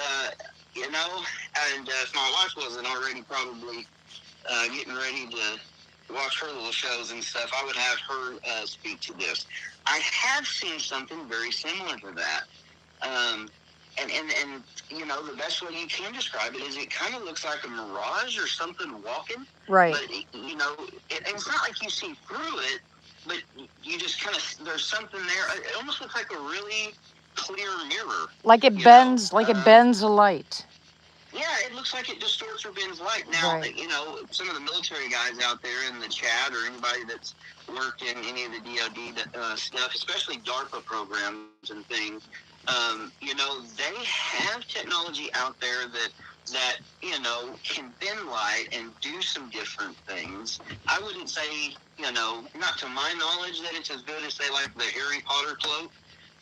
if my wife wasn't already probably getting ready to watch her little shows and stuff, I would have her speak to this. I have seen something very similar to that. And the best way you can describe it is it kind of looks like a mirage or something walking. Right. But, it's not like you see through it, but you just kind of, there's something there. It almost looks like a really clear mirror. Like it bends, it bends the light. Yeah, it looks like it distorts or bends light. Now, Right. Some of the military guys out there in the chat or anybody that's worked in any of the DoD stuff, especially DARPA programs and things, they have technology out there that can bend light and do some different things. I wouldn't say, not to my knowledge that it's as good as, say, like the Harry Potter cloak.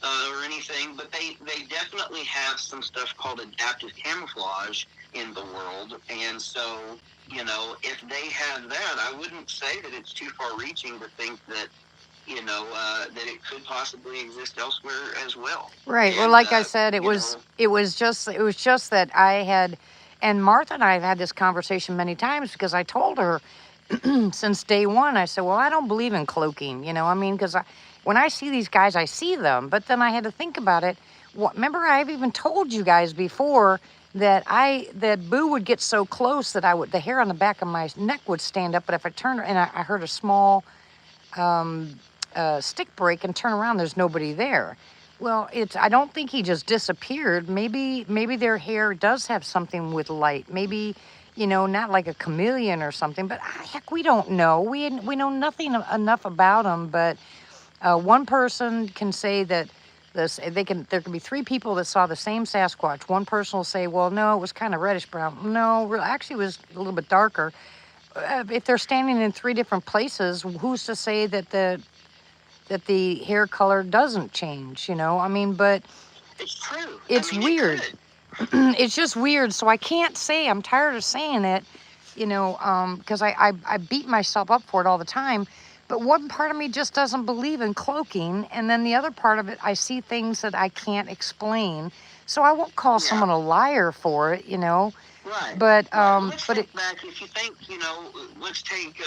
Or anything, but they definitely have some stuff called adaptive camouflage in the world, and so if they have that, I wouldn't say that it's too far reaching to think that that it could possibly exist elsewhere as well. Right. And, Well, like I said, it was just that I had, and Martha and I have had this conversation many times because I told her since day one, I said, well, I don't believe in cloaking, because when I see these guys, I see them. But then I had to think about it. Remember, I've even told you guys before that Boo would get so close that the hair on the back of my neck would stand up. But if I turned and I heard a small stick break and turn around, there's nobody there. Well, I don't think he just disappeared. Maybe their hair does have something with light. Maybe, not like a chameleon or something. But heck, we don't know. We know nothing enough about them. But one person can say that there can be 3 people that saw the same Sasquatch. One person will say, well, no, it was kind of reddish brown. No, actually it was a little bit darker. If they're standing in 3 different places, who's to say that the hair color doesn't change, but it's true. It's weird. It's just weird. So I can't say, I'm tired of saying it, because I beat myself up for it all the time. But one part of me just doesn't believe in cloaking. And then the other part of it, I see things that I can't explain. So I won't call someone a liar for it, Right. But let's but think back. If you think, let's take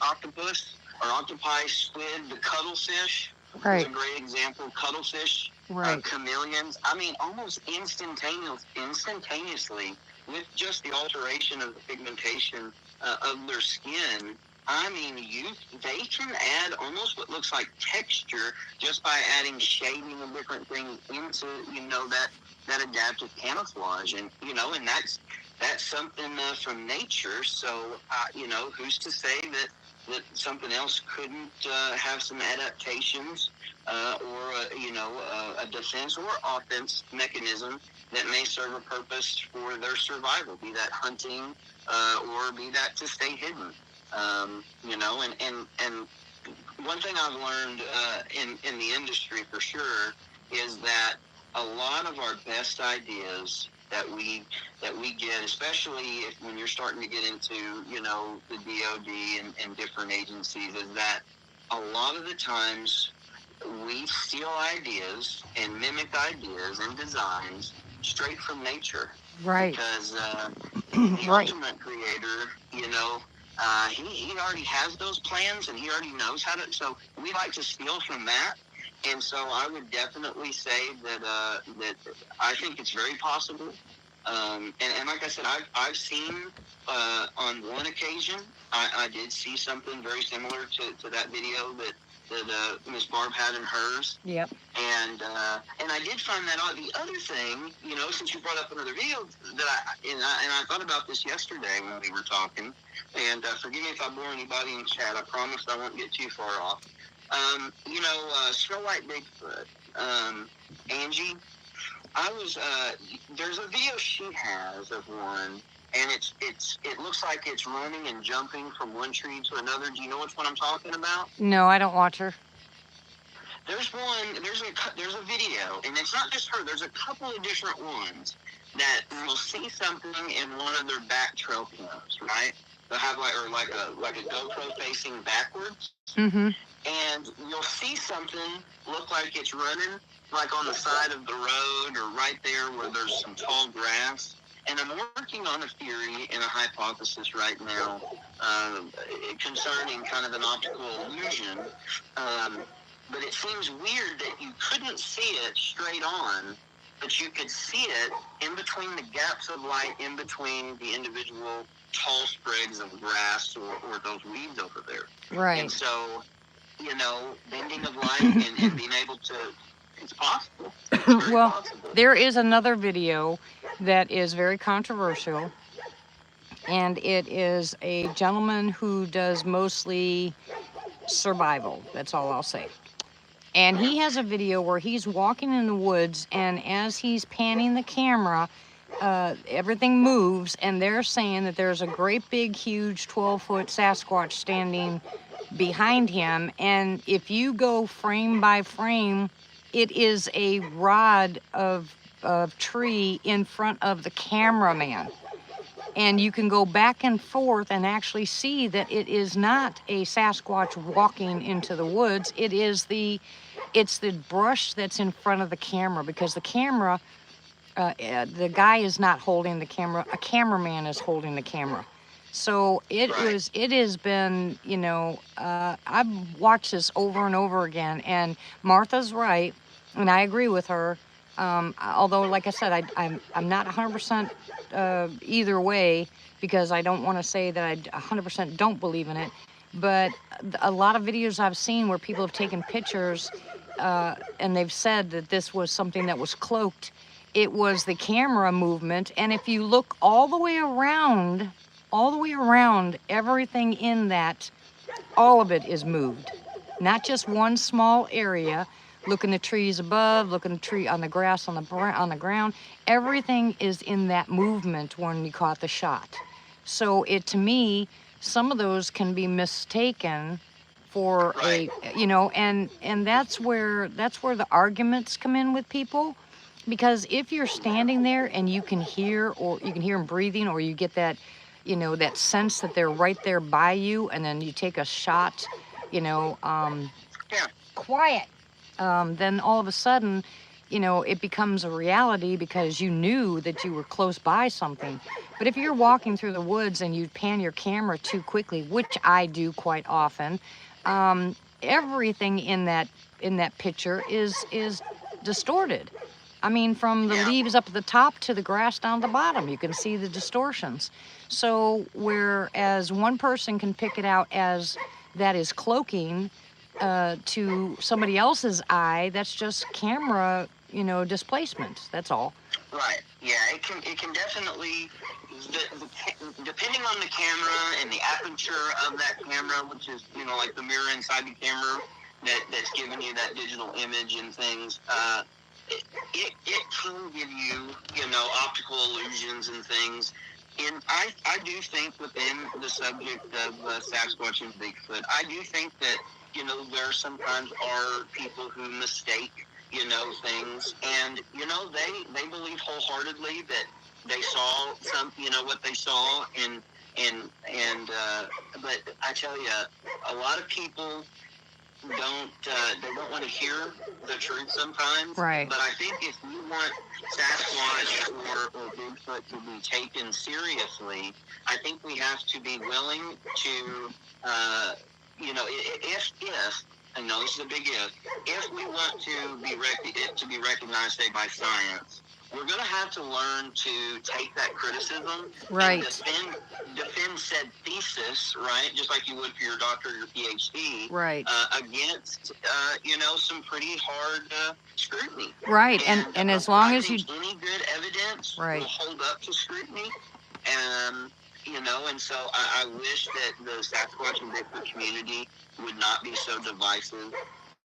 octopus or octopi, squid, the cuttlefish. Right. Is a great example. Cuttlefish, Right. chameleons. I mean, almost instantaneously, with just the alteration of the pigmentation of their skin. I mean, they can add almost what looks like texture just by adding shading of different things into that adaptive camouflage, and and that's something from nature. So who's to say that something else couldn't have some adaptations or a defense or offense mechanism that may serve a purpose for their survival, be that hunting or be that to stay hidden. And one thing I've learned in the industry for sure is that a lot of our best ideas that we get, especially when you're starting to get into the DoD and different agencies, is that a lot of the times we steal ideas and mimic ideas and designs straight from nature. Right. Because the ultimate creator, he already has those plans and he already knows how to. So we like to steal from that And so I would definitely say that I think it's very possible. And like I said, I've seen on one occasion, I did see something very similar to that video that Miss Barb had in hers. Yep. And I did find that odd. The other thing, since you brought up another video, that I thought about this yesterday when we were talking. And forgive me if I bore anybody in chat. I promise I won't get too far off. Snow White Bigfoot, Angie. There's a video she has of one, and it looks like it's running and jumping from one tree to another. Do you know which one I'm talking about? No, I don't watch her. There's a video, and it's not just her. There's a couple of different ones that you'll see something in one of their back trail cams, right? They'll have like a GoPro facing backwards, Mm-hmm. and you'll see something look like it's running, like on the side of the road or right there where there's some tall grass. And I'm working on a theory and a hypothesis right now concerning kind of an optical illusion. But it seems weird that you couldn't see it straight on, but you could see it in between the gaps of light, in between the individual tall sprigs of grass or those weeds over there. Right. And so, bending of light and being able to, it's possible. It's very Well, possible. there is another video that is very controversial, and it is a gentleman who does mostly survival. That's all I'll say. And he has a video where he's walking in the woods, and as he's panning the camera, everything moves, and they're saying that there's a great big huge 12-foot Sasquatch standing behind him, and if you go frame by frame, it is a rod of tree in front of the cameraman, and you can go back and forth and actually see that it is not a Sasquatch walking into the woods. It's the brush that's in front of the camera, because the camera, the guy is not holding the camera, a cameraman is holding the camera. So it has been, I've watched this over and over again, and Martha's right, and I agree with her. Although, like I said, I'm not 100% either way, because I don't want to say that I 100% don't believe in it. But a lot of videos I've seen where people have taken pictures and they've said that this was something that was cloaked. It was the camera movement, and if you look all the way around, everything in that, all of it is moved. Not just one small area. Look in the trees above, look in the tree on the grass on the ground. Everything is in that movement when you caught the shot. So to me, some of those can be mistaken for and that's where the arguments come in with people. Because if you're standing there and you can hear them breathing, or you get that, that sense that they're right there by you, and then you take a shot, quiet, then all of a sudden, it becomes a reality because you knew that you were close by something. But if you're walking through the woods and you pan your camera too quickly, which I do quite often, everything in that picture is distorted. I mean, from the leaves up at the top to the grass down at the bottom, you can see the distortions. So whereas one person can pick it out as that is cloaking, to somebody else's eye, that's just camera, displacement. That's all. Right. Yeah. It can definitely, depending on the camera and the aperture of that camera, which is like the mirror inside the camera that's giving you that digital image and things. It can give you, optical illusions and things. And I do think within the subject of Sasquatch and Bigfoot, I do think that, there sometimes are people who mistake, things. And, they believe wholeheartedly that they saw what they saw. But I tell you, a lot of people they don't want to hear the truth sometimes. Right. But I think if you want Sasquatch or Bigfoot to be taken seriously, I think we have to be willing to, if I know this is a big if we want to be recognized, say, by science, we're going to have to learn to take that criticism Right. and defend said thesis, right? Just like you would for your doctor or your PhD, Right. Against some pretty hard scrutiny. Right. And as long as you any good evidence right. will hold up to scrutiny, and and so I wish that the Sasquatch and Bigfoot community would not be so divisive.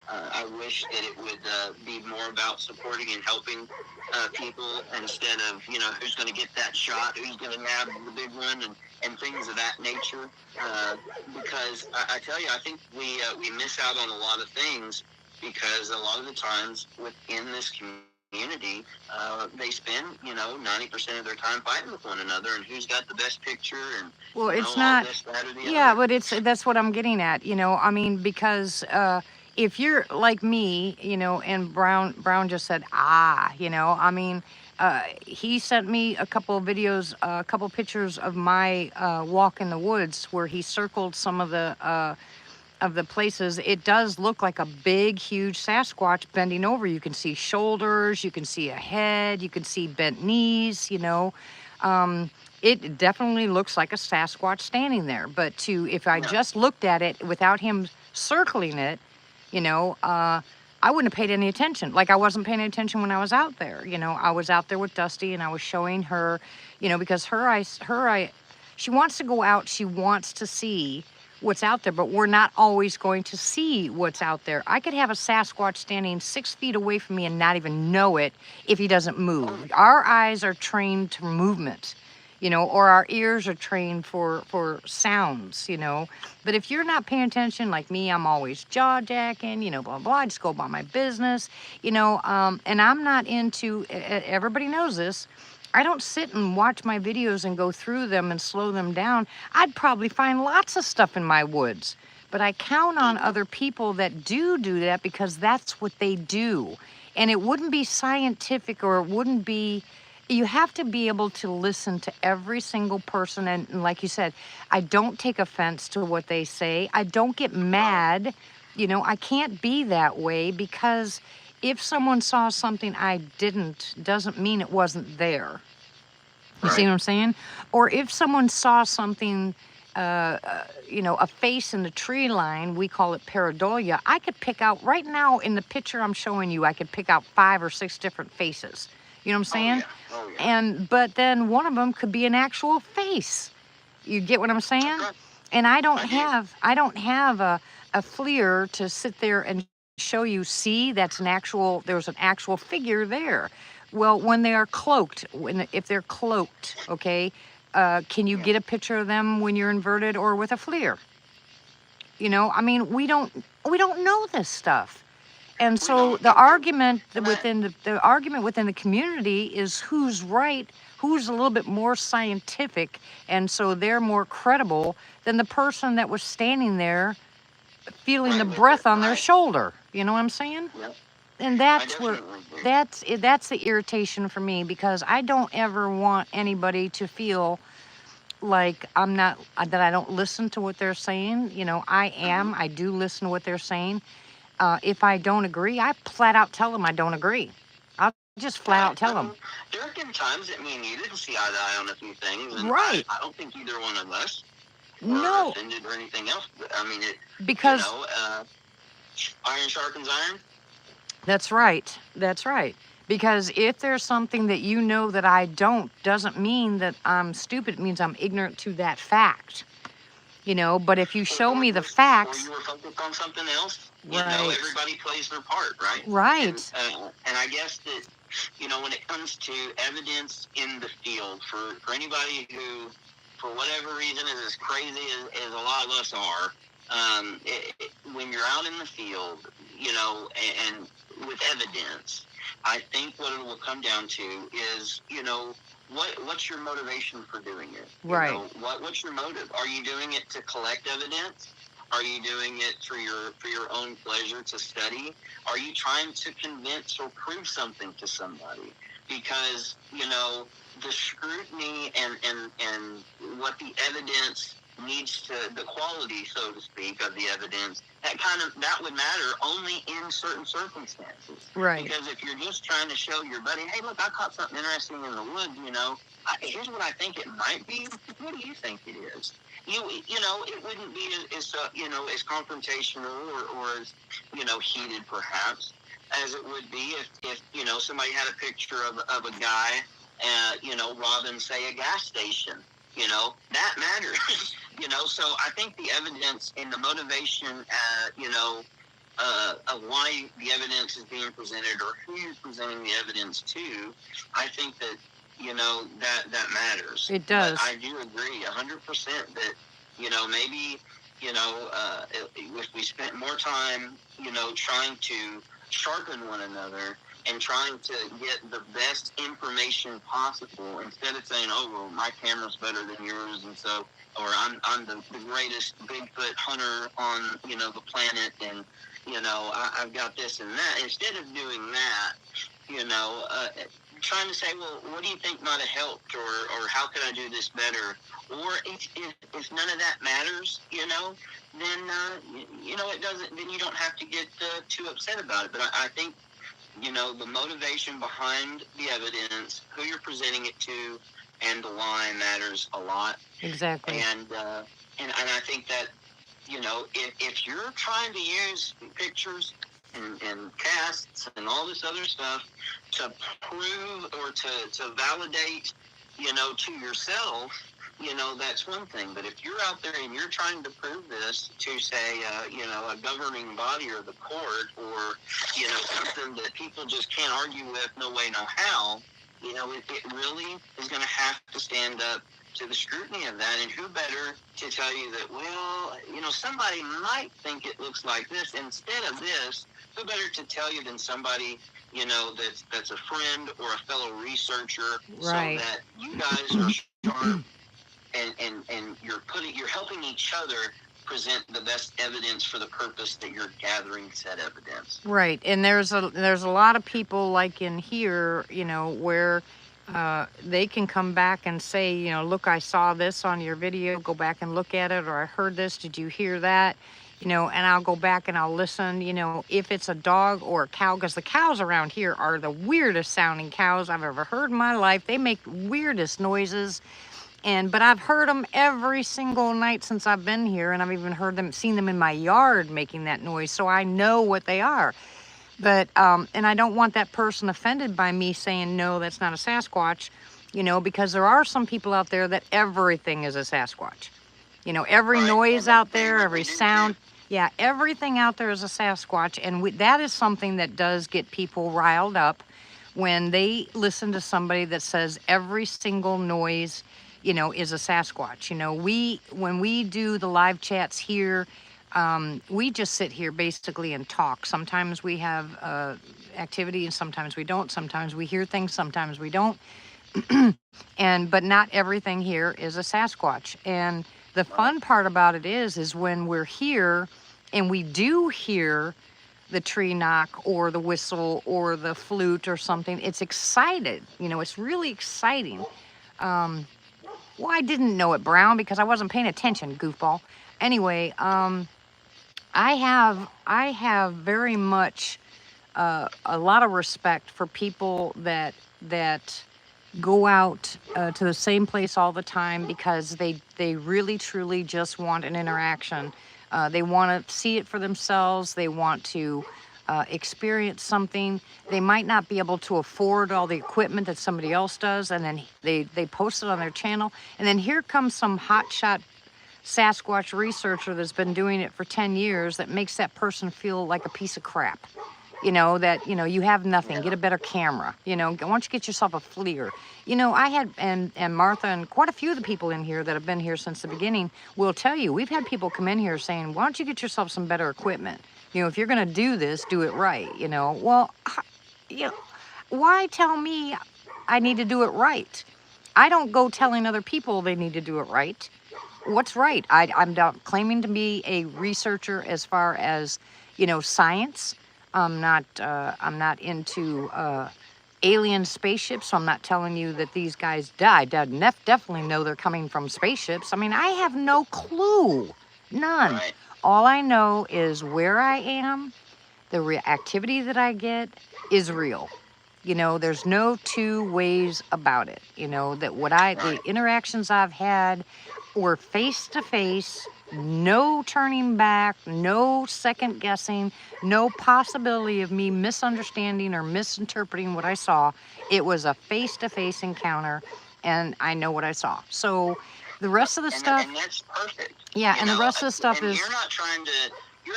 I wish that it would be more about supporting and helping people instead of, who's going to get that shot, who's going to nab the big one, and things of that nature. Because I tell you, I think we miss out on a lot of things because a lot of the times within this community, they spend 90% of their time fighting with one another and who's got the best picture and well, it's not this, that, or the yeah, other. but that's what I'm getting at. I mean, because if you're like me, and Brown just said I mean, he sent me a couple of videos, a couple pictures of my walk in the woods where he circled some of the places. It does look like a big, huge Sasquatch bending over. You can see shoulders, you can see a head, you can see bent knees, it definitely looks like a Sasquatch standing there. But if I just looked at it without him circling it, I wouldn't have paid any attention. Like I wasn't paying attention when I was out there. I was out there with Dusty and I was showing her, because she wants to go out. She wants to see what's out there, but we're not always going to see what's out there. I could have a Sasquatch standing 6 feet away from me and not even know it if he doesn't move. Our eyes are trained to movement, or our ears are trained for sounds, But if you're not paying attention, like me, I'm always jaw jacking, blah, blah, I just go about my business, and I'm not into, everybody knows this, I don't sit and watch my videos and go through them and slow them down. I'd probably find lots of stuff in my woods, but I count on other people that do that because that's what they do. And it wouldn't be scientific, or it wouldn't be, you have to be able to listen to every single person. And like you said, I don't take offense to what they say. I don't get mad. I can't be that way because if someone saw something I didn't, doesn't mean it wasn't there. You see what I'm saying? Or if someone saw something, a face in the tree line, we call it pareidolia, I could pick out, right now in the picture I'm showing you, I could pick out 5 or 6 different faces. You know what I'm saying? Oh, yeah. But then one of them could be an actual face. You get what I'm saying? And I don't have a FLIR to sit there and show you, see, there's an actual figure there. Well, when they are cloaked, if they're cloaked, okay, can you get a picture of them when you're inverted or with a FLIR? I mean, we don't know this stuff. And so the argument within the community is who's right, who's a little bit more scientific, and so they're more credible than the person that was standing there feeling the breath on their shoulder. You know what I'm saying? Yep. And that's the irritation for me, because I don't ever want anybody to feel like that I don't listen to what they're saying. I do listen to what they're saying. If I don't agree, I flat out tell them I don't agree. I'll just flat out tell them. There have been times that me and you didn't see eye to eye on a few things. And right. I don't think either one of us were offended or anything else. But, I mean, because iron sharpens iron. That's right. That's right. Because if there's something that that I don't, doesn't mean that I'm stupid. It means I'm ignorant to that fact. But if you show me the facts. Or you were focused on something else. Right. Everybody plays their part, right? Right. And I guess that, when it comes to evidence in the field, for anybody who, for whatever reason, is as crazy as a lot of us are, when you're out in the field, and with evidence, I think what it will come down to is, what's your motivation for doing it? Right. What's your motive? Are you doing it to collect evidence? Are you doing it for your own pleasure to study? Are you trying to convince or prove something to somebody? Because, the scrutiny and what the evidence needs to, the quality, so to speak, of the evidence, that would matter only in certain circumstances. Right. Because if you're just trying to show your buddy, hey, look, I caught something interesting in the woods, here's what I think it might be. What do you think it is? It wouldn't be as confrontational or as, heated perhaps as it would be if somebody had a picture of a guy, robbing, say, a gas station. That matters. So I think the evidence and the motivation, of why the evidence is being presented or who you're presenting the evidence to, I think that, that matters. It does. But I do agree 100% that, maybe, if we spent more time, trying to sharpen one another and trying to get the best information possible, instead of saying, oh, well, my camera's better than yours, and so, or I'm the greatest Bigfoot hunter on, the planet, and, I've got this and that. Instead of doing that, trying to say, well, what do you think might have helped, or how can I do this better? Or if none of that matters, then, it doesn't, then you don't have to get too upset about it. But I think, the motivation behind the evidence, who you're presenting it to, and the why matters a lot. Exactly. And I think that, if you're trying to use pictures and casts and all this other stuff to prove or to validate, to yourself, that's one thing. But if you're out there and you're trying to prove this to, say, a governing body or the court, or, something that people just can't argue with, no way, no how, it really is going to have to stand up to the scrutiny of that. And who better to tell you that, well, somebody might think it looks like this instead of this? Who better to tell you than somebody, that's a friend or a fellow researcher, right, so that you guys are sharp and you're helping each other present the best evidence for the purpose that you're gathering said evidence. Right. And there's a lot of people like in here, where they can come back and say, look, I saw this on your video, go back and look at it, or I heard this, did you hear that? And I'll go back and I'll listen, if it's a dog or a cow, because the cows around here are the weirdest sounding cows I've ever heard in my life. They make weirdest noises. But I've heard them every single night since I've been here, and I've even seen them in my yard making that noise, so I know what they are. But, and I don't want that person offended by me saying, no, that's not a Sasquatch, because there are some people out there that everything is a Sasquatch. Every right. Noise out there, every sound, yeah, everything out there is a Sasquatch, and that is something that does get people riled up when they listen to somebody that says every single noise is a Sasquatch. When we do the live chats here, we just sit here basically and talk. Sometimes we have activity and sometimes we don't. Sometimes we hear things, sometimes we don't. But not everything here is a Sasquatch. And the fun part about it is when we're here and we do hear the tree knock or the whistle or the flute or something, it's excited. It's really exciting. Well, I didn't know it, Brown, because I wasn't paying attention, goofball. Anyway, I have very much a lot of respect for people that go out to the same place all the time because they really, truly just want an interaction. They want to see it for themselves. They want to experience something. They might not be able to afford all the equipment that somebody else does, and then they post it on their channel, and then here comes some hotshot Sasquatch researcher that's been doing it for 10 years that makes that person feel like a piece of crap. That, you have nothing, get a better camera, why don't you get yourself a FLIR? I had, and Martha and quite a few of the people in here that have been here since the beginning will tell you, we've had people come in here saying, why don't you get yourself some better equipment? If you're going to do this, do it right, Well, why tell me I need to do it right? I don't go telling other people they need to do it right. What's right? I'm not claiming to be a researcher as far as, science. I'm not into alien spaceships. So I'm not telling you that these guys died. Definitely know they're coming from spaceships. I mean, I have no clue. None. Right. All I know is where I am, the activity that I get is real. You know, there's no two ways about it. You know, that the interactions I've had were face to face, no turning back, no second guessing, no possibility of me misunderstanding or misinterpreting what I saw. It was a face to face encounter, and I know what I saw. So the rest of the stuff. And that's perfect. Yeah, and the rest of the stuff is. You're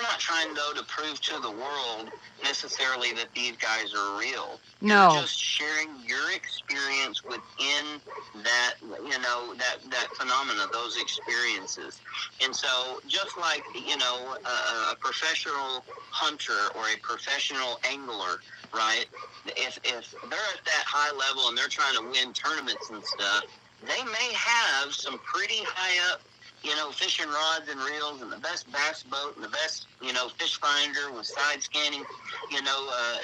not trying though to prove to the world necessarily that these guys are real. No. You're just sharing your experience within that, that phenomena, those experiences. And so just like, a professional hunter or a professional angler, right? If they're at that high level and they're trying to win tournaments and stuff, they may have some pretty high up, fishing rods and reels and the best bass boat and the best, fish finder with side scanning,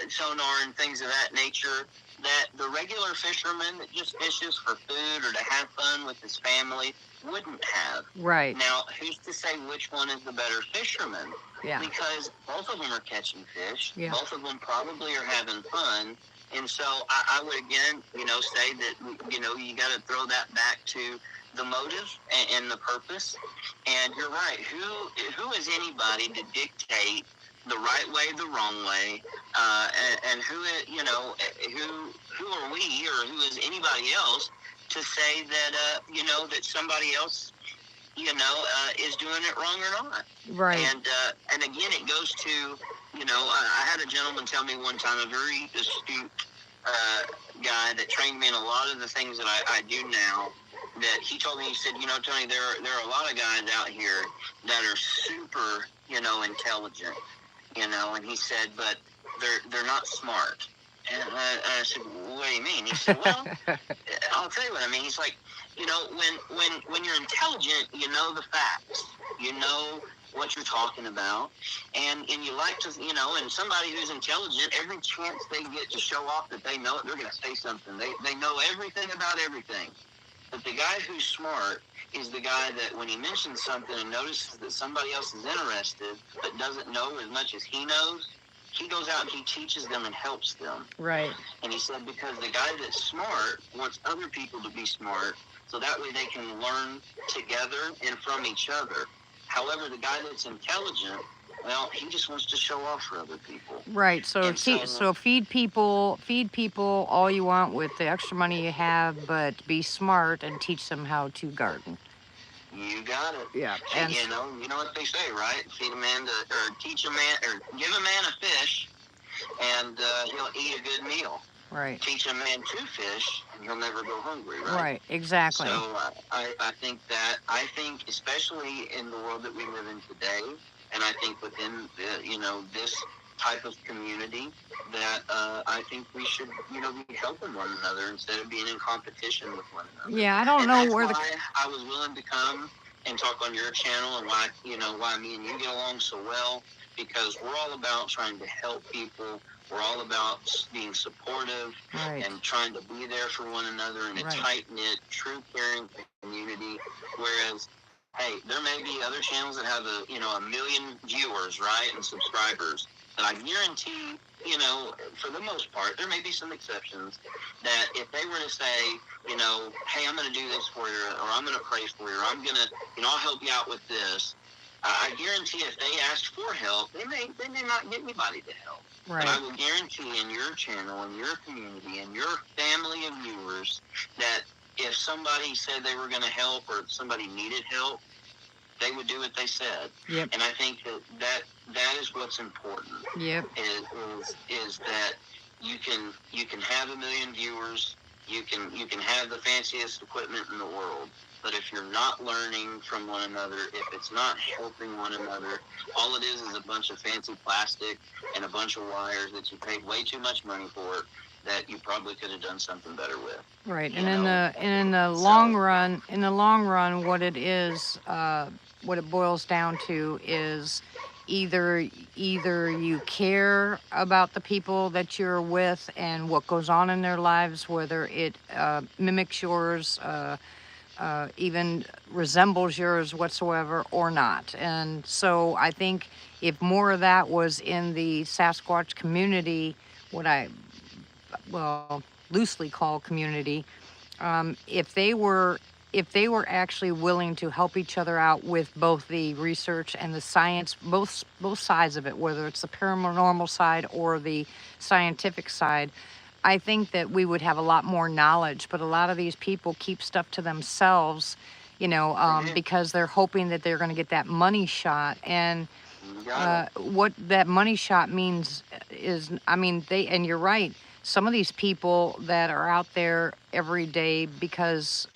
sonar and things of that nature that the regular fisherman that just fishes for food or to have fun with his family wouldn't have. Right. Now, who's to say which one is the better fisherman? Yeah. Because both of them are catching fish. Yeah. Both of them probably are having fun. And so I would, again, say that, you got to throw that back to the motive and the purpose. And you're right. Who is anybody to dictate the right way, the wrong way? And who are we, or who is anybody else to say that, that somebody else, is doing it wrong or not? Right. And again, it goes to, I had a gentleman tell me one time, a very astute guy that trained me in a lot of the things that I do now, that he told me, he said, Tony, there are a lot of guys out here that are super, intelligent, and he said, but they're not smart. And I said, what do you mean? He said, well, I'll tell you what I mean. He's like, when you're intelligent, you know the facts, you know what you're talking about, and you like to, and somebody who's intelligent, every chance they get to show off that they know it, they're going to say something. They know everything about everything. But the guy who's smart is the guy that when he mentions something and notices that somebody else is interested but doesn't know as much as he knows, he goes out and he teaches them and helps them. Right. And he said because the guy that's smart wants other people to be smart so that way they can learn together and from each other. However, the guy that's intelligent, well, he just wants to show off for other people. Right. So so feed people all you want with the extra money you have, but be smart and teach them how to garden. You got it. Yeah. And you know what they say, right? Feed a man or teach a man, or give a man a fish, and he'll eat a good meal. Right. Teach a man to fish, and he'll never go hungry, right? Right, exactly. So I think especially in the world that we live in today, and I think within this type of community, that I think we should be helping one another instead of being in competition with one another. Yeah, I don't know where why I was willing to come and talk on your channel, and why me and you get along so well, because we're all about trying to help people. We're all about being supportive and trying to be there for one another in a tight-knit, true caring community. Whereas, hey, there may be other channels that have a million viewers, right, and subscribers. And I guarantee, for the most part, there may be some exceptions that if they were to say, hey, I'm going to do this for you, or I'm going to pray for you, or I'm going to, I'll help you out with this. I guarantee if they ask for help, they may not get anybody to help. Right. But I will guarantee in your channel, in your community, in your family of viewers, that if somebody said they were going to help or somebody needed help, they would do what they said. Yep. And I think that is what's important. Yep. Is that you can have a million viewers, you can have the fanciest equipment in the world, but if you're not learning from one another, if it's not helping one another, all it is a bunch of fancy plastic and a bunch of wires that you paid way too much money for, that you probably could have done something better with. Right. And in the long run, what it is, what it boils down to is either you care about the people that you're with and what goes on in their lives, whether it mimics yours, even resembles yours whatsoever or not. And so I think if more of that was in the Sasquatch community, what I well loosely call community, if they were actually willing to help each other out with both the research and the science, both sides of it, whether it's the paranormal side or the scientific side, I think that we would have a lot more knowledge. But a lot of these people keep stuff to themselves, because they're hoping that they're going to get that money shot. And You got it. what that money shot means is, I mean, and you're right. Some of these people that are out there every day because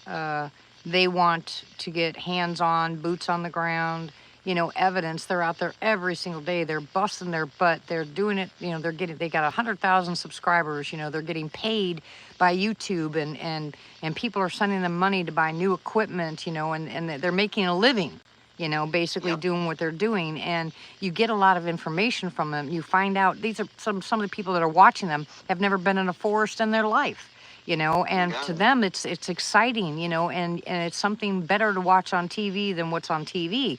they want to get hands on, boots on the ground, evidence. They're out there every single day. They're busting their butt. They're doing it. They got 100,000 subscribers. They're getting paid by YouTube, and people are sending them money to buy new equipment. And they're making a living. Basically Yep. doing what they're doing. And you get a lot of information from them. You find out these are some of the people that are watching them have never been in a forest in their life, and got to it. them it's exciting, and it's something better to watch on TV than what's on TV.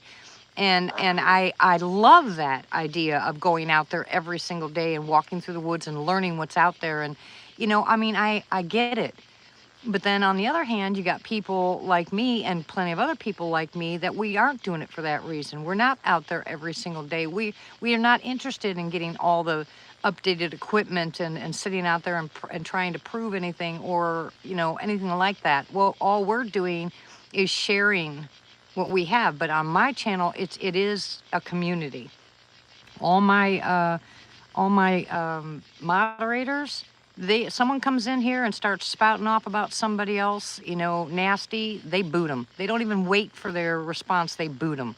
And I love that idea of going out there every single day and walking through the woods and learning what's out there. And I mean, I get it. But then on the other hand, you got people like me and plenty of other people like me that we aren't doing it for that reason. We're not out there every single day. We are not interested in getting all the updated equipment and sitting out there and trying to prove anything or, anything like that. Well, all we're doing is sharing what we have. But on my channel, it is a community. All my moderators, someone comes in here and starts spouting off about somebody else, nasty, they boot them. They don't even wait for their response, they boot them.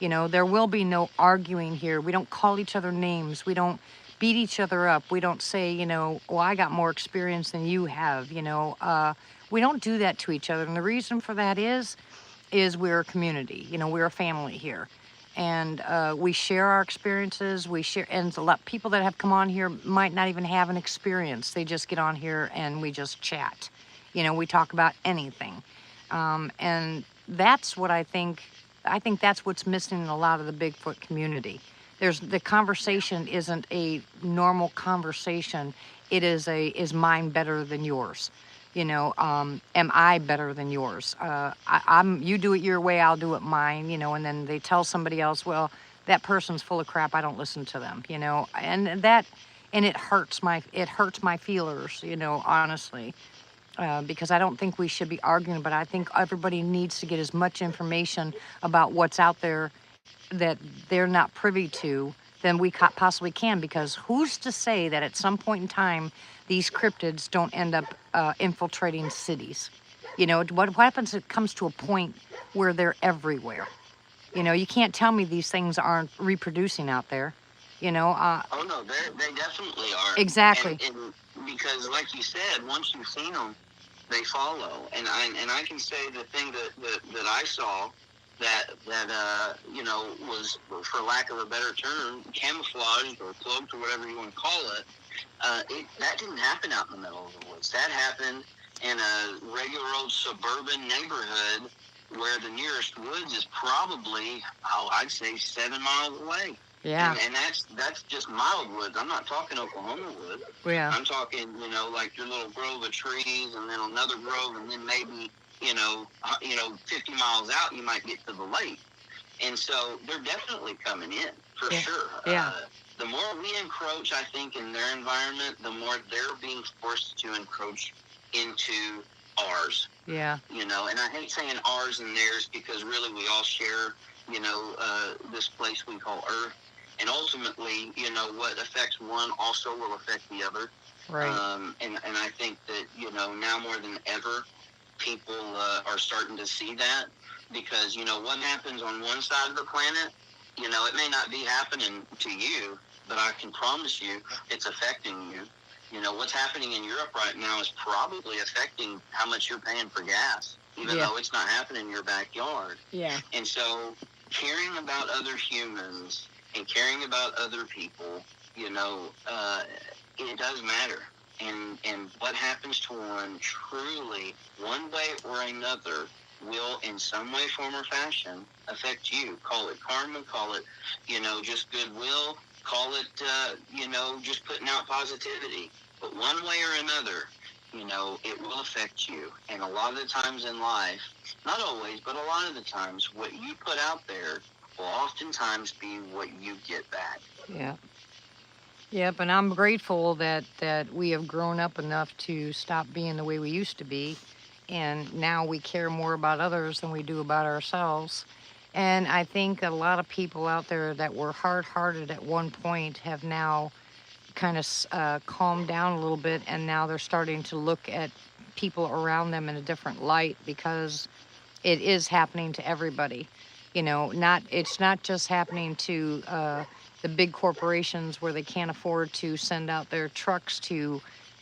There will be no arguing here. We don't call each other names. We don't beat each other up. We don't say, well, I got more experience than you have. We don't do that to each other. And the reason for that is we're a community. We're a family here. And we share our experiences. And a lot people that have come on here might not even have an experience. They just get on here and we just chat. We talk about anything. And that's what I think that's what's missing in a lot of the Bigfoot community. The conversation isn't a normal conversation. It is mine better than yours? Am I better than yours? You do it your way, I'll do it mine, and then they tell somebody else, well, that person's full of crap, I don't listen to them, and it hurts my feelers, honestly. Because I don't think we should be arguing, but I think everybody needs to get as much information about what's out there that they're not privy to than we possibly can, because who's to say that at some point in time these cryptids don't end up infiltrating cities? What happens if it comes to a point where they're everywhere? You can't tell me these things aren't reproducing out there. Oh no, they definitely are. Exactly. And because, like you said, once you've seen them, they follow. And I can say the thing that I saw that was, for lack of a better term, camouflaged or cloaked or whatever you want to call it. That didn't happen out in the middle of the woods. That happened in a regular old suburban neighborhood where the nearest woods is probably, I'd say 7 miles away. Yeah. And that's just mild woods. I'm not talking Oklahoma woods. Yeah. I'm talking, like your little grove of trees and then another grove and then maybe, 50 miles out you might get to the lake. And so they're definitely coming in, for sure. Yeah. The more we encroach, I think, in their environment, the more they're being forced to encroach into ours. Yeah. And I hate saying ours and theirs because really we all share, this place we call Earth. And ultimately, what affects one also will affect the other. Right. And I think that, now more than ever, people are starting to see that because, what happens on one side of the planet, it may not be happening to you, but I can promise you it's affecting you. What's happening in Europe right now is probably affecting how much you're paying for gas, even though it's not happening in your backyard. Yeah. And so caring about other humans and caring about other people, it does matter. And what happens to one truly, one way or another, will in some way, form, or fashion affect you. Call it karma, call it, just goodwill, call it, just putting out positivity. But one way or another, it will affect you. And a lot of the times in life, not always, but a lot of the times, what you put out there will oftentimes be what you get back. Yeah. Yep, and I'm grateful that we have grown up enough to stop being the way we used to be, and now we care more about others than we do about ourselves. And I think a lot of people out there that were hard-hearted at one point have now kind of calmed down a little bit, and now they're starting to look at people around them in a different light because it is happening to everybody. It's not just happening to the big corporations where they can't afford to send out their trucks to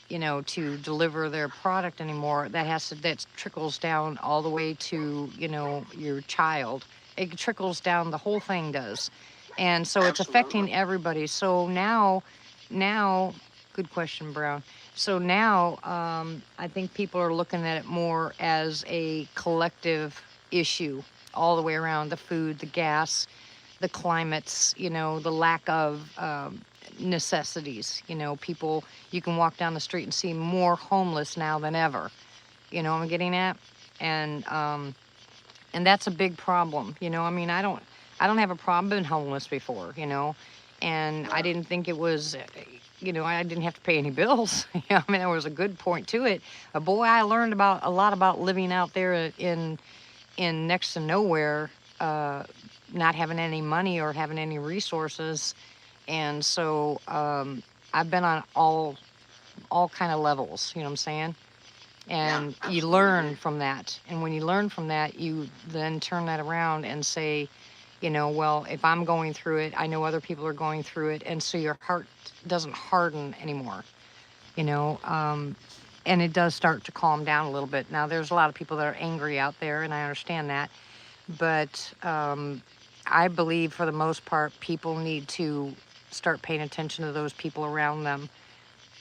deliver their product anymore. That trickles down all the way to, your child. It trickles down, the whole thing does. And so it's affecting Absolutely. everybody. So now, good question, Brown. So now, I think people are looking at it more as a collective issue all the way around: the food, the gas, the climates, the lack of necessities. People, you can walk down the street and see more homeless now than ever. You know what I'm getting at? And that's a big problem. I mean, I don't have a problem being homeless before, and I Yeah. didn't think it was, I didn't have to pay any bills. I mean, there was a good point to it. But boy, I learned about a lot about living out there in next to nowhere, not having any money or having any resources. And so I've been on all kind of levels, you know what I'm saying? Yeah, And you learn absolutely. from that. And when you learn from that, you then turn that around and say, well, if I'm going through it, I know other people are going through it. And so your heart doesn't harden anymore, you know. And it does start to calm down a little bit. Now, there's a lot of people that are angry out there, and I understand that. But I believe for the most part, people need to start paying attention to those people around them,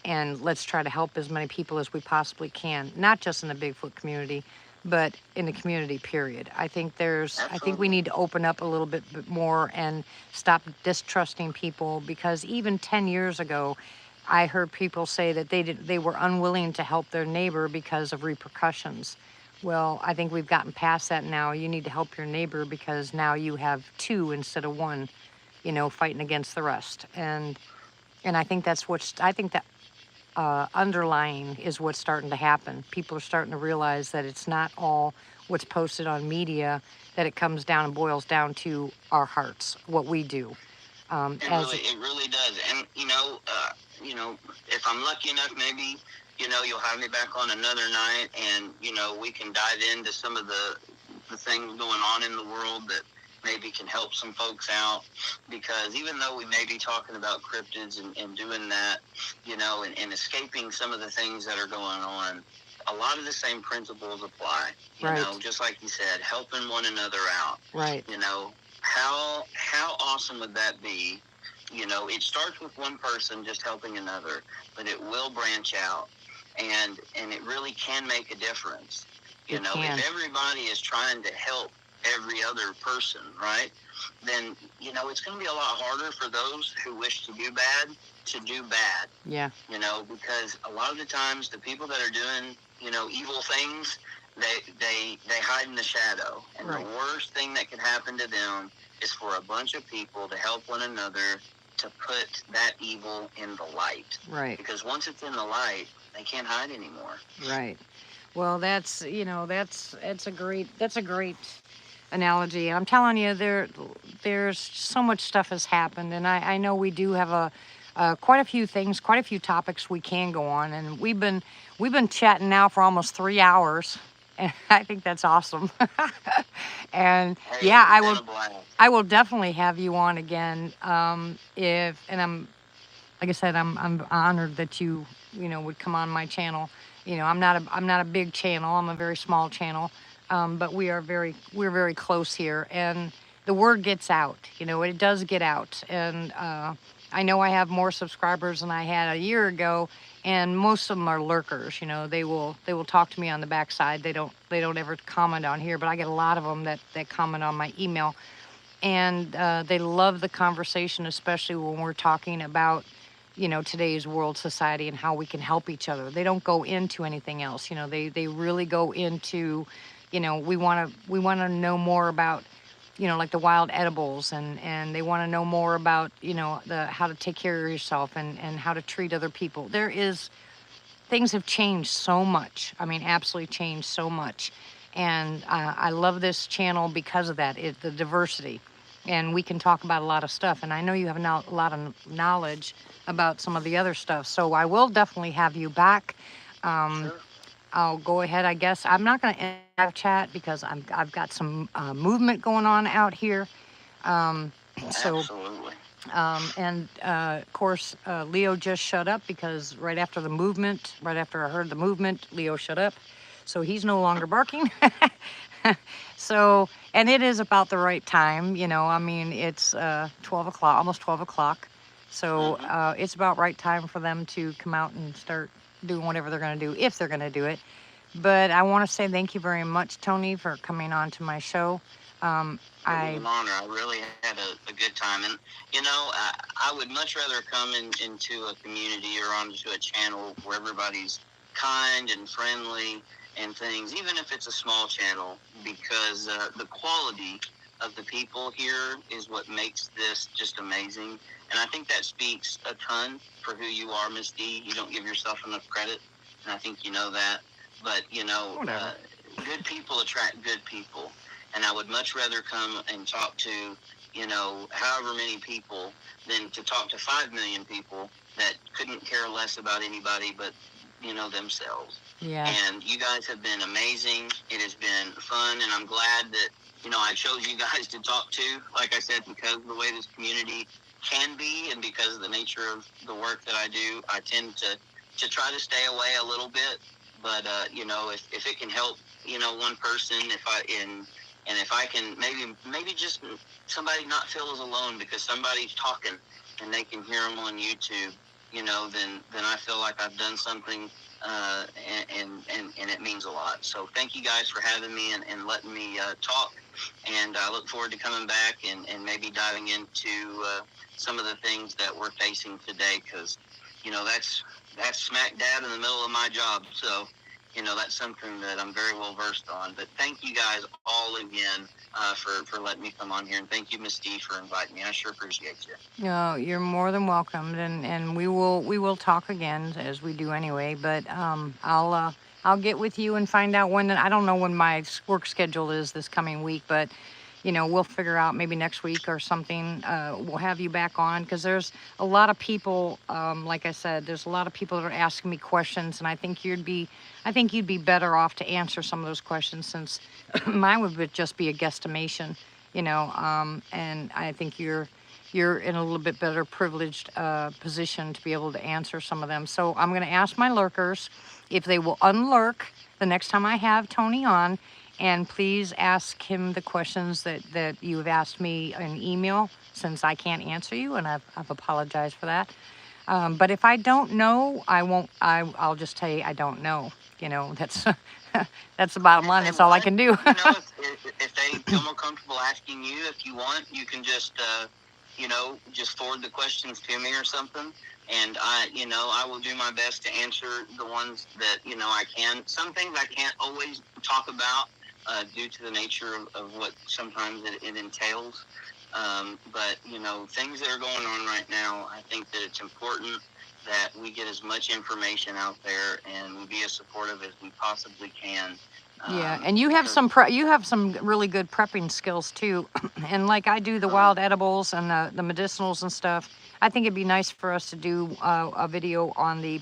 and let's try to help as many people as we possibly can, not just in the Bigfoot community, but in the community period. I think we Absolutely. need to open up a little bit more and stop distrusting people, because even 10 years ago, I heard people say that they were unwilling to help their neighbor because of repercussions. Well, I think we've gotten past that now. You need to help your neighbor because now you have two instead of one, fighting against the rest. And I think that underlying is what's starting to happen. People are starting to realize that it's not all what's posted on media, that it comes down and boils down to our hearts, what we do. As It really does. And if I'm lucky enough, maybe you'll have me back on another night, and we can dive into some of the things going on in the world that maybe can help some folks out. Because even though we may be talking about cryptids and doing that, and escaping some of the things that are going on, a lot of the same principles apply. Right. Just like you said, helping one another out. Right. How awesome would that be? It starts with one person just helping another, but it will branch out, and it really can make a difference. It can. If everybody is trying to help every other person, right? Then it's going to be a lot harder for those who wish to do bad to do bad. Yeah. Because a lot of the times the people that are doing evil things, they hide in the shadow, and Right. the worst thing that can happen to them is for a bunch of people to help one another to put that evil in the light. Right. Because once it's in the light, they can't hide anymore. Right. Well, that's a great analogy. I'm telling you, there's so much stuff has happened, and I know we do have quite a few things, quite a few topics we can go on, and we've been chatting now for almost 3 hours, and I think that's awesome. And Hey, yeah, it's I been will a blast. I will definitely have you on again. If and I'm Like I said, I'm honored that you would come on my channel. I'm not a big channel. I'm a very small channel, but we're very close here, and the word gets out. You know, it does get out, and I know I have more subscribers than I had a year ago, and most of them are lurkers. You know, they will talk to me on the backside. They don't ever comment on here, but I get a lot of them that comment on my email, and they love the conversation, especially when we're talking about, you know, today's world society and how we can help each other. They don't go into anything else. You know, they really go into, you know, we want to know more about, you know, like the wild edibles, and they want to know more about, you know, the how to take care of yourself and how to treat other people. Things have changed so much. I mean, absolutely changed so much. And I love this channel because of that, the diversity. And we can talk about a lot of stuff. And I know you have a lot of knowledge about some of the other stuff. So I will definitely have you back. Sure. I'll go ahead, I guess. I'm not going to end live chat because I've got some movement going on out here. So. Absolutely. Of course, Leo just shut up because right after I heard the movement, Leo shut up. So he's no longer barking. So, and it is about the right time, you know, I mean, it's 12 o'clock, almost 12 o'clock. So it's about right time for them to come out and start doing whatever they're going to do, if they're going to do it. But I want to say thank you very much, Tony, for coming on to my show. It was an honor. I really had a good time. And, you know, I would much rather come into a community or onto a channel where everybody's kind and friendly and things, even if it's a small channel, because the quality of the people here is what makes this just amazing. And I think that speaks a ton for who you are, Miss D. You don't give yourself enough credit, and I think you know that. But, you know, good people attract good people. And I would much rather come and talk to, you know, however many people than to talk to 5 million people that couldn't care less about anybody but, you know, themselves. Yeah. And you guys have been amazing. It has been fun, and I'm glad that, you know, I chose you guys to talk to, like I said, because of the way this community can be and because of the nature of the work that I do. I tend to try to stay away a little bit, but, you know, if it can help, you know, one person, and if I can maybe just somebody not feel as alone because somebody's talking and they can hear them on YouTube, you know, then I feel like I've done something, and it means a lot. So thank you guys for having me and letting me talk. And I look forward to coming back and maybe diving into some of the things that we're facing today, because, you know, that's smack dab in the middle of my job. So, you know, that's something that I'm very well versed on. But thank you guys all again for letting me come on here. And thank you, Miss D, for inviting me. I sure appreciate you. No, you're more than welcome. And we will talk again, as we do anyway. But I'll get with you and find out when. I don't know when my work schedule is this coming week, but, you know, we'll figure out maybe next week or something. We'll have you back on, because there's a lot of people, like I said, there's a lot of people that are asking me questions, and I think you'd be better off to answer some of those questions, since mine would just be a guesstimation, you know, and I think you're in a little bit better privileged position to be able to answer some of them. So I'm going to ask my lurkers if they will unlurk the next time I have Tony on, and please ask him the questions that you have asked me in email, since I can't answer you, and I've apologized for that. But if I don't know, I'll just tell you I don't know. You know, that's that's the bottom line. That's all I can do. You know, if they feel more comfortable asking you, if you want, you can just, you know, just forward the questions to me or something. And I will do my best to answer the ones that, you know, I can. Some things I can't always talk about due to the nature of what sometimes it entails. But, you know, things that are going on right now, I think that it's important that we get as much information out there and we be as supportive as we possibly can. Yeah, and you have some really good prepping skills too. And like I do the wild edibles and the medicinals and stuff, I think it'd be nice for us to do a video on the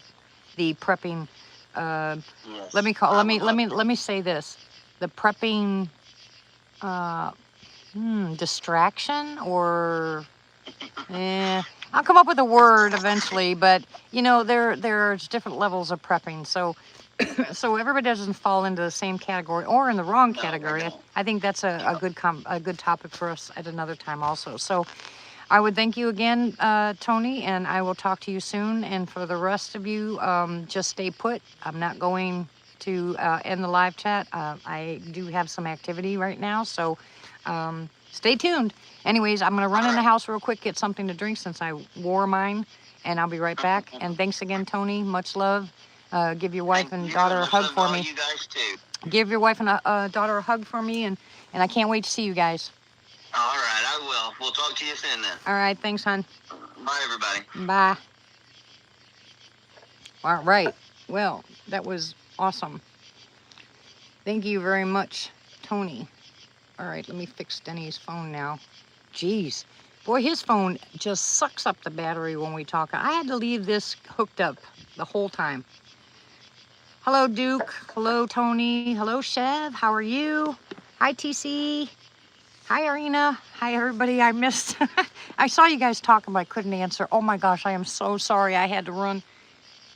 prepping. Yes. Let me say this: the prepping distraction, or I'll come up with a word eventually. But you know, there's different levels of prepping. So so everybody doesn't fall into the same category or in the wrong No, we category. don't. I think that's a good topic for us at another time also. So I would thank you again, Tony, and I will talk to you soon. And for the rest of you, just stay put. I'm not going to end the live chat. I do have some activity right now, so stay tuned. Anyways, I'm going to run in the house real quick, get something to drink since I wore mine, and I'll be right back. And thanks again, Tony. Much love. Give your wife and daughter a hug for me. You guys too. Give your wife and daughter a hug for me, and I can't wait to see you guys. All right, I will. We'll talk to you soon then. All right, thanks, hon. Bye, everybody. Bye. All right. Well, that was awesome. Thank you very much, Tony. All right, let me fix Denny's phone now. Jeez. Boy, his phone just sucks up the battery when we talk. I had to leave this hooked up the whole time. Hello, Duke. Hello, Tony. Hello, Chev. How are you? Hi, TC. Hi, Arena. Hi, everybody. I missed. I saw you guys talking, but I couldn't answer. Oh my gosh, I am so sorry. I had to run.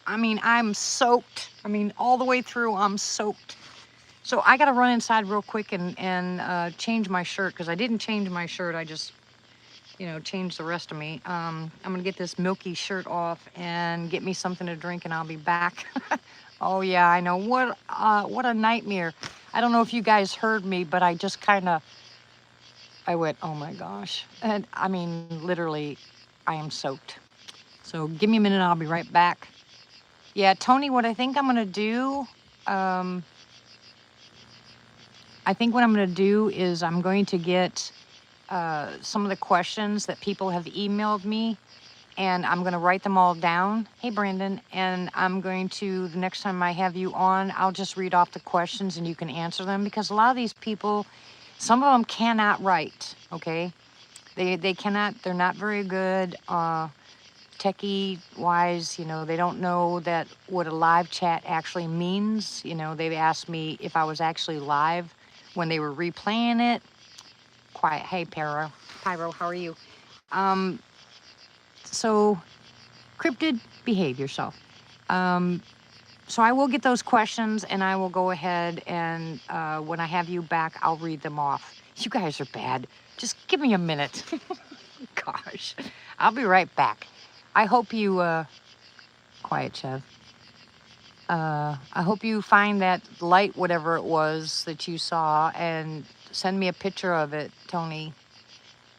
I mean, I'm soaked. I mean, all the way through, I'm soaked. So I got to run inside real quick and change my shirt because I didn't change my shirt. I just, changed the rest of me. I'm going to get this milky shirt off and get me something to drink, and I'll be back. Oh, yeah, I know. What a nightmare. I don't know if you guys heard me, but I just I went, oh my gosh. And I mean, literally, I am soaked. So give me a minute and I'll be right back. Yeah, Tony, what I think I'm going to do, I think what I'm going to do is I'm going to get some of the questions that people have emailed me, and I'm going to write them all down. Hey, Brandon. And I'm going to, the next time I have you on, I'll just read off the questions and you can answer them, because a lot of these people, some of them cannot write, okay? They cannot, they're not very good techie wise, they don't know that what a live chat actually means. They've asked me if I was actually live when they were replaying it. Quiet. Hey, Pyro, how are you? So cryptid, behave yourself. So I will get those questions and I will go ahead and when I have you back, I'll read them off. You guys are bad. Just give me a minute. Gosh, I'll be right back. I hope you, quiet, Chev. I hope you find that light, whatever it was that you saw, and send me a picture of it, Tony.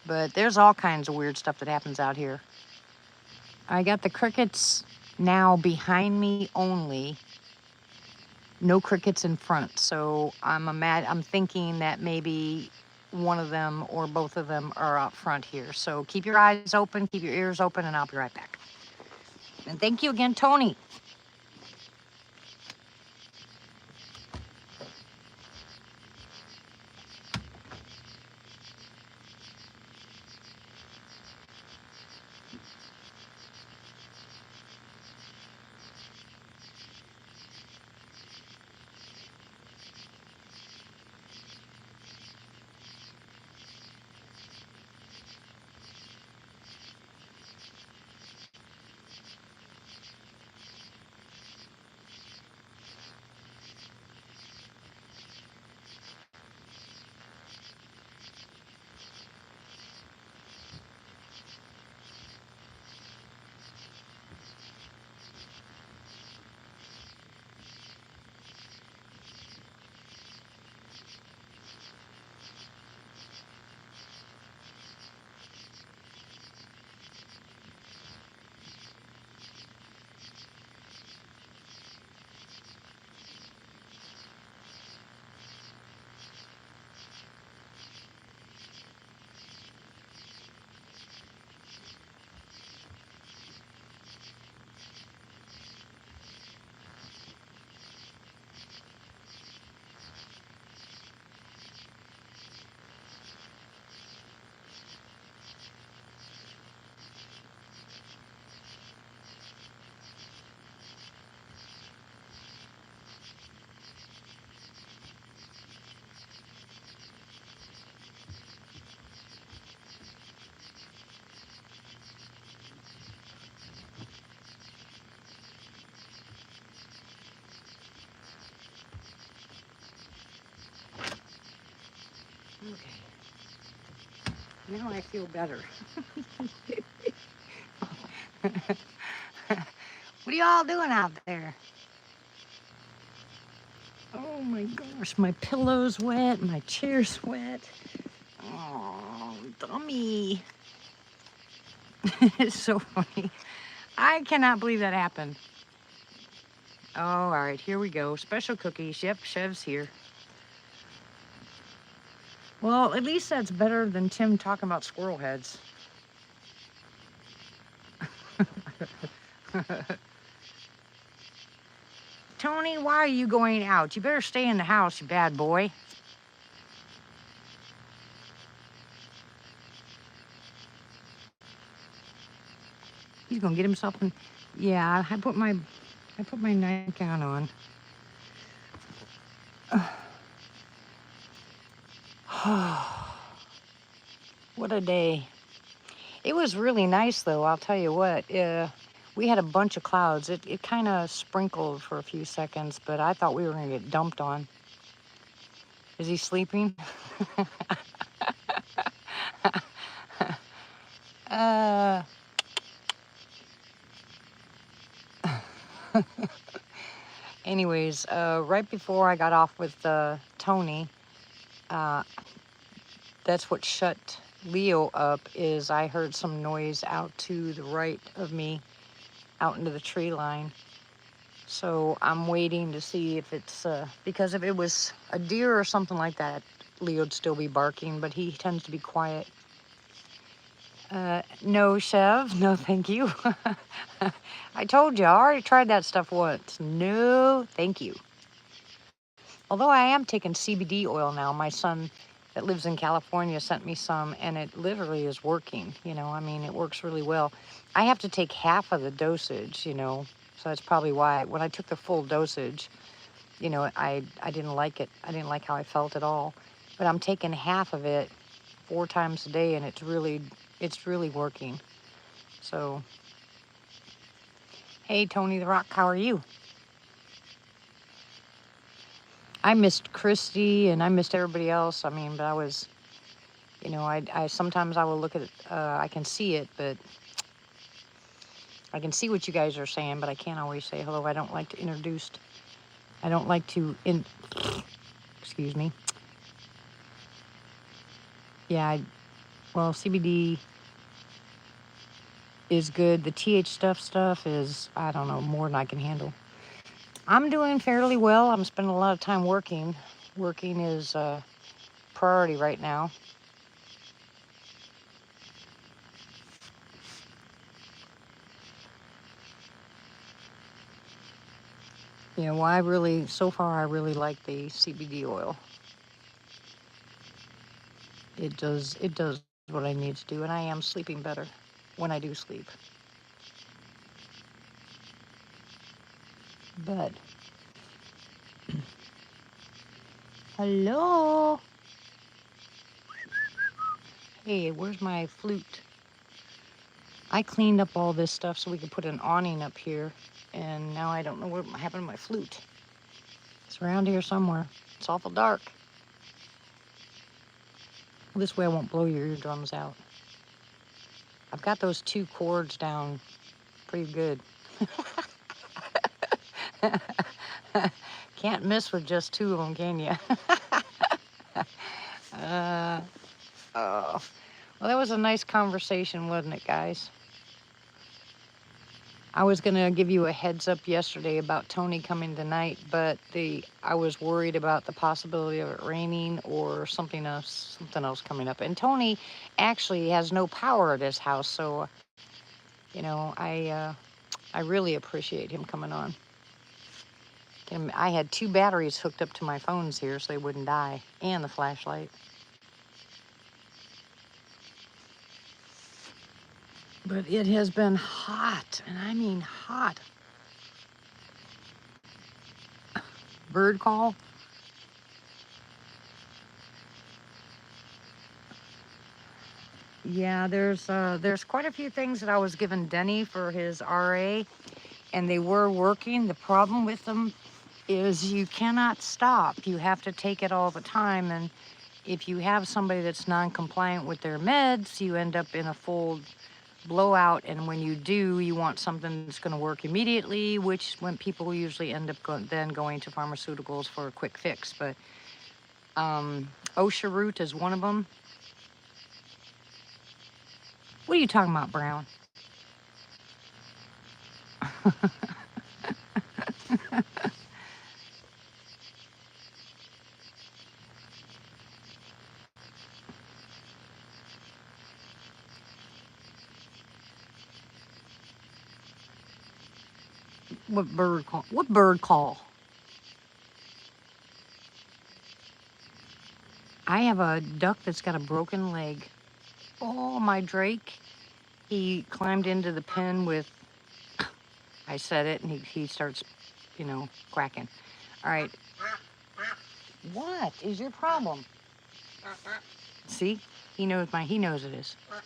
But there's all kinds of weird stuff that happens out here. I got the crickets now behind me only. No crickets in front. So I'm thinking that maybe one of them or both of them are out front here. So keep your eyes open, keep your ears open, and I'll be right back. And thank you again, Tony. Now I feel better. What are y'all doing out there? Oh my gosh, my pillow's wet, my chair's wet. Oh, dummy. It's so funny. I cannot believe that happened. Oh, all right, here we go. Special cookies. Yep, Chev's here. Well, at least that's better than Tim talking about squirrel heads. Tony, why are you going out? You better stay in the house, you bad boy. He's gonna get himself in. Yeah, I put my nightgown on. What a day. It was really nice though, I'll tell you what. We had a bunch of clouds. It kind of sprinkled for a few seconds, but I thought we were gonna get dumped on. Is he sleeping? Anyways, right before I got off with Tony, that's what shut Leo up, is I heard some noise out to the right of me, out into the tree line. So I'm waiting to see if it's, because if it was a deer or something like that, Leo'd still be barking, but he tends to be quiet. No, Chev, no thank you. I told you, I already tried that stuff once. No, thank you. Although I am taking CBD oil now. My son that lives in California sent me some, and it literally is working. You know, I mean, it works really well. I have to take half of the dosage, you know, so that's probably why when I took the full dosage, you know, I didn't like it. I didn't like how I felt at all. But I'm taking half of it 4 times a day, and it's really working. So, hey, Tony the Rock, how are you? I missed Christy and I missed everybody else. I mean, but I was, you know, I sometimes I will look at it, I can see it, but I can see what you guys are saying, but I can't always say hello. I don't like to excuse me. Yeah, well, CBD is good. The TH stuff is, I don't know, more than I can handle. I'm doing fairly well. I'm spending a lot of time working. Working is a priority right now. You know, so far I really like the CBD oil. It does what I need to do, and I am sleeping better when I do sleep. But hello. Hey, where's my flute? I cleaned up all this stuff so we could put an awning up here, and now I don't know what happened to my flute. It's around here somewhere. It's awful dark. Well, this way I won't blow your eardrums out. I've got those 2 chords down pretty good. Can't miss with just 2 of them, can you? Oh. Well, that was a nice conversation, wasn't it, guys? I was going to give you a heads up yesterday about Tony coming tonight, but I was worried about the possibility of it raining or something else coming up. And Tony actually has no power at his house, so, you know, I really appreciate him coming on. I had 2 batteries hooked up to my phones here so they wouldn't die, and the flashlight. But it has been hot, and I mean hot. Bird call? Yeah, there's quite a few things that I was giving Denny for his RA, and they were working. The problem with them is you cannot stop. You have to take it all the time, and if you have somebody that's non-compliant with their meds, you end up in a full blowout, and when you do, you want something that's going to work immediately, which when people usually end up then going to pharmaceuticals for a quick fix. But OSHA root is one of them. What are you talking about, Brown? What bird call? What bird call? I have a duck that's got a broken leg. Oh, my Drake. He climbed into the pen with, I said it, and he starts, you know, quacking. All right. What is your problem? See? He knows it is. Well,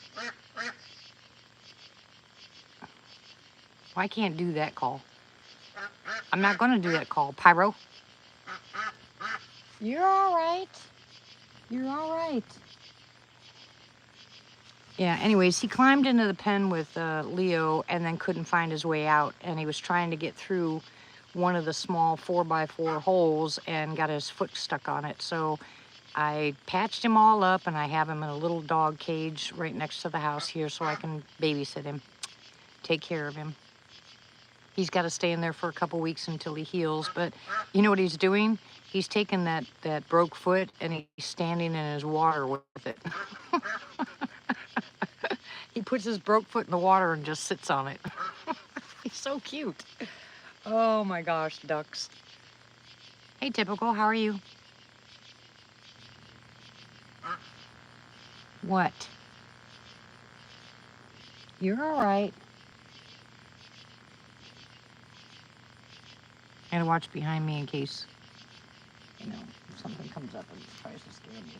I can't do that call. I'm not going to do that call. Pyro. You're all right. You're all right. Yeah, anyways, he climbed into the pen with Leo and then couldn't find his way out. And he was trying to get through one of the small 4x4 holes and got his foot stuck on it. So I patched him all up, and I have him in a little dog cage right next to the house here so I can babysit him, take care of him. He's got to stay in there for a couple weeks until he heals. But you know what he's doing? He's taking that broke foot and he's standing in his water with it. He puts his broke foot in the water and just sits on it. He's so cute. Oh my gosh, ducks. Hey, Typical, how are you? What? You're all right. I gotta watch behind me in case, you know, something comes up and tries to scare me.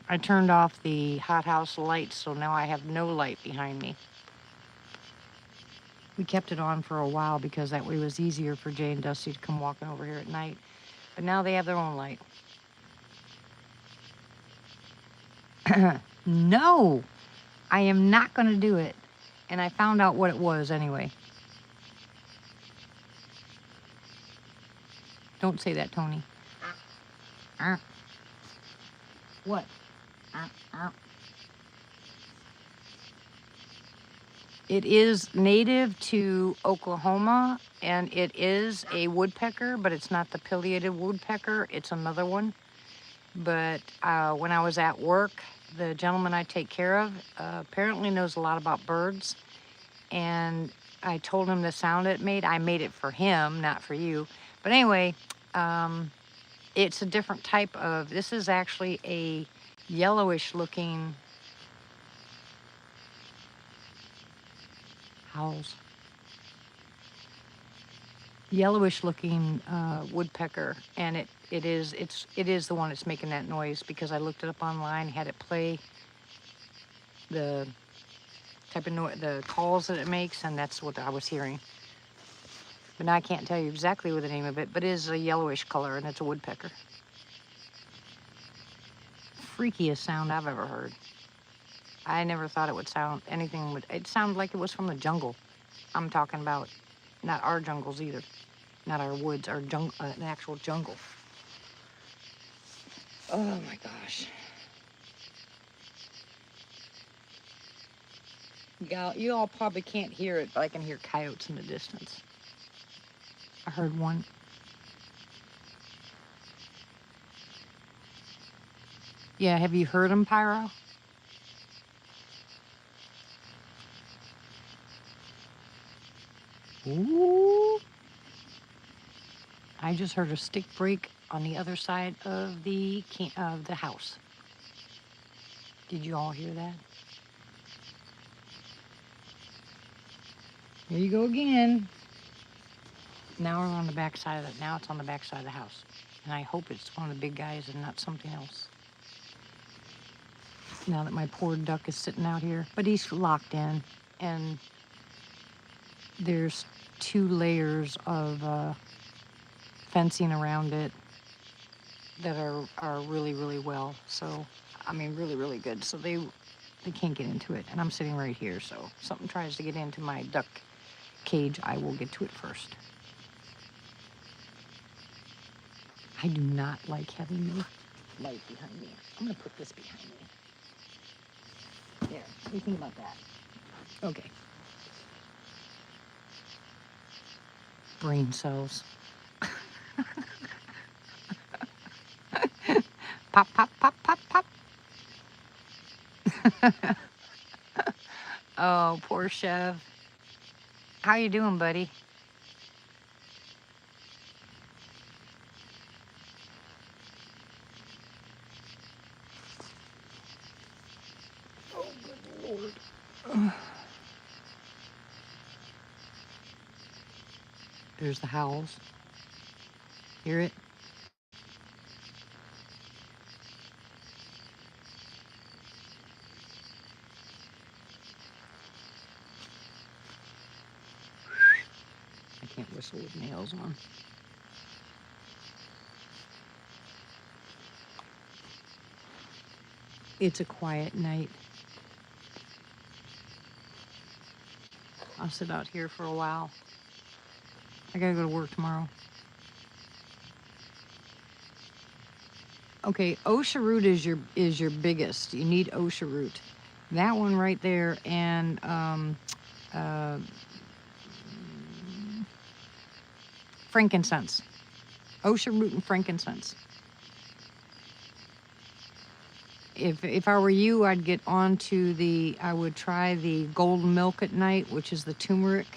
I turned off the hothouse lights, so now I have no light behind me. We kept it on for a while because that way it was easier for Jay and Dusty to come walking over here at night. But now they have their own light. No, I am not going to do it. And I found out what it was anyway. Don't say that, Tony. What? It is native to Oklahoma, and it is a woodpecker, but it's not the pileated woodpecker. It's another one. But when I was at work, the gentleman I take care of apparently knows a lot about birds, and I told him the sound it made. I made it for him, not for you. But anyway, it's a different type of, this is actually a yellowish looking howls. Yellowish looking woodpecker, and it is the one that's making that noise because I looked it up online, had it play the type of the calls that it makes, and that's what I was hearing. But now I can't tell you exactly what the name of it, but it is a yellowish color, and it's a woodpecker. Freakiest sound I've ever heard. I never thought it would sound anything. It sounded like it was from the jungle. I'm talking about not our jungles either, not our woods, our jungle, an actual jungle. Oh my gosh. You all probably can't hear it, but I can hear coyotes in the distance. I heard one. Yeah, have you heard them, Pyro? Ooh. I just heard a stick break on the other side of the house. Did you all hear that? Here you go again. Now we're on the back side of it. Now it's on the back side of the house. And I hope it's one of the big guys and not something else. Now that my poor duck is sitting out here. But he's locked in. And there's 2 layers of fencing around it. that are really, really well. So, I mean, really, really good. So they can't get into it. And I'm sitting right here. So if something tries to get into my duck cage, I will get to it first. I do not like having the light behind me. I'm going to put this behind me. There. What do you think about that? Okay. Brain cells. Pop, pop, pop, pop, pop. Oh, poor Chev. How you doing, buddy? Oh, good Lord. There's the howls. Hear it? I can't whistle with nails on. It's a quiet night. I'll sit out here for a while. I gotta go to work tomorrow. Okay, OSHA root is your biggest. You need OSHA root. That one right there, and frankincense. OSHA root and frankincense. If I were you, I'd get onto I would try the golden milk at night, which is the turmeric.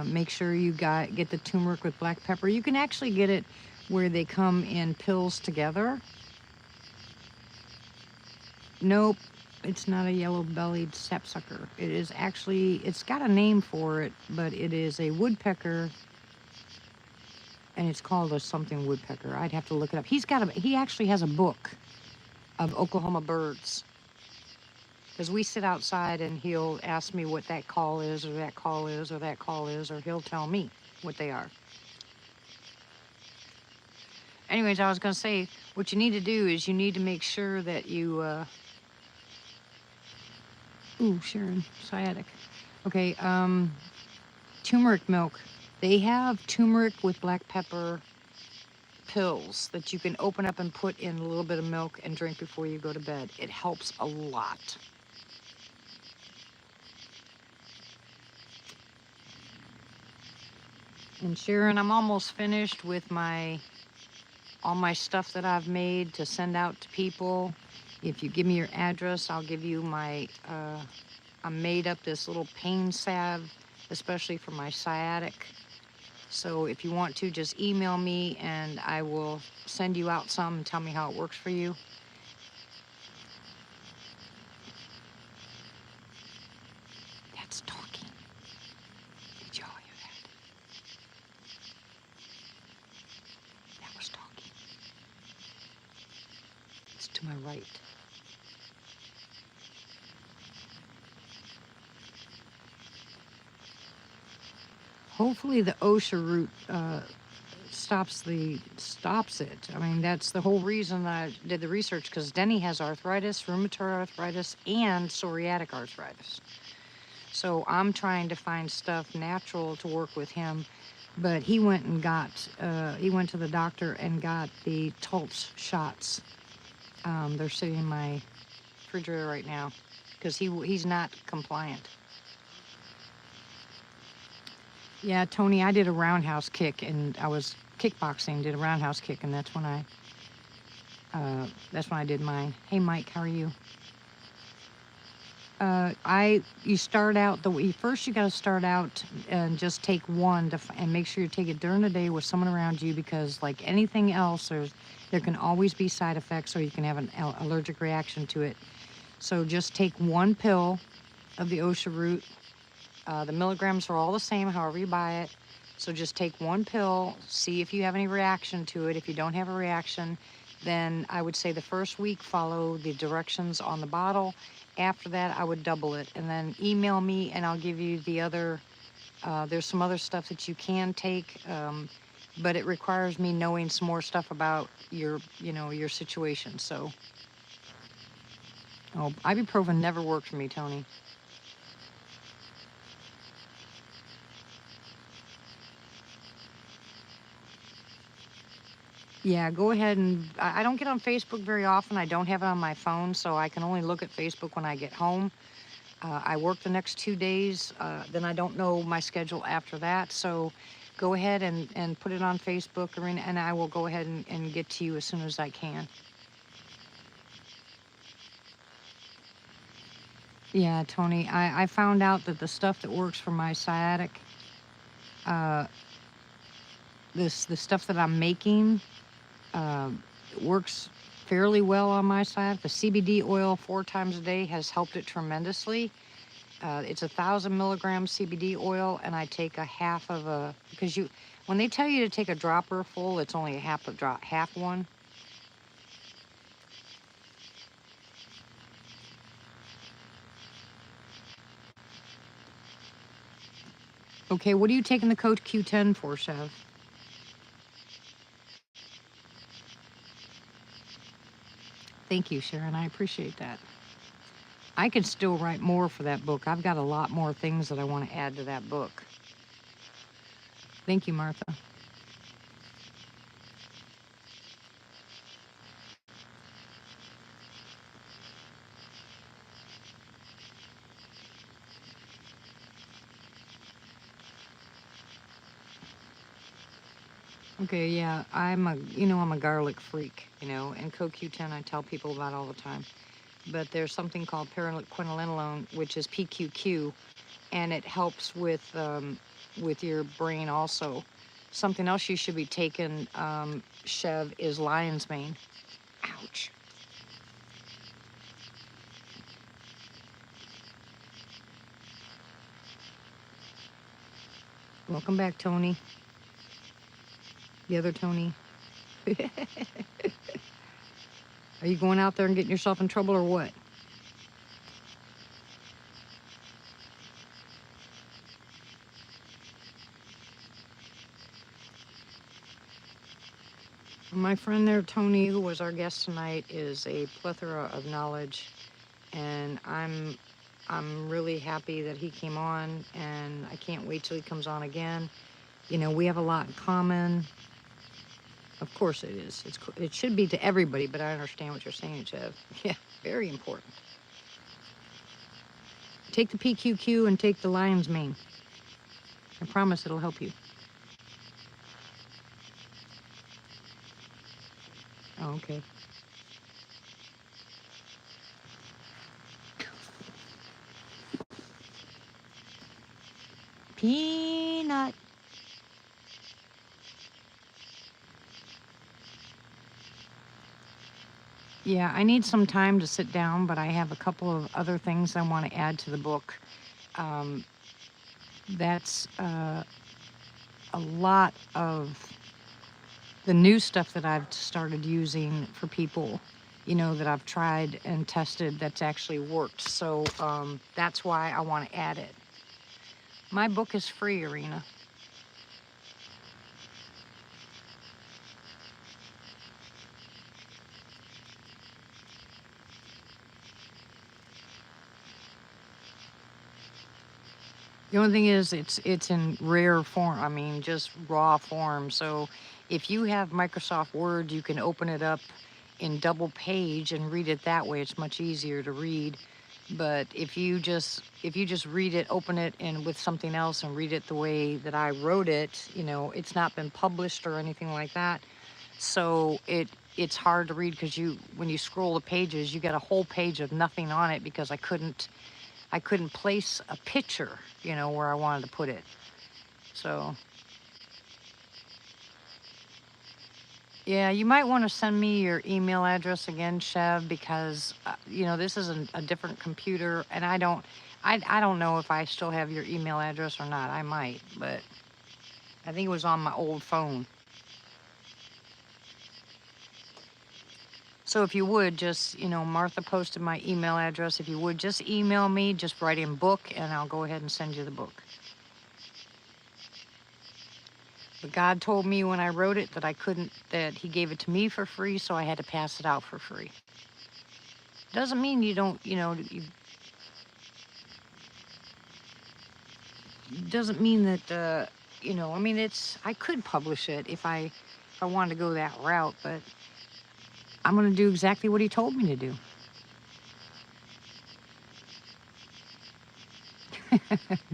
Make sure you get the turmeric with black pepper. You can actually get it where they come in pills together. Nope, it's not a yellow-bellied sapsucker. It is actually, it's got a name for it, but it is a woodpecker, and it's called a something woodpecker. I'd have to look it up. He actually has a book of Oklahoma birds. Because we sit outside and he'll ask me what that call is, or that call is, or that call is, or he'll tell me what they are. Anyways, I was going to say, what you need to do is you need to make sure that you... Ooh, Sharon, sciatic. Okay, turmeric milk. They have turmeric with black pepper pills that you can open up and put in a little bit of milk and drink before you go to bed. It helps a lot. And Sharon, I'm almost finished with all my stuff that I've made to send out to people. If you give me your address, I'll give you I made up this little pain salve, especially for my sciatic. So if you want to, just email me and I will send you out some and tell me how it works for you. That's talking. Did y'all hear that? That was talking. It's to my right. Hopefully the OSHA root stops it. I mean, that's the whole reason I did the research, because Denny has arthritis, rheumatoid arthritis, and psoriatic arthritis. So I'm trying to find stuff natural to work with him. But he went and he went to the doctor and got the Taltz shots. They're sitting in my refrigerator right now because he's not compliant. Yeah, Tony, I did a roundhouse kick, and I was kickboxing, did a roundhouse kick, and that's when I did mine. Hey, Mike, how are you? You start out first you got to start out and just take one and make sure you take it during the day with someone around you, because like anything else, there can always be side effects, or you can have an allergic reaction to it. So just take one pill of the OSHA root. The milligrams are all the same, however you buy it. So just take one pill, see if you have any reaction to it. If you don't have a reaction, then I would say the first week follow the directions on the bottle. After that, I would double it, and then email me and I'll give you the other, there's some other stuff that you can take. but it requires me knowing some more stuff about your, you know, your situation. So, oh, ibuprofen never worked for me, Tony. Yeah, go ahead and I don't get on Facebook very often. I don't have it on my phone, so I can only look at Facebook when I get home. I work the next 2 days, then I don't know my schedule after that. So go ahead and put it on Facebook, Arena, and I will go ahead and get to you as soon as I can. Yeah, Tony, I found out that the stuff that works for my sciatic, uh, the stuff that I'm making, uh, works fairly well on my sciatic. The CBD oil 4 times a day has helped it tremendously. It's 1,000 milligrams CBD oil, and I take a half of a, because you, when they tell you to take a dropper full, it's only a half a drop, half one. Okay, what are you taking the code Q10 for, Chev? Thank you, Sharon. I appreciate that. I could still write more for that book. I've got a lot more things that I want to add to that book. Thank you, Martha. Okay, yeah, I'm a garlic freak, and CoQ10 I tell people about all the time. But there's something called quinoline, which is PQQ, and it helps with your brain also. Something else you should be taking, Chev, is lion's mane. Ouch. Welcome back, Tony. The other Tony. Are you going out there and getting yourself in trouble or what? My friend there, Tony, who was our guest tonight, is a plethora of knowledge, and I'm really happy that he came on, and I can't wait till he comes on again. We have a lot in common. Of course it is. It should be to everybody, but I understand what you're saying, Chev. Yeah, very important. Take the PQQ and take the lion's mane. I promise it'll help you. Oh, okay. Peanut. Yeah, I need some time to sit down, but I have a couple of other things I want to add to the book. That's a lot of the new stuff that I've started using for people, that I've tried and tested that's actually worked. So that's why I want to add it. My book is free, Arena. The only thing is it's in rare form. I mean, just raw form. So if you have Microsoft Word, you can open it up in double page and read it that way. It's much easier to read. But if you just read it, open it and with something else and read it the way that I wrote it, it's not been published or anything like that. So it's hard to read because when you scroll the pages, you get a whole page of nothing on it because I couldn't place a picture, where I wanted to put it. So, yeah, you might want to send me your email address again, Chev, because, this is a different computer, and I don't know if I still have your email address or not. I might, but I think it was on my old phone. So if you would just, Martha posted my email address. If you would just email me, just write in book, and I'll go ahead and send you the book. But God told me when I wrote it that I couldn't, that he gave it to me for free, so I had to pass it out for free. Doesn't mean you don't, doesn't mean that, I mean, I could publish it if I wanted to go that route, but I'm going to do exactly what he told me to do.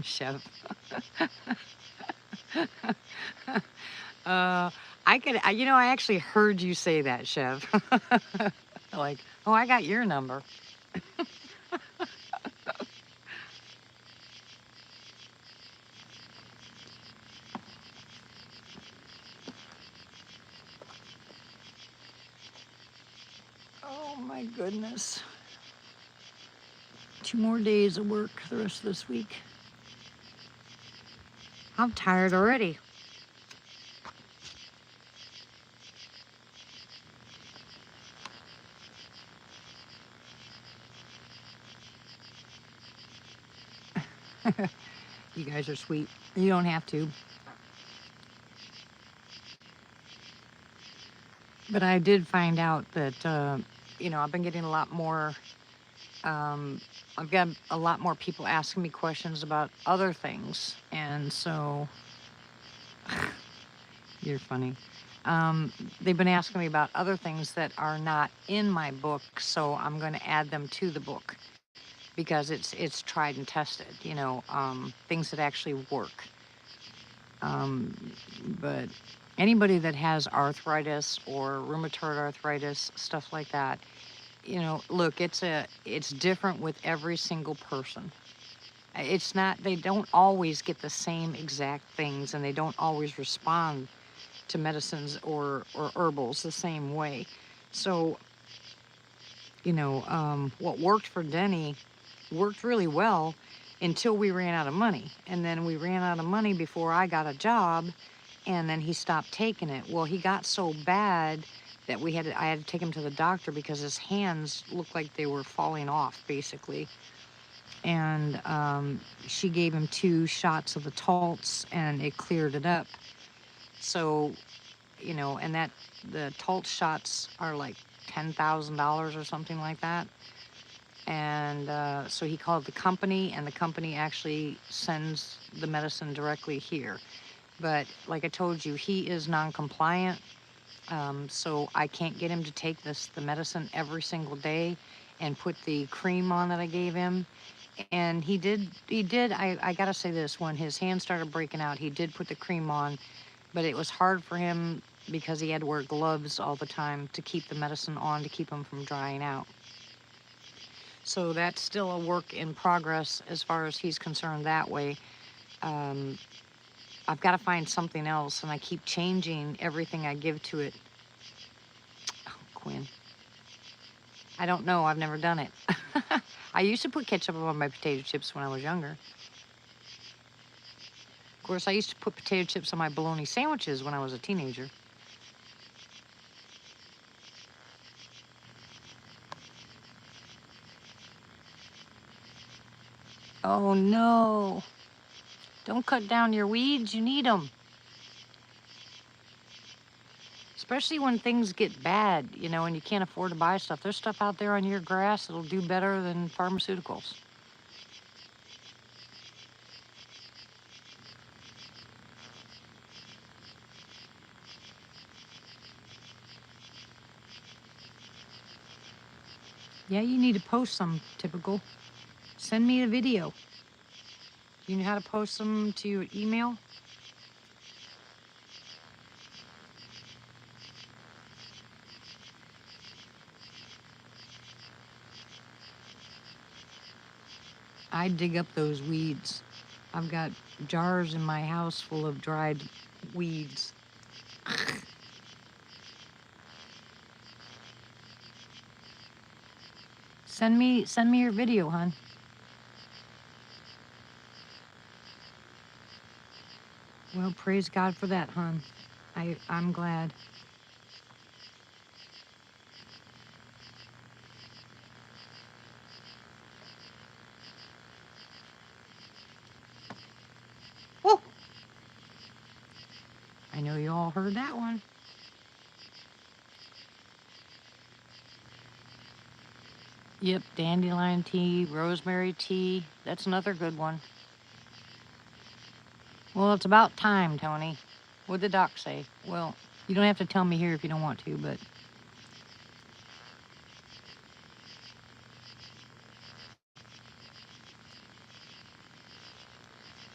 Chef. I actually heard you say that, Chef. Like, oh, I got your number. Oh my goodness. 2 more days of work the rest of this week. I'm tired already. You guys are sweet. You don't have to. But I did find out that, I've been getting a lot more, I've got a lot more people asking me questions about other things. And so, you're funny. They've been asking me about other things that are not in my book. So I'm going to add them to the book because it's tried and tested, things that actually work. But anybody that has arthritis or rheumatoid arthritis, stuff like that, look, it's different with every single person. It's not, they don't always get the same exact things, and they don't always respond to medicines or herbals the same way. So, what worked for Denny worked really well until we ran out of money. And then we ran out of money before I got a job, and then he stopped taking it. Well, he got so bad that I had to take him to the doctor because his hands looked like they were falling off, basically. And she gave him 2 shots of the Taltz, and it cleared it up. So, and the Taltz shots are like $10,000 or something like that. And so he called the company, and the company actually sends the medicine directly here. But like I told you, he is non-compliant, so I can't get him to take the medicine every single day and put the cream on that I gave him. And he did, I gotta say this, when his hand started breaking out, he did put the cream on, but it was hard for him because he had to wear gloves all the time to keep the medicine on, to keep him from drying out. So that's still a work in progress as far as he's concerned that way. I've got to find something else, and I keep changing everything I give to it. Oh, Quinn. I don't know. I've never done it. I used to put ketchup on my potato chips when I was younger. Of course, I used to put potato chips on my bologna sandwiches when I was a teenager. Oh, no. Don't cut down your weeds. You need them. Especially when things get bad, and you can't afford to buy stuff. There's stuff out there on your grass that'll do better than pharmaceuticals. Yeah, you need to post some, Typical. Send me a video. Do you know how to post them to your email? I dig up those weeds. I've got jars in my house full of dried weeds. Send me your video, hon. Well, praise God for that, hon. I'm glad. Oh! I know you all heard that one. Yep, dandelion tea, rosemary tea. That's another good one. Well, it's about time, Tony. What'd the doc say? Well, you don't have to tell me here if you don't want to, but...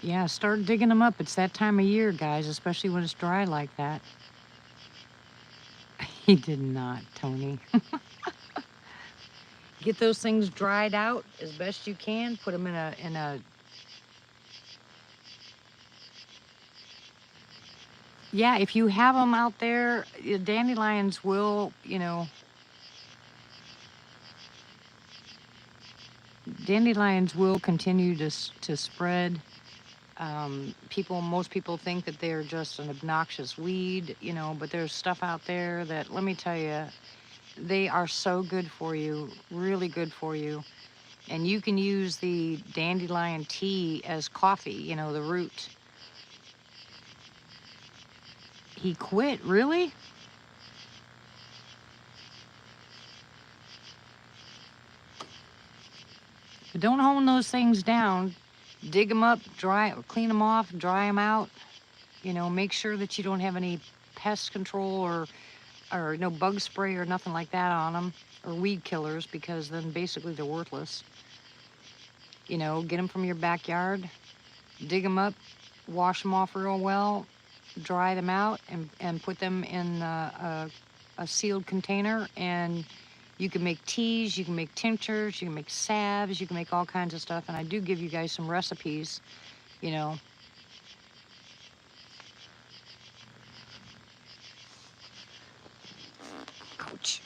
Yeah, start digging them up. It's that time of year, guys, especially when it's dry like that. He did not, Tony. Get those things dried out as best you can. Put them in a... Yeah, if you have them out there, dandelions will, you know... Dandelions will continue to spread. Most people think that they're just an obnoxious weed, you know, but there's stuff out there that, let me tell you, they are so good for you, really good for you. And you can use the dandelion tea as coffee, you know, the root. He quit, really? But don't hone those things down. Dig them up, clean them off, dry them out. You know, make sure that you don't have any pest control or no bug spray or nothing like that on them, or weed killers, because then basically they're worthless. You know, get them from your backyard, dig them up, wash them off real well, dry them out, and put them in a sealed container, and you can make teas, you can make tinctures, you can make salves, you can make all kinds of stuff, and I do give you guys some recipes, you know. Ouch.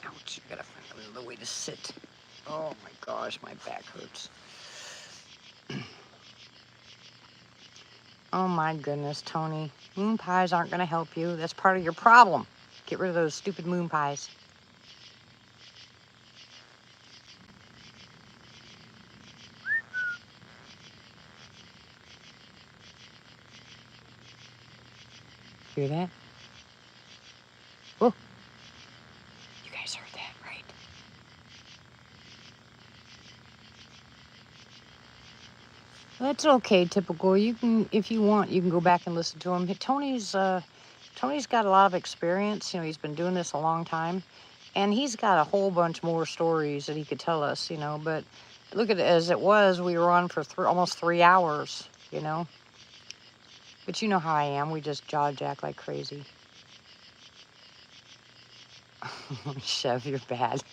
Ouch. I gotta find another way to sit. Oh my gosh, my back hurts. Oh my goodness, Tony. Moon pies aren't gonna help you. That's part of your problem. Get rid of those stupid moon pies. Hear that? Oh, you guys heard that, right? That's okay, typical. You can, if you want, you can go back and listen to him. Tony's got a lot of experience. You know, he's been doing this a long time, and he's got a whole bunch more stories that he could tell us. You know, but look at it as it was. We were on for almost 3 hours. You know, but you know how I am. We just jaw jack like crazy. Chev, you're bad.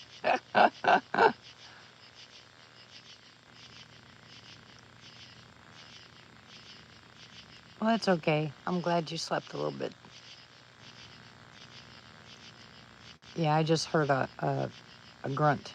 Well, that's okay. I'm glad you slept a little bit. Yeah, I just heard a grunt.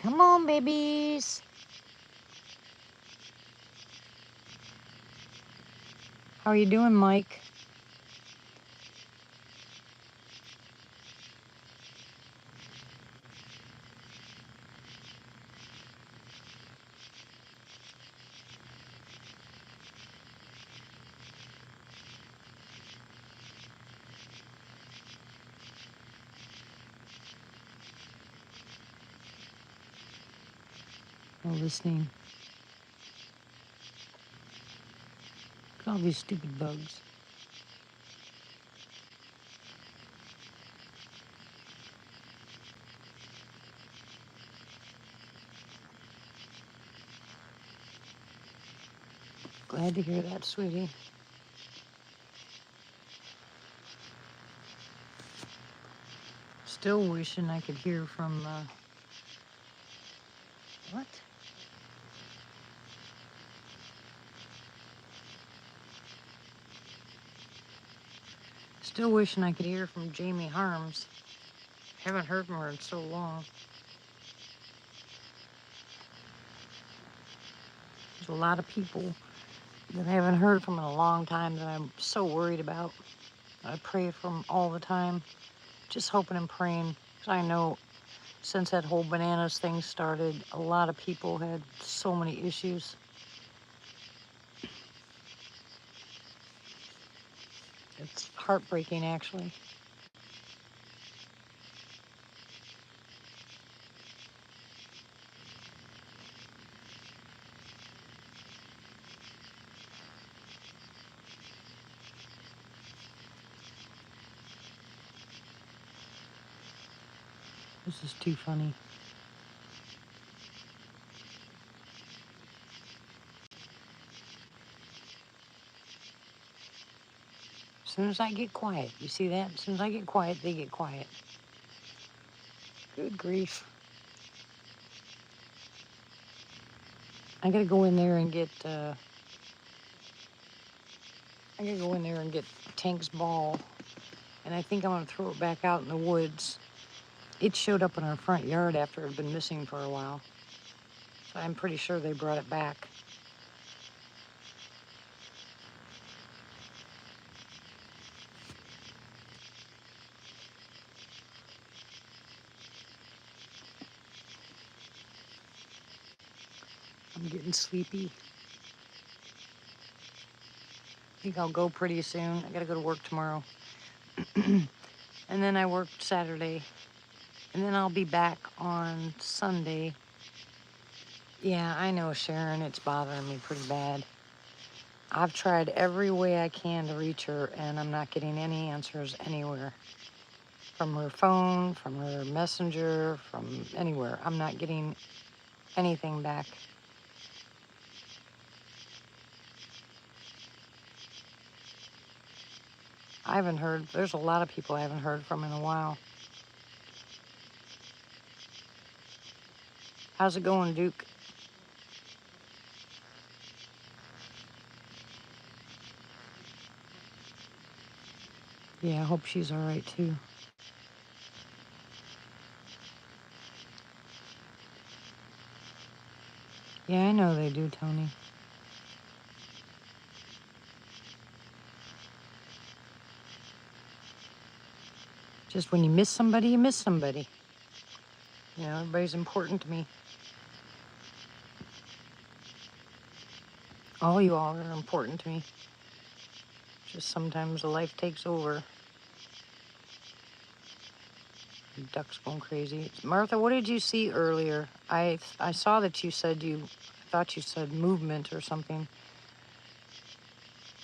Come on, babies. How are you doing, Mike? No listening. Look at all these stupid bugs. Glad to hear that, sweetie. Still wishing I could hear from, what? Still wishing I could hear from Jamie Harms. Haven't heard from her in so long. There's a lot of people that I haven't heard from in a long time that I'm so worried about. I pray for them all the time, just hoping and praying. 'Cause I know since that whole bananas thing started, a lot of people had so many issues. It's heartbreaking, actually. This is too funny. As soon as I get quiet, you see that? As soon as I get quiet, they get quiet. Good grief. I gotta go in there and get, Tank's ball. And I think I'm gonna throw it back out in the woods. It showed up in our front yard after it had been missing for a while. So I'm pretty sure they brought it back. I'm getting sleepy. I think I'll go pretty soon. I gotta go to work tomorrow. And then I work Saturday. And then I'll be back on Sunday. Yeah, I know, Sharon, it's bothering me pretty bad. I've tried every way I can to reach her, and I'm not getting any answers anywhere. From her phone, from her messenger, from anywhere. I'm not getting anything back. I haven't heard, there's a lot of people I haven't heard from in a while. How's it going, Duke? Yeah, I hope she's all right too. Yeah, I know they do, Tony. Just when you miss somebody, you miss somebody. You know, everybody's important to me. All you all are important to me. Just sometimes life takes over. The duck's going crazy. Martha, what did you see earlier? I saw that you said thought you said movement or something.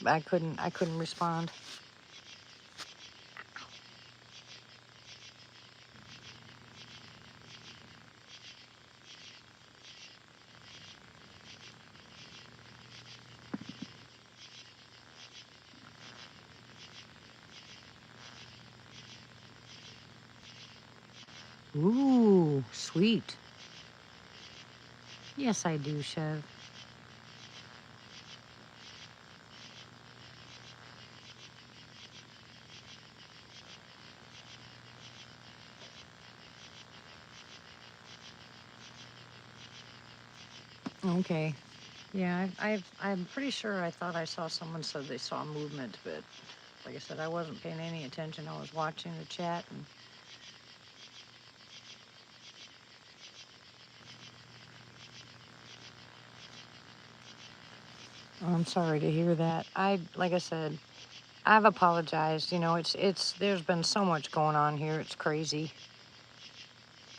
I couldn't respond. Ooh, sweet. Yes, I do, Chev. Okay. Yeah, I'm pretty sure I thought I saw someone said they saw movement, but like I said, I wasn't paying any attention. I was watching the chat, and I'm sorry to hear that. Like I said, I've apologized. You know, there's been so much going on here. It's crazy.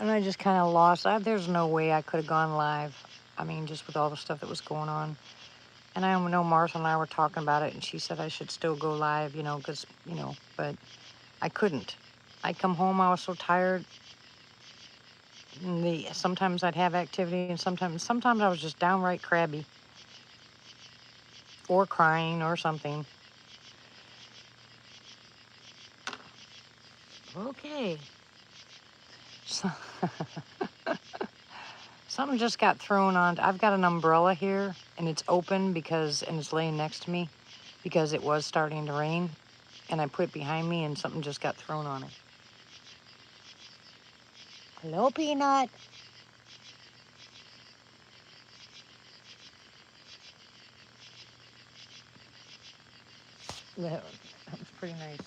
And I just kind of lost. There's no way I could have gone live. I mean, just with all the stuff that was going on. And I know Martha and I were talking about it, and she said I should still go live, you know, because, you know, but I couldn't. I'd come home, I was so tired. And sometimes I'd have activity, and sometimes I was just downright crabby. Or crying or something. Okay. So something just got thrown on. I've got an umbrella here, and it's open and it's laying next to me because it was starting to rain. And I put it behind me, and something just got thrown on it. Hello, Peanut. That was pretty nice.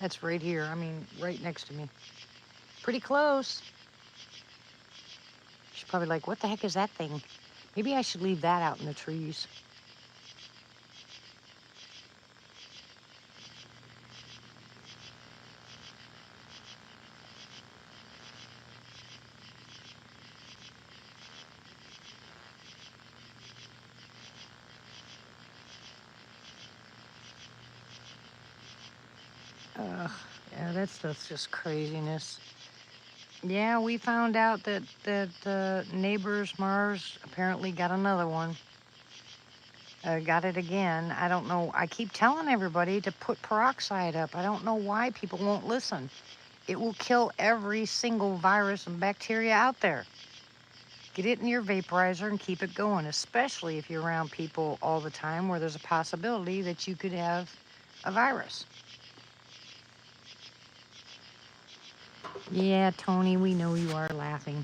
That's right here. I mean, right next to me. Pretty close. She's probably like, what the heck is that thing? Maybe I should leave that out in the trees. Yeah, that stuff's just craziness. Yeah, we found out that neighbors Mars apparently got another one. Got it again. I don't know. I keep telling everybody to put peroxide up. I don't know why people won't listen. It will kill every single virus and bacteria out there. Get it in your vaporizer and keep it going, especially if you're around people all the time where there's a possibility that you could have a virus. Yeah, Tony, we know you are laughing.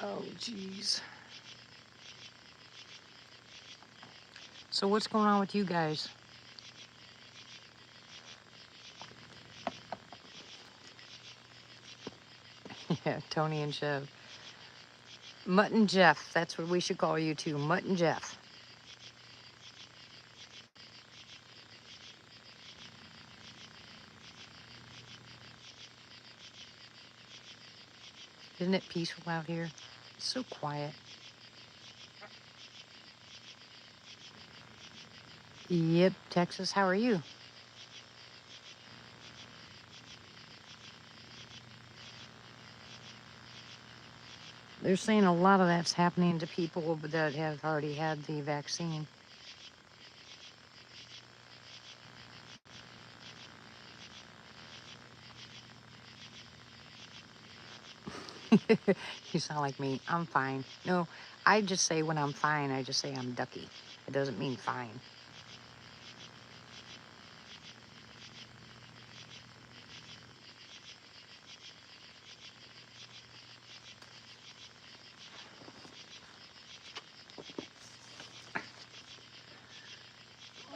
Oh, geez. So what's going on with you guys? Yeah, Tony and Chev. Mutt and Jeff, that's what we should call you two, Mutt and Jeff. Isn't it peaceful out here? It's so quiet. Yep, Texas, how are you? They're saying a lot of that's happening to people that have already had the vaccine. You sound like me. I'm fine. No, I just say when I'm fine, I just say I'm ducky. It doesn't mean fine.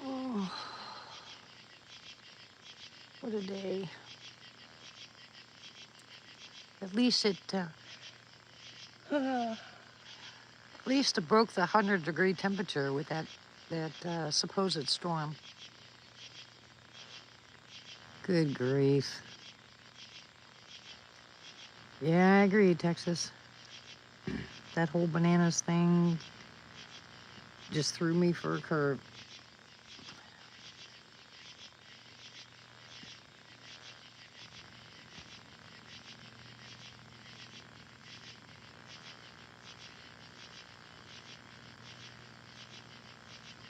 Oh, what a day. At least it broke the 100-degree temperature with that supposed storm. Good grief. Yeah, I agree, Texas. That whole bananas thing just threw me for a curve.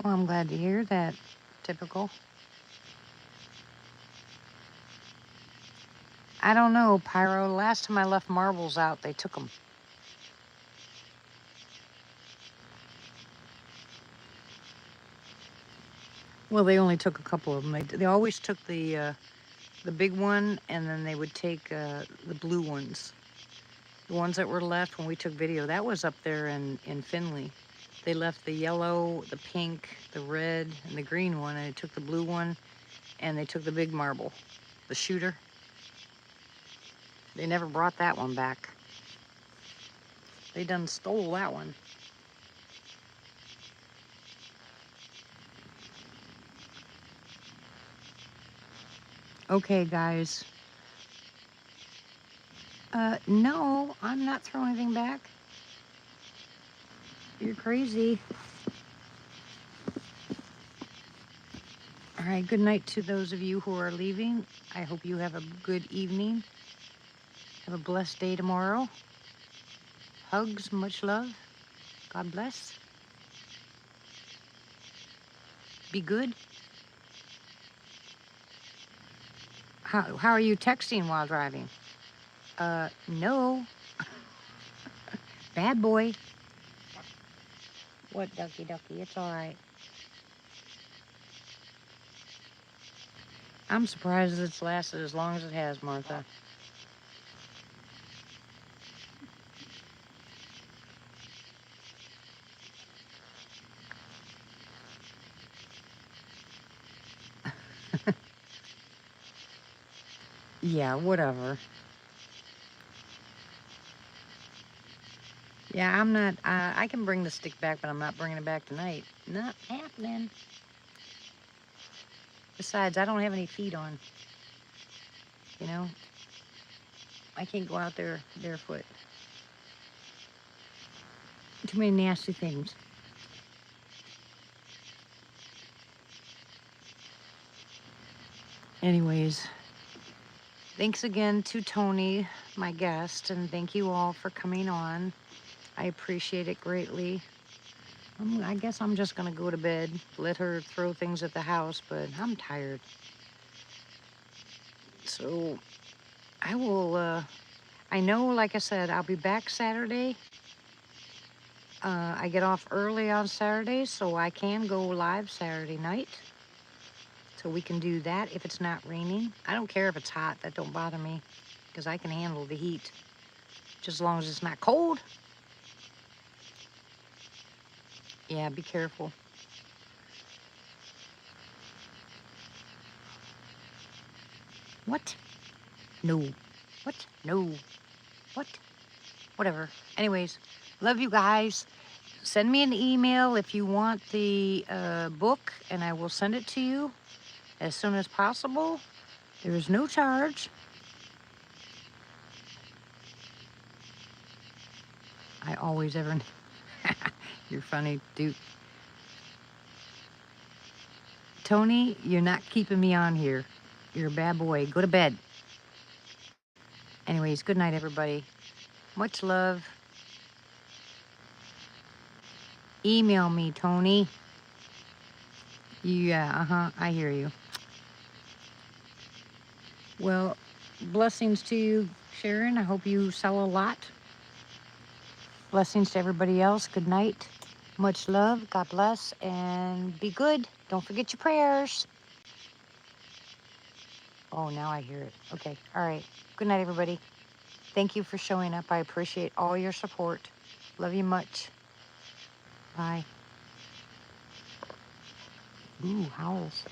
Well, I'm glad to hear that. Typical. I don't know, Pyro. Last time I left marbles out, they took them. Well, they only took a couple of them. They always took the big one, and then they would take the blue ones. The ones that were left when we took video, that was up there in Findlay. They left the yellow, the pink, the red, and the green one, and they took the blue one, and they took the big marble, the shooter. They never brought that one back. They done stole that one. Okay, guys. No, I'm not throwing anything back. You're crazy. All right, good night to those of you who are leaving. I hope you have a good evening. Have a blessed day tomorrow. Hugs, much love. God bless. Be good. How are you texting while driving? No. Bad boy. What, ducky? It's all right. I'm surprised it's lasted as long as it has, Martha. Yeah, whatever. Yeah, I'm not, I can bring the stick back, but I'm not bringing it back tonight. Not happening. Besides, I don't have any feet on, you know? I can't go out there barefoot. Too many nasty things. Anyways, thanks again to Tony, my guest, and thank you all for coming on. I appreciate it greatly. I guess I'm just gonna go to bed, let her throw things at the house, but I'm tired. So I will, I know, like I said, I'll be back Saturday. I get off early on Saturday, so I can go live Saturday night. So we can do that if it's not raining. I don't care if it's hot, that don't bother me, because I can handle the heat, just as long as it's not cold. Yeah, be careful. What? No. What? No. What? Whatever. Anyways, love you guys. Send me an email if you want the book, and I will send it to you as soon as possible. There is no charge. I always ever... You're funny, dude. Tony, you're not keeping me on here. You're a bad boy. Go to bed. Anyways, good night, everybody. Much love. Email me, Tony. Yeah, I hear you. Well, blessings to you, Sharon. I hope you sell a lot. Blessings to everybody else. Good night. Much love. God bless. And be good. Don't forget your prayers. Oh, now I hear it. Okay. All right. Good night, everybody. Thank you for showing up. I appreciate all your support. Love you much. Bye. Ooh, howls.